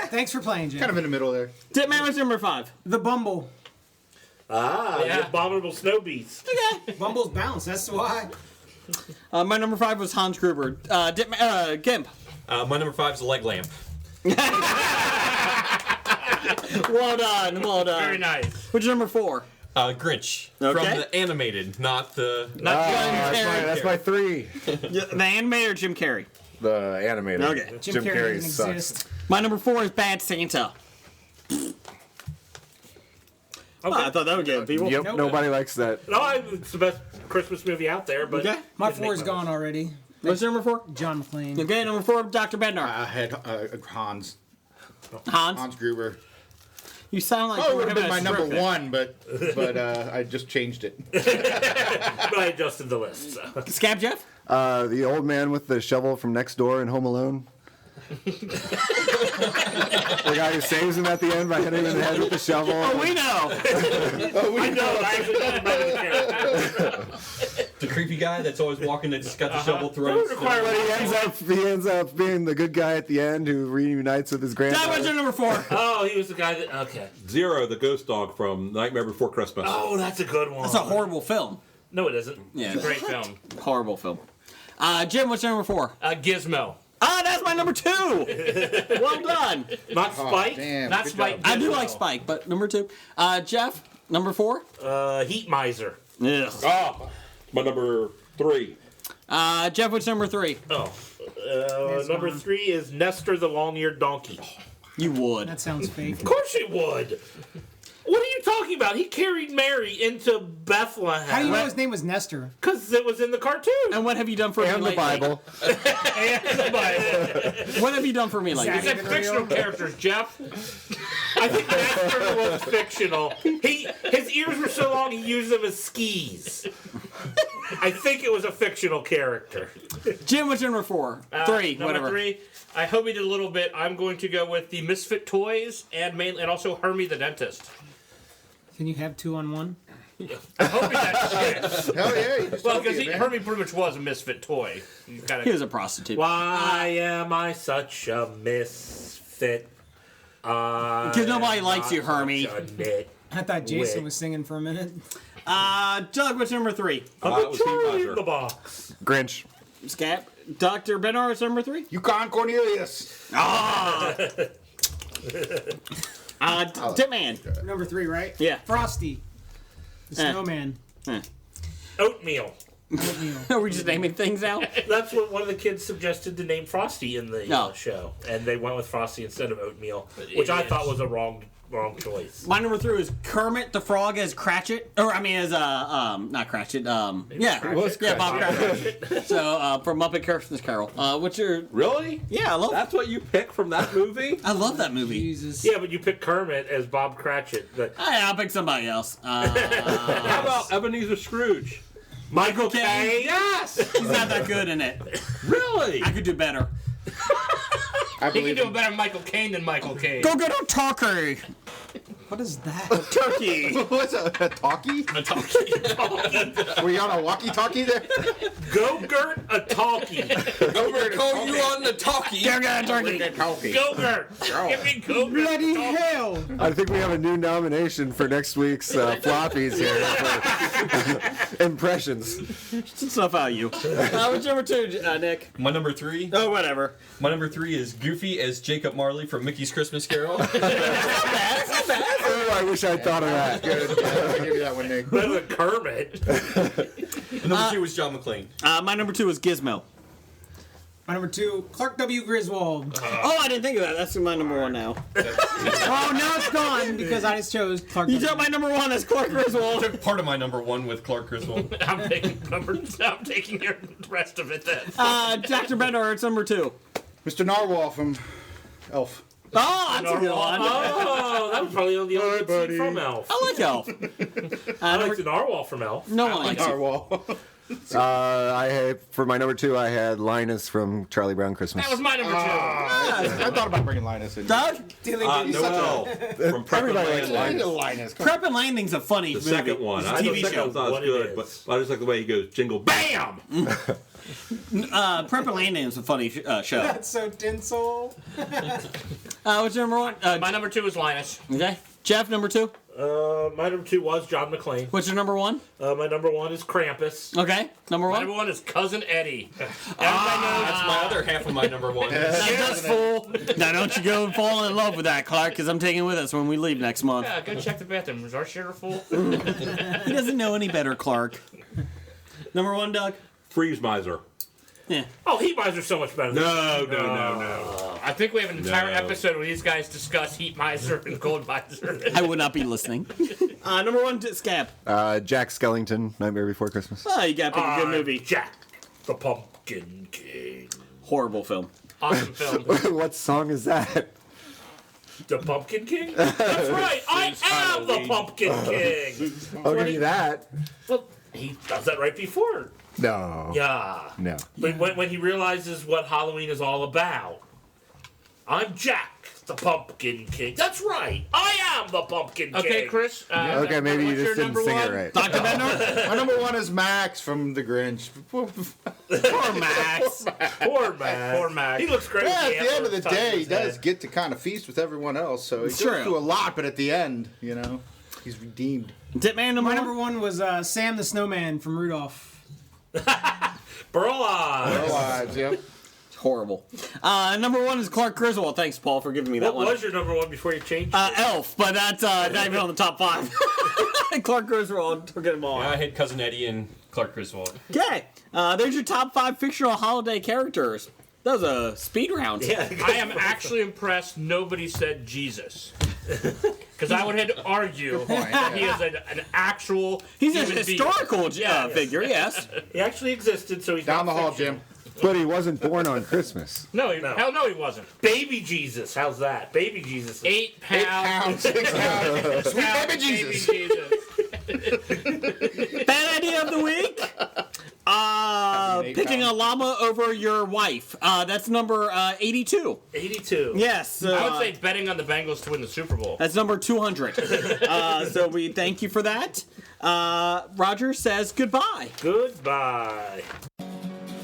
Thanks for playing, Jim. Kind of in the middle there. Ditman, what's your number 5? The Bumble. The abominable snow beast. Bumble's bounce, that's why. My number 5 was Hans Gruber. Gimp. My number 5 is a leg lamp. Well done, well done. Very nice. What's your number 4? Grinch. Okay. From the animated, not the... That's my 3. The animator or Jim Carrey? The animated. Okay. Jim Carrey doesn't sucks. exist. My number 4 is Bad Santa. Oh, I thought that would get people. Yep, Nope. nobody likes that. No, it's the best Christmas movie out there, but Okay. My didn't 4 make is my gone list. already. What's your number 4? John McClane. Okay, number 4, Dr. Bednar. I had Hans Hans. Gruber. You sound like Oh, it you would were have been my having a number stroke 1, but I just changed it. But I adjusted the list. So. there. Scab Jeff? The old man with the shovel from next door in Home Alone. The guy who saves him at the end by hitting him in the head with the shovel. Oh, we know. I know. I actually don't remember the character. The creepy guy that's always walking and just got the shovel thrown. He ends up being the good guy at the end who reunites with his Doug, what's granddaughter. your number 4? Oh, he was the guy that. Okay. Zero, the ghost dog from Nightmare Before Christmas. Oh, that's a good one. That's a horrible film. No, it isn't. Yeah, It's a great film. horrible film. Jim, what's your number 4? Gizmo. Ah, that's my number 2. Well done. Not Spike. Damn. Not good Spike. job. I do like Spike, but number 2. Jeff, number 4? Heat Miser. Ugh. Oh, my number 3. Jeff, what's number 3? Oh, number 3 is Nestor the long-eared donkey. You would. That sounds fake. Of course you would. What are you talking about? He carried Mary into Bethlehem. How do you know his name was Nestor? Because it was in the cartoon. And what have you done for me And the lately? Bible. And the Bible. What have you done for me lately? Is that fictional characters, Jeff? I think Nestor was fictional. His ears were so long he used them as skis. I think it was a fictional character. Jim, what's number 4? 3, Number whatever. 3. I hope he did a little bit. I'm going to go with the Misfit Toys and also Hermie the Dentist. Can you have 2 on 1? I hope he that shit. Hell yeah. You just Well, told me, because man. Hermie pretty much was a misfit toy. He was a prostitute. Why am I such a misfit? Because nobody likes you, Hermie. I thought Jason was singing for a minute. Doug, what's number 3? It was Charlie in Heat the box. Grinch. Scap. Dr. Bernard, what's number 3? Yukon Cornelius. Tipman. Number 3, right? Yeah. Frosty. The snowman. Oatmeal. Are we just naming things now? That's what one of the kids suggested to name Frosty in the No. show, and they went with Frosty instead of Oatmeal, which I thought was a wrong choice. My number 3 is Kermit the Frog as Cratchit, or I mean as not Cratchit. Bob Cratchit. So from Muppet Christmas Carol. What's your Really? Yeah, I love. That's what you pick from that movie? I love that movie. Jesus. Yeah, but you picked Kermit as Bob Cratchit. I'll pick somebody else. How about Ebenezer Scrooge? Michael Caine. Yes! He's not that good in it. Really? I could do better. He can do a better Michael Caine than Michael Caine. Go get a turkey. What is that? Turkey. What's a talkie? A talkie. Were you on a walkie-talkie there? Go-Gurt a talkie. Go call you on the talkie. Go get a turkey. Go-Gurt. Give me Go-Gurt. Bloody hell! I think we have a new nomination for next week's floppies here. For impressions. Stuff out of you. What's number 2, Nick? My number 3. Oh, whatever. My number 3 is Goofy as Jacob Marley from Mickey's Christmas Carol. Oh, I wish I'd thought of that. Good. Yeah, I'll give you that one, Nick. Better than Kermit. Number 2 was John McClane. My number 2 is Gizmo. My number 2, Clark W. Griswold. Oh, I didn't think of that. That's my number 1 now. Oh, now it's gone because I just chose Clark You W. took my number 1 as Clark Griswold. Took part of my number 1 with Clark Griswold. I'm taking the rest of it then. Dr. Bernard, it's number 2. Mr. Narwhal from Elf. Oh, that's a good one. Oh, that was probably the only good scene from Elf. I like Elf. I like the Narwhal from Elf. No one likes it. Narwhal. I had, for my number 2, I had Linus from Charlie Brown Christmas. That was my number 2. I thought about bringing Linus in. Doug? Noel from Prep and Everybody likes Landing. Linus. Prep and Landing's a funny The movie. second one. It's a I know TV the second show. one's not as What it good, is. but I just like the way he goes jingle BAM! Prep and Landing is a funny show. That's so tinsel. What's your number 1? My number 2 is Linus. Okay. Jeff, number 2. My number 2 was John McClane. What's your number 1? My number 1 is Krampus. Okay. Number My 1? number 1 is Cousin Eddie. That's my other half of my number 1. That's full. Now don't you go fall in love with that, Clark, because I'm taking it with us when we leave next month. Yeah, go check the bathroom. Is our shitter full? He doesn't know any better, Clark. Number 1, Doug? Freeze Miser. Yeah. Oh, Heat Miser's are so much better. No. I think we have an entire No. episode where these guys discuss Heat Miser and Cold Miser. I would not be listening. Number 1, Scab. Jack Skellington, Nightmare Before Christmas. Oh, you got to pick a good movie. Jack the Pumpkin King. Horrible film. Awesome film. What song is that? The Pumpkin King? That's right. I am the Pumpkin King. I'll give you that. Well, he does that right before. No. Yeah. No. But when he realizes what Halloween is all about, I'm Jack the Pumpkin King. That's right. I am the Pumpkin King. Okay, Chris. Okay, maybe you what's just your didn't number sing one? it right. Dr. Bender? My number 1 is Max from The Grinch. Poor Max. Poor Max. Poor Max. He looks great. Yeah, with at the end of the antlers day, he tucked in his does head. get to kind of feast with everyone else. So he goes True. through a lot, but at the end, you know, he's redeemed. Ditman, My number number 1? 1 was Sam the Snowman from Rudolph. Burl Ives. Lives, yep. horrible. Number 1 is Clark Griswold. Thanks, Paul, for giving me that What one. was your number 1 before you changed it? Elf, but that's not even on the top 5. Clark Griswold took them all. Yeah, I hit Cousin Eddie and Clark Griswold. Okay, there's your top 5 fictional holiday characters. That was a speed round. Yeah. I am actually impressed nobody said Jesus. Because I would have to argue that he is an actual He's a human being. historical figure, yes. He actually existed, so he's Down not the hall, fictional. Jim. But he wasn't born on Christmas. No, hell no, he wasn't. Baby Jesus, how's that? Baby Jesus. 8 pounds. 6 pounds. Sweet baby Jesus. Bad idea of the week? Picking a llama over your wife. That's number 82. 82. Yes. I would say betting on the Bengals to win the Super Bowl. That's number 200. So we thank you for that. Roger says goodbye. Goodbye.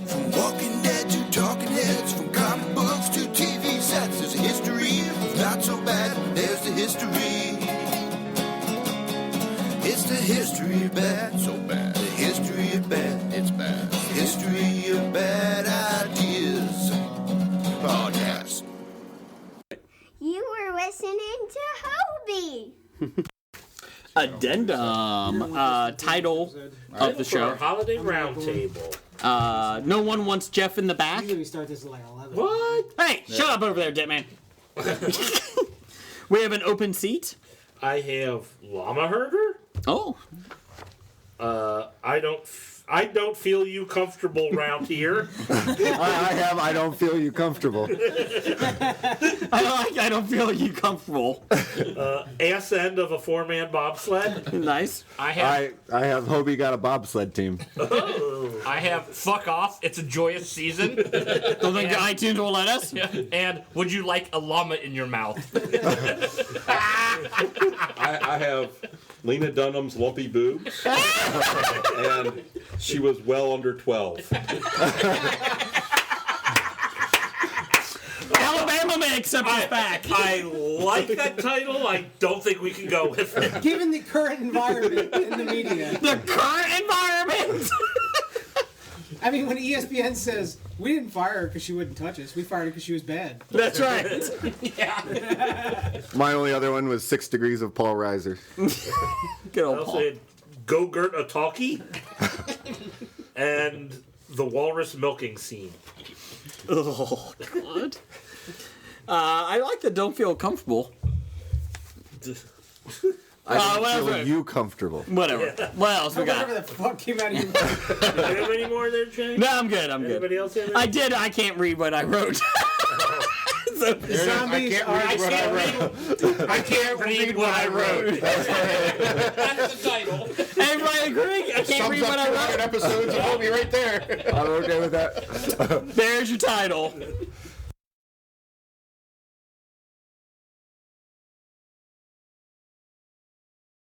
From Walking Dead to Talking Heads, from comic books to TV sets, there's a history of not so bad. There's the history. It's the history of bad, so bad. The history of bad, it's bad. History of bad ideas. Podcast. You were listening to Hobie. Addendum. Title of the For our show. holiday roundtable. No one wants Jeff in the back. Usually we start this at like 11. What? Hey, shut up over there, Deadman. We have an open seat. I have llama herder. Oh. I don't feel you comfortable round here. I don't feel you comfortable. I don't feel you comfortable. Ass end of a 4-man bobsled. Nice. I have Hobie got a bobsled team. I have fuck off. It's a joyous season. Don't think iTunes will let us. And would you like a llama in your mouth? I have Lena Dunham's lumpy boobs, and she was well under 12. Alabama may accept us back. I like that title. I don't think we can go with it. Given the current environment in the media. The current environment! I mean, when ESPN says, we didn't fire her because she wouldn't touch us, we fired her because she was bad. That's right. My only other one was 6 Degrees of Paul Reiser. Good I old also Paul. had Go-Gurt a Talkie and the walrus milking scene. Oh, God. I like the don't feel comfortable. I don't whatever. feel you comfortable. Whatever. What else we got? Whatever the fuck came out of your Do you have any more there, Jay? No, I'm good. I'm Anybody good. else have any? I did. I can't read what I wrote. So, zombies I can't read what I wrote. That's the title. everybody agree? I can't read what I wrote. Episodes of Hobie right there. I'm okay with that. There's your title.